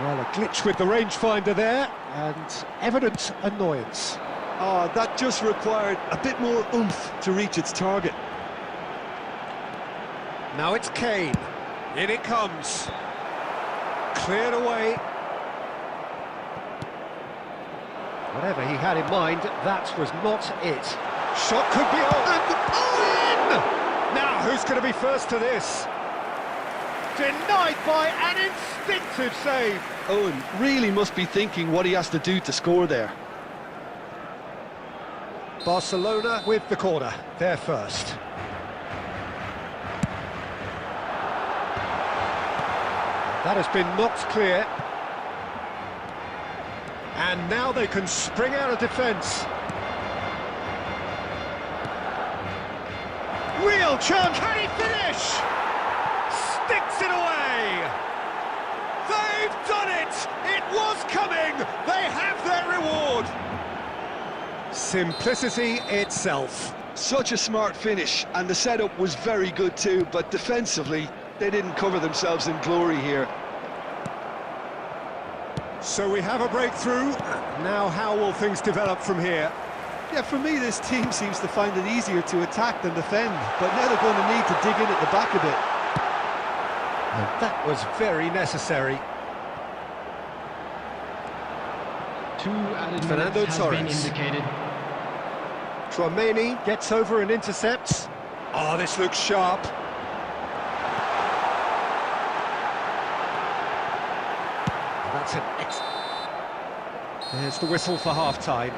Well, a glitch with the rangefinder there, and evident annoyance. Oh, that just required a bit more oomph to reach its target. Now it's Kane. In it comes. Cleared away. Whatever he had in mind, that was not it. Shot could be on. And in! Now, who's going to be first to this? Denied by an instinctive save. Owen really must be thinking what he has to do to score there. Barcelona with the corner. They're first. That has been knocked clear. And now they can spring out of defence. Real chance. Can he finish? Sticks it away. They've done it. It was coming. They have their reward. Simplicity itself. Such a smart finish, and the setup was very good too, but defensively, they didn't cover themselves in glory here. So we have a breakthrough. Now how will things develop from here? Yeah, for me, this team seems to find it easier to attack than defend, but now they're going to need to dig in at the back a bit. And that was very necessary. 2 added Fernando minutes has been Torres. indicated. Tchouaméni gets over and intercepts. Oh, this looks sharp. That's an There's the whistle for half-time.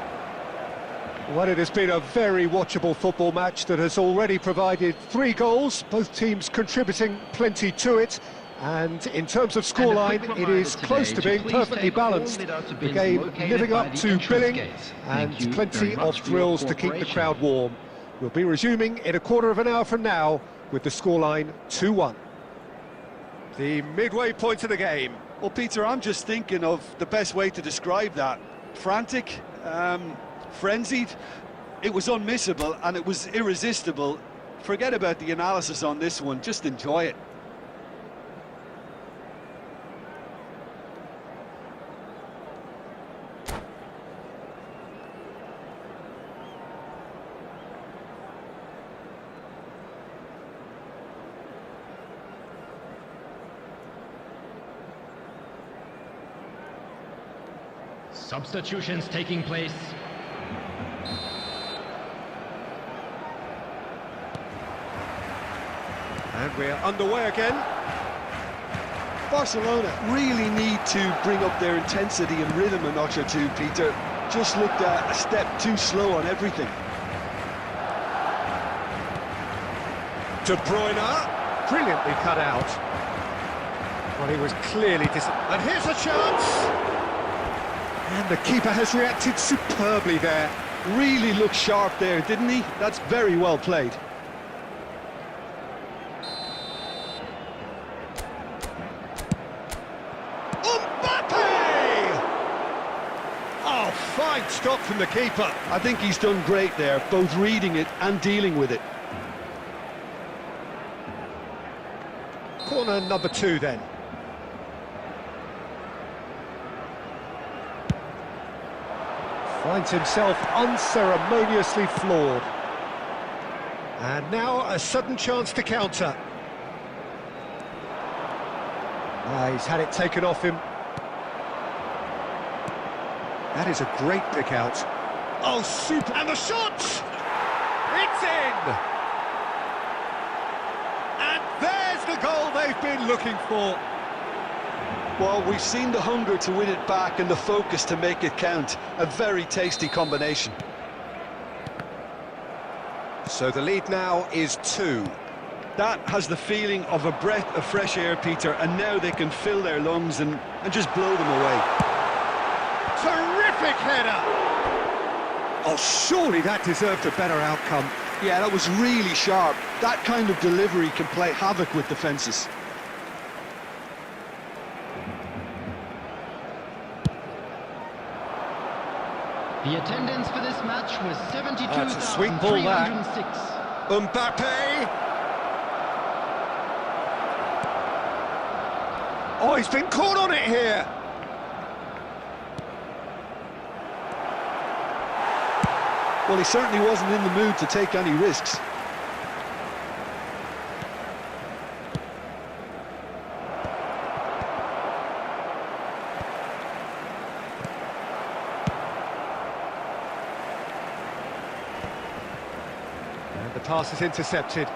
Well, it has been a very watchable football match that has already provided 3 goals, both teams contributing plenty to it. And in terms of scoreline, it is close to being perfectly balanced. The game living up to billing and plenty of thrills to keep the crowd warm. We'll be resuming in a quarter of an hour from now with the scoreline 2-1. The midway point of the game. Well, Peter, I'm just thinking of the best way to describe that. Frantic, frenzied. It was unmissable and it was irresistible. Forget about the analysis on this one, just enjoy it. Substitutions taking place. And we're underway again. Barcelona really need to bring up their intensity and rhythm a notch or two, Peter. Just looked a step too slow on everything. De Bruyne, brilliantly cut out. Well, he was clearly and here's a chance! And the keeper has reacted superbly there. Really looked sharp there, didn't he? That's very well played. Oh, fine stop from the keeper. I think he's done great there, both reading it and dealing with it. Corner number 2 then. Finds himself unceremoniously floored. And now a sudden chance to counter. He's had it taken off him. That is a great pick out. Oh, super! And the shot! It's in! And there's the goal they've been looking for. Well, we've seen the hunger to win it back and the focus to make it count. A very tasty combination. So the lead now is 2. That has the feeling of a breath of fresh air, Peter, and now they can fill their lungs and just blow them away. Terrific header! Oh, surely that deserved a better outcome. Yeah, that was really sharp. That kind of delivery can play havoc with defences. The attendance for this match was 72,306. That's a sweet ball, that. Mbappe! Oh, he's been caught on it here! Well, he certainly wasn't in the mood to take any risks. The pass is intercepted.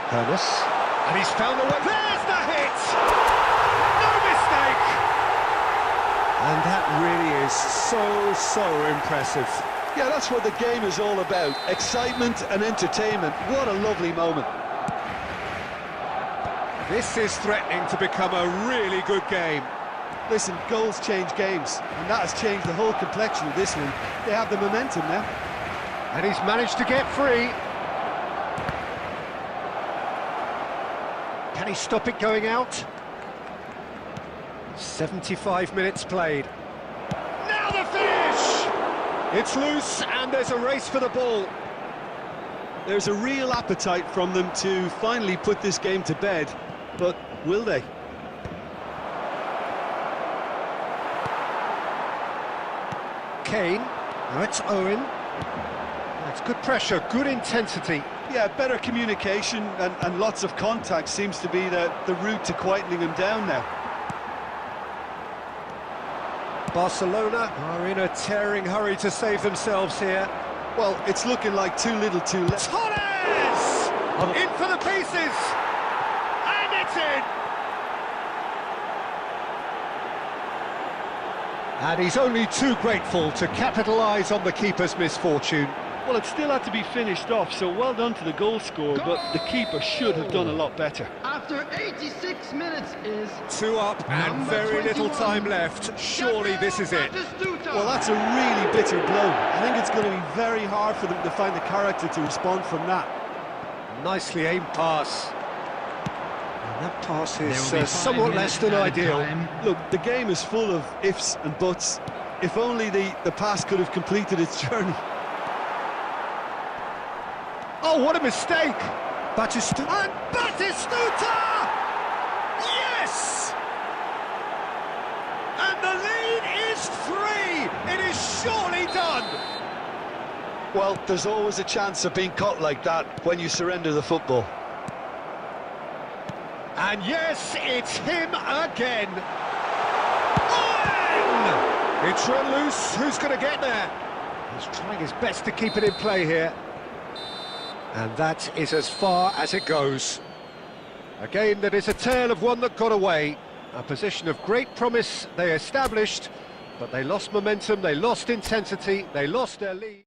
Hermes. And he's found the way. There's the hit! No mistake! And that really is so impressive. Yeah, that's what the game is all about. Excitement and entertainment. What a lovely moment. This is threatening to become a really good game. Listen, goals change games, and that has changed the whole complexion of this one. They have the momentum now. And he's managed to get free. Can he stop it going out? 75 minutes played. Now the finish! It's loose, and there's a race for the ball. There's a real appetite from them to finally put this game to bed, but will they? Kane, now it's Owen. That's good pressure, good intensity. Yeah, better communication and lots of contact seems to be the route to quietening him down now. Barcelona are in a tearing hurry to save themselves here. Well, it's looking like too little too late. Torres! In for the pieces! And it's in! And he's only too grateful to capitalise on the keeper's misfortune. Well, it still had to be finished off, so well done to the goal scorer, but the keeper should have done a lot better. After after 86 minutes is... 2 up and number very little 21. time left. Surely this is it. Well, that's a really bitter blow. I think it's going to be very hard for them to find the character to respond from that. Nicely aimed pass. And that pass There will is be 5 somewhat less than minutes added ideal. time. Look, the game is full of ifs and buts. If only the pass could have completed its journey. Oh, what a mistake! Batistuta. And Batistuta! Yes! And the lead is 3! It is surely done! Well, there's always a chance of being caught like that when you surrender the football. And yes, it's him again! Owen! It's run loose, who's going to get there? He's trying his best to keep it in play here. And that is as far as it goes. A game that is a tale of one that got away. A position of great promise they established, but they lost momentum, they lost intensity, they lost their lead.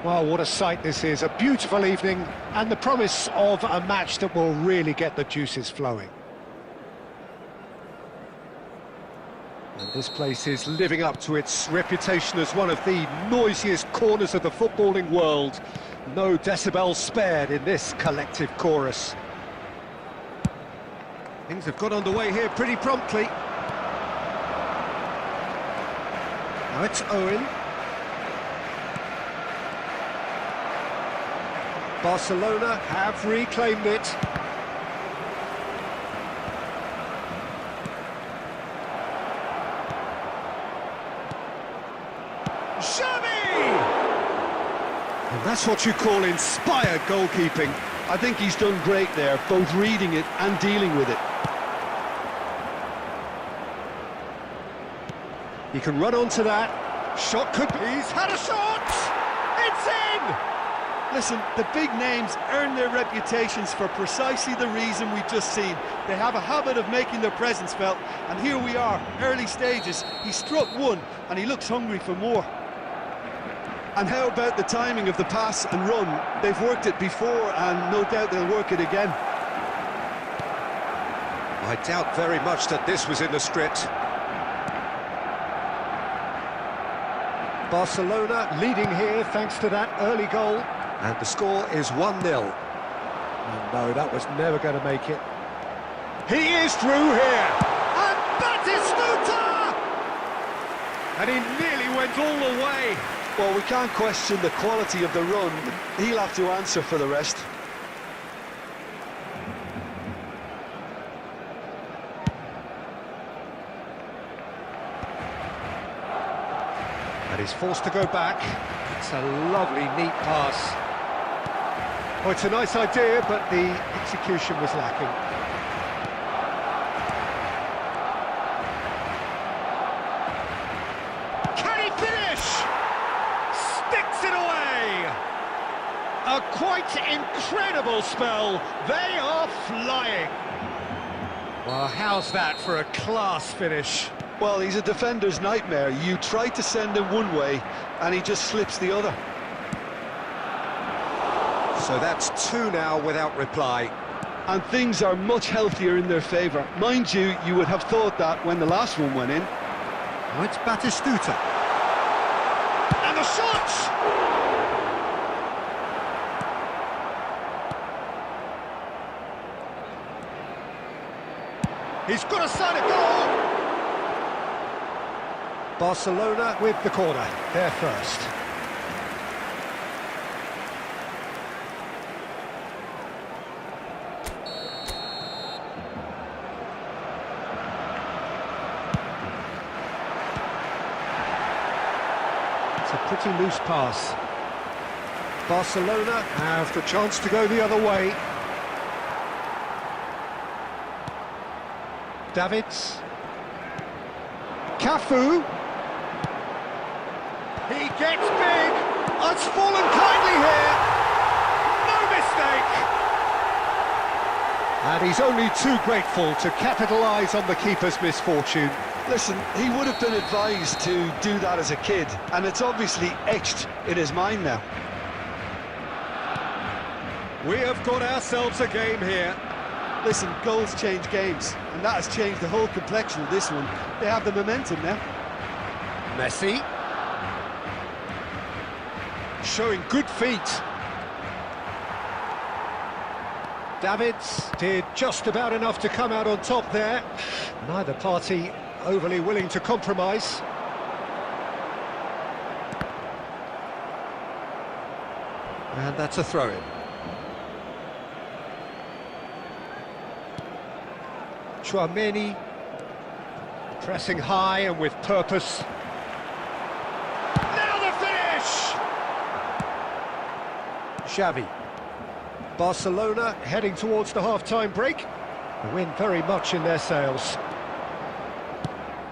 Well, what a sight this is, a beautiful evening, and the promise of a match that will really get the juices flowing. And this place is living up to its reputation as one of the noisiest corners of the footballing world. No decibels spared in this collective chorus. Things have got underway here pretty promptly. Now it's Owen. Barcelona have reclaimed it. Xavi! And that's what you call inspired goalkeeping. I think he's done great there, both reading it and dealing with it. He can run onto that. Shot could be. He's had a shot! It's in! Listen, the big names earn their reputations for precisely the reason we've just seen. They have a habit of making their presence felt, and here we are, early stages. He struck one, and he looks hungry for more. And how about the timing of the pass and run? They've worked it before, and no doubt they'll work it again. I doubt very much that this was in the script. Barcelona leading here thanks to that early goal. And the score is 1-0. Oh, no, that was never going to make it. He is through here! And Batistuta! And he nearly went all the way. Well, we can't question the quality of the run. He'll have to answer for the rest. And he's forced to go back. It's a lovely, neat pass. Oh, it's a nice idea, but the execution was lacking. Can he finish? Sticks it away! A quite incredible spell. They are flying. Well, how's that for a class finish? Well, he's a defender's nightmare. You try to send him one way, and he just slips the other. So that's two now without reply. And things are much healthier in their favour. Mind you, you would have thought that when the last one went in. Now it's Batistuta. And the shot! He's got a sign of goal! Barcelona with the corner, they're first. It's a pretty loose pass. Barcelona have the chance to go the other way. Davids. Cafu. He gets big. It's fallen kindly here. No mistake. And he's only too grateful to capitalise on the keeper's misfortune. Listen, he would have been advised to do that as a kid, and it's obviously etched in his mind now. We have got ourselves a game here. Listen, goals change games, and that has changed the whole complexion of this one. They have the momentum now. Messi. Showing good feet. Davids did just about enough to come out on top there. Neither party overly willing to compromise. And that's a throw-in. Chouameni pressing high and with purpose. Now the finish! Xavi. Barcelona heading towards the half-time break. The wind very much in their sails.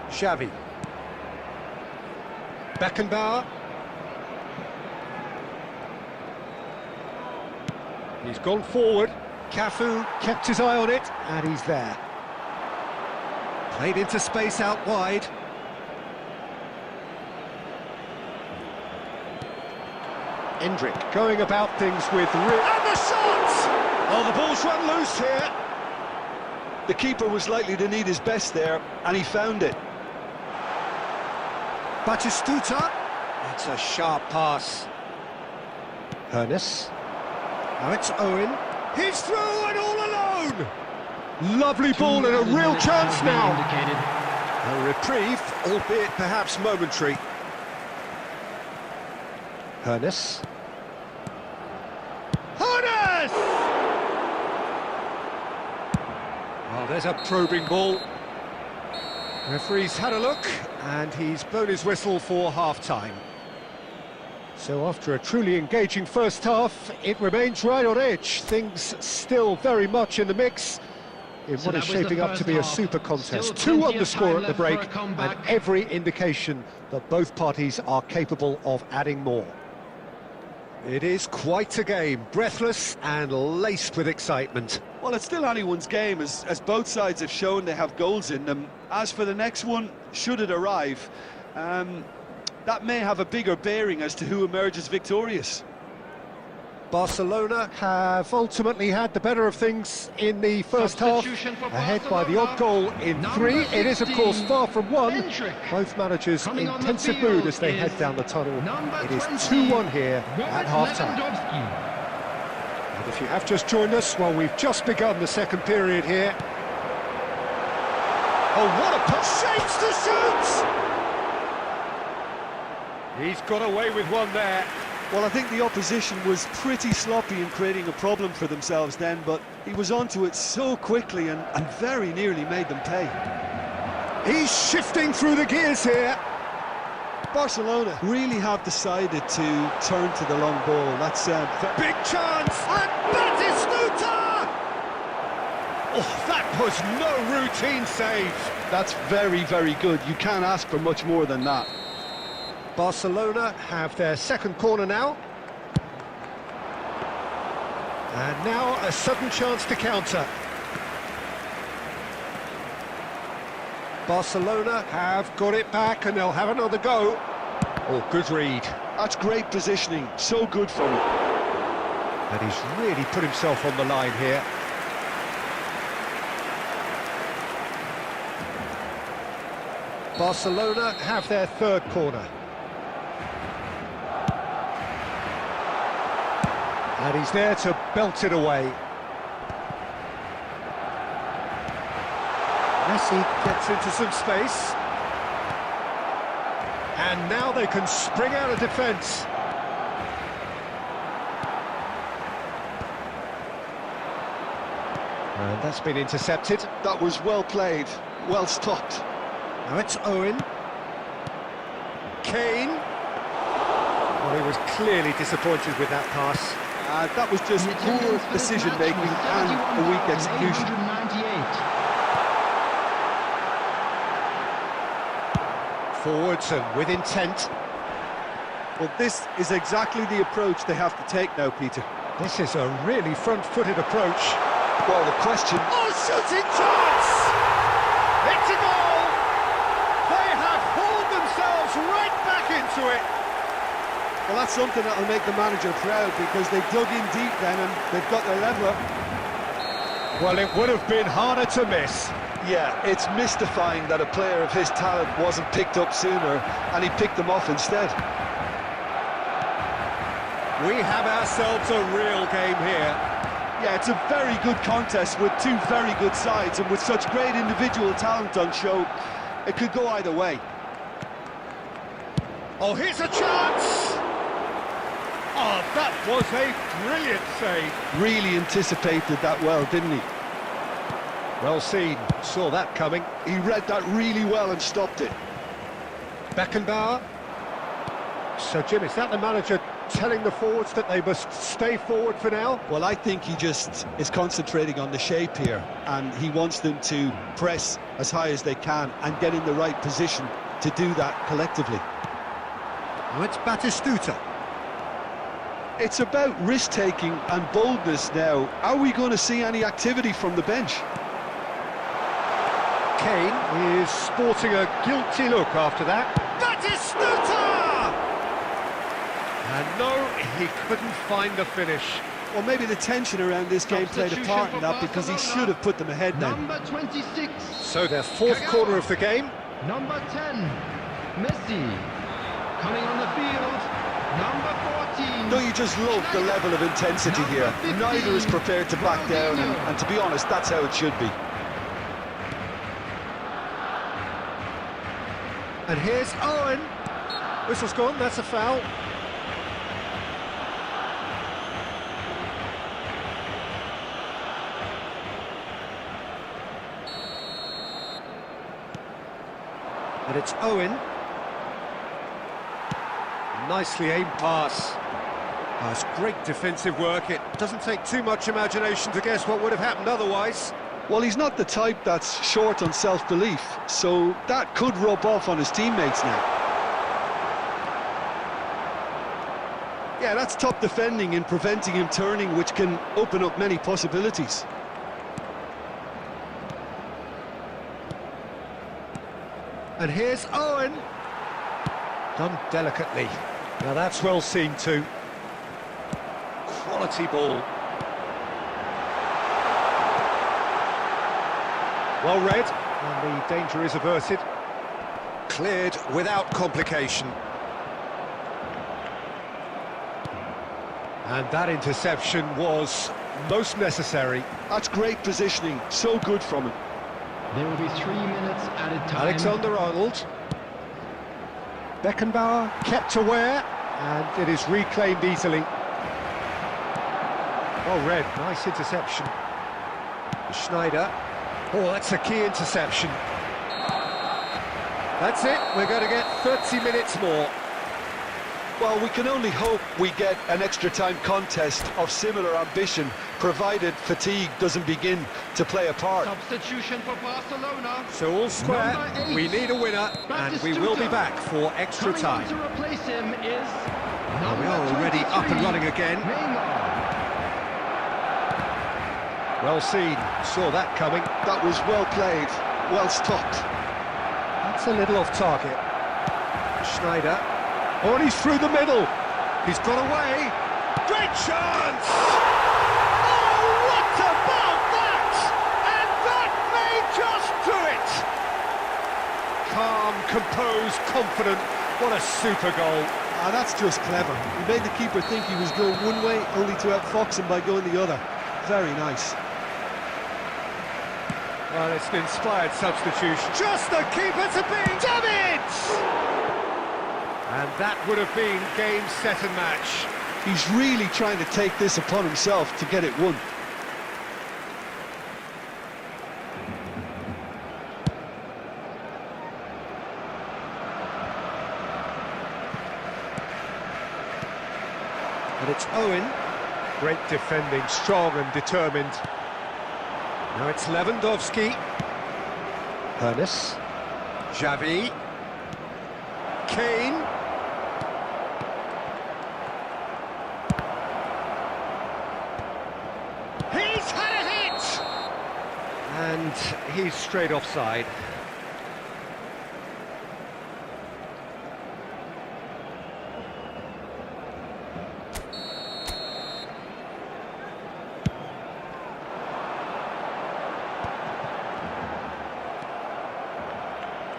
Xavi. Beckenbauer. He's gone forward. Cafu kept his eye on it, and he's there. Played into space out wide. Endrick going about things with... And the shot! Oh, the ball's run loose here. The keeper was likely to need his best there, and he found it. Batistuta. It's a sharp pass. Ernest. Now it's Owen. He's through and all alone! Lovely ball and a real chance now. A reprieve, albeit perhaps momentary. Ernest. Ernest! Oh, there's a probing ball. Referee's had a look, and he's blown his whistle for half-time. So after a truly engaging first half, it remains right on edge. Things still very much in the mix in what is shaping up to be a super contest. 2-1 the score at the break, and every indication that both parties are capable of adding more. It is quite a game, breathless and laced with excitement. Well, it's still anyone's game, as both sides have shown they have goals in them. As for the next one, should it arrive, that may have a bigger bearing as to who emerges victorious. Barcelona have ultimately had the better of things in the first half, ahead by the odd goal in 3. It is, of course, far from 1. Both managers in intensive mood as they head down the tunnel. It is 2-1 here at half-time. And if you have just joined us, well, we've just begun the second period here. Oh, what a pass! Shapes to shoot! He's got away with one there. Well, I think the opposition was pretty sloppy in creating a problem for themselves then, but he was onto it so quickly and very nearly made them pay. He's shifting through the gears here. Barcelona really have decided to turn to the long ball. That's Big chance, and Batistuta! Oh, that was no routine save. that's very, very good. You can't ask for much more than that. Barcelona have their second corner now. And now a sudden chance to counter. Barcelona have got it back and they'll have another go. Oh, good read. That's great positioning, so good from him. And he's really put himself on the line here. Barcelona have their third corner. And he's there to belt it away. Messi gets into some space. And now they can spring out of defence. And that's been intercepted. That was well played, well stopped. Now it's Owen. Kane. Well, he was clearly disappointed with that pass. That was just poor decision-making and a weak execution. 898. Forwards and with intent. Well, this is exactly the approach they have to take now, Peter. This is a really front-footed approach. Well, the question... Oh, shooting chance! It's a goal! They have hauled themselves right back into it. Well, that's something that'll make the manager proud, because they dug in deep then and they've got their leveller. Well, it would have been harder to miss. Yeah, it's mystifying that a player of his talent wasn't picked up sooner, and he picked them off instead. We have ourselves a real game here. Yeah, it's a very good contest with two very good sides, and with such great individual talent on show, it could go either way. Oh, here's a chance! Oh, that was a brilliant save. Really anticipated that well, didn't he? Well seen, saw that coming. He read that really well and stopped it. Beckenbauer. So, Jim, is that the manager telling the forwards that they must stay forward for now? Well, I think he just is concentrating on the shape here, and he wants them to press as high as they can and get in the right position to do that collectively. Oh, it's Batistuta. It's about risk-taking and boldness now. Are we going to see any activity from the bench? Kane is sporting a guilty look after that. Batistuta! And no, he couldn't find the finish. Well, maybe the tension around this game played a part in that, because he should have put them ahead now. Number 26. So their fourth corner of the game. Number 10. Messi. Coming on the field. Number 14. Don't you just love the level of intensity here? Neither is prepared to back down, and to be honest, that's how it should be. And here's Owen. Whistle's gone, that's a foul. And it's Owen. Nicely aimed pass. That's great defensive work. It doesn't take too much imagination to guess what would have happened otherwise. Well, he's not the type that's short on self-belief, so that could rub off on his teammates now. Yeah, that's top defending and preventing him turning, which can open up many possibilities. And here's Owen. Done delicately. Now that's well seen too. Quality ball. Well read, and the danger is averted. Cleared without complication. And that interception was most necessary. That's great positioning, so good from him. There will be 3 minutes added time. Alexander-Arnold. Beckenbauer kept aware, and it is reclaimed easily. Well read, nice interception. Schneider. Oh, that's a key interception. That's it, we're going to get 30 minutes more. Well, we can only hope we get an extra time contest of similar ambition, provided fatigue doesn't begin to play a part. Substitution for Barcelona. So all square, Number 8. we need a winner, and we will be back for extra Coming time. on to replace him is Well, we are already up and running again. Well seen, saw that coming. That was well played, well stopped. That's a little off target. Schneider. Oh, and he's through the middle. He's got away. Great chance! Oh, what about that? And that may just do it! Calm, composed, confident. What a super goal. Ah, that's just clever. He made the keeper think he was going one way, only to outfox him by going the other. Very nice. Well, it's an inspired substitution. Just the keeper to beat. Damn it! And that would have been game, set and match. He's really trying to take this upon himself to get it won. And it's Owen. Great defending, strong and determined. Now it's Lewandowski. Hernes. Xavi. Kane. He's had a hit! And he's straight offside.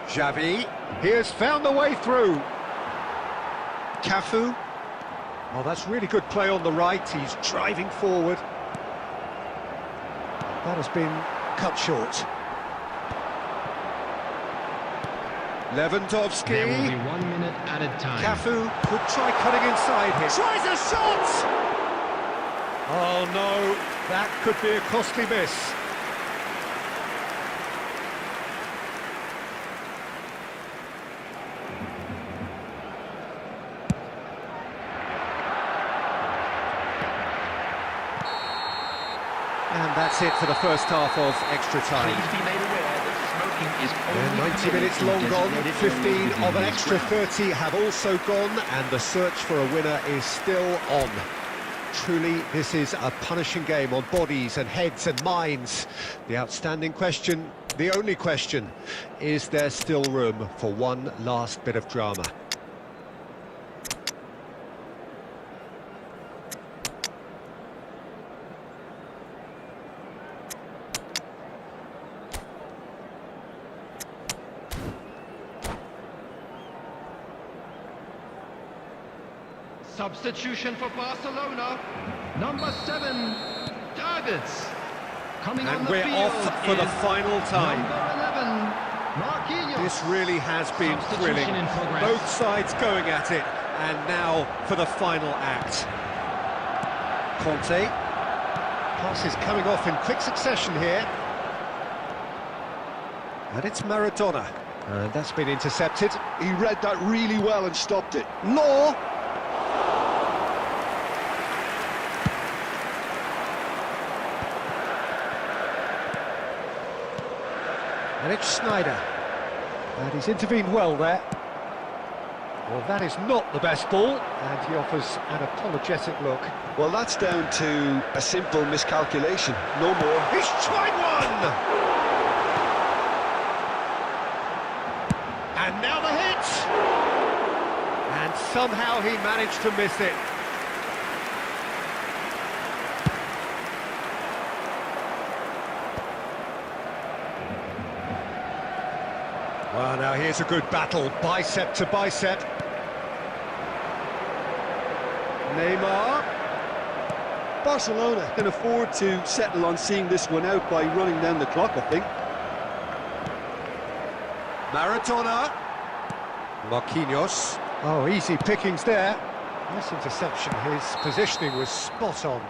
Xavi, he has found the way through. Cafu. Oh, that's really good play on the right. He's driving forward. That has been cut short. Lewandowski. There will be 1 minute added time. Cafu could try cutting inside here. Tries a shot! Oh no, that could be a costly miss. And that's it for the first half of extra time. Please be made aware that smoking is And only 90 minutes long gone, 15 of an extra 30 have also gone, and the search for a winner is still on. Truly, this is a punishing game on bodies and heads and minds. The outstanding question, the only question, is there still room for one last bit of drama? Substitution for Barcelona. Number 7, targets. Coming on And the we're field off for the is final time. Number 11, Marquinhos. This really has been Substitution thrilling. in progress. Both sides going at it, and now for the final act. Conte. Passes coming off in quick succession here. And it's Maradona. And that's been intercepted. He read that really well and stopped it. Law. And it's Schneider. And he's intervened well there. Well, that is not the best ball, and he offers an apologetic look. Well, that's down to a simple miscalculation, no more. He's tried one! And now the hit! And somehow he managed to miss it. Well, now here's a good battle, bicep to bicep. Neymar. Barcelona can afford to settle on seeing this one out by running down the clock, I think. Maradona. Marquinhos. Oh, easy pickings there. Nice interception, his positioning was spot on.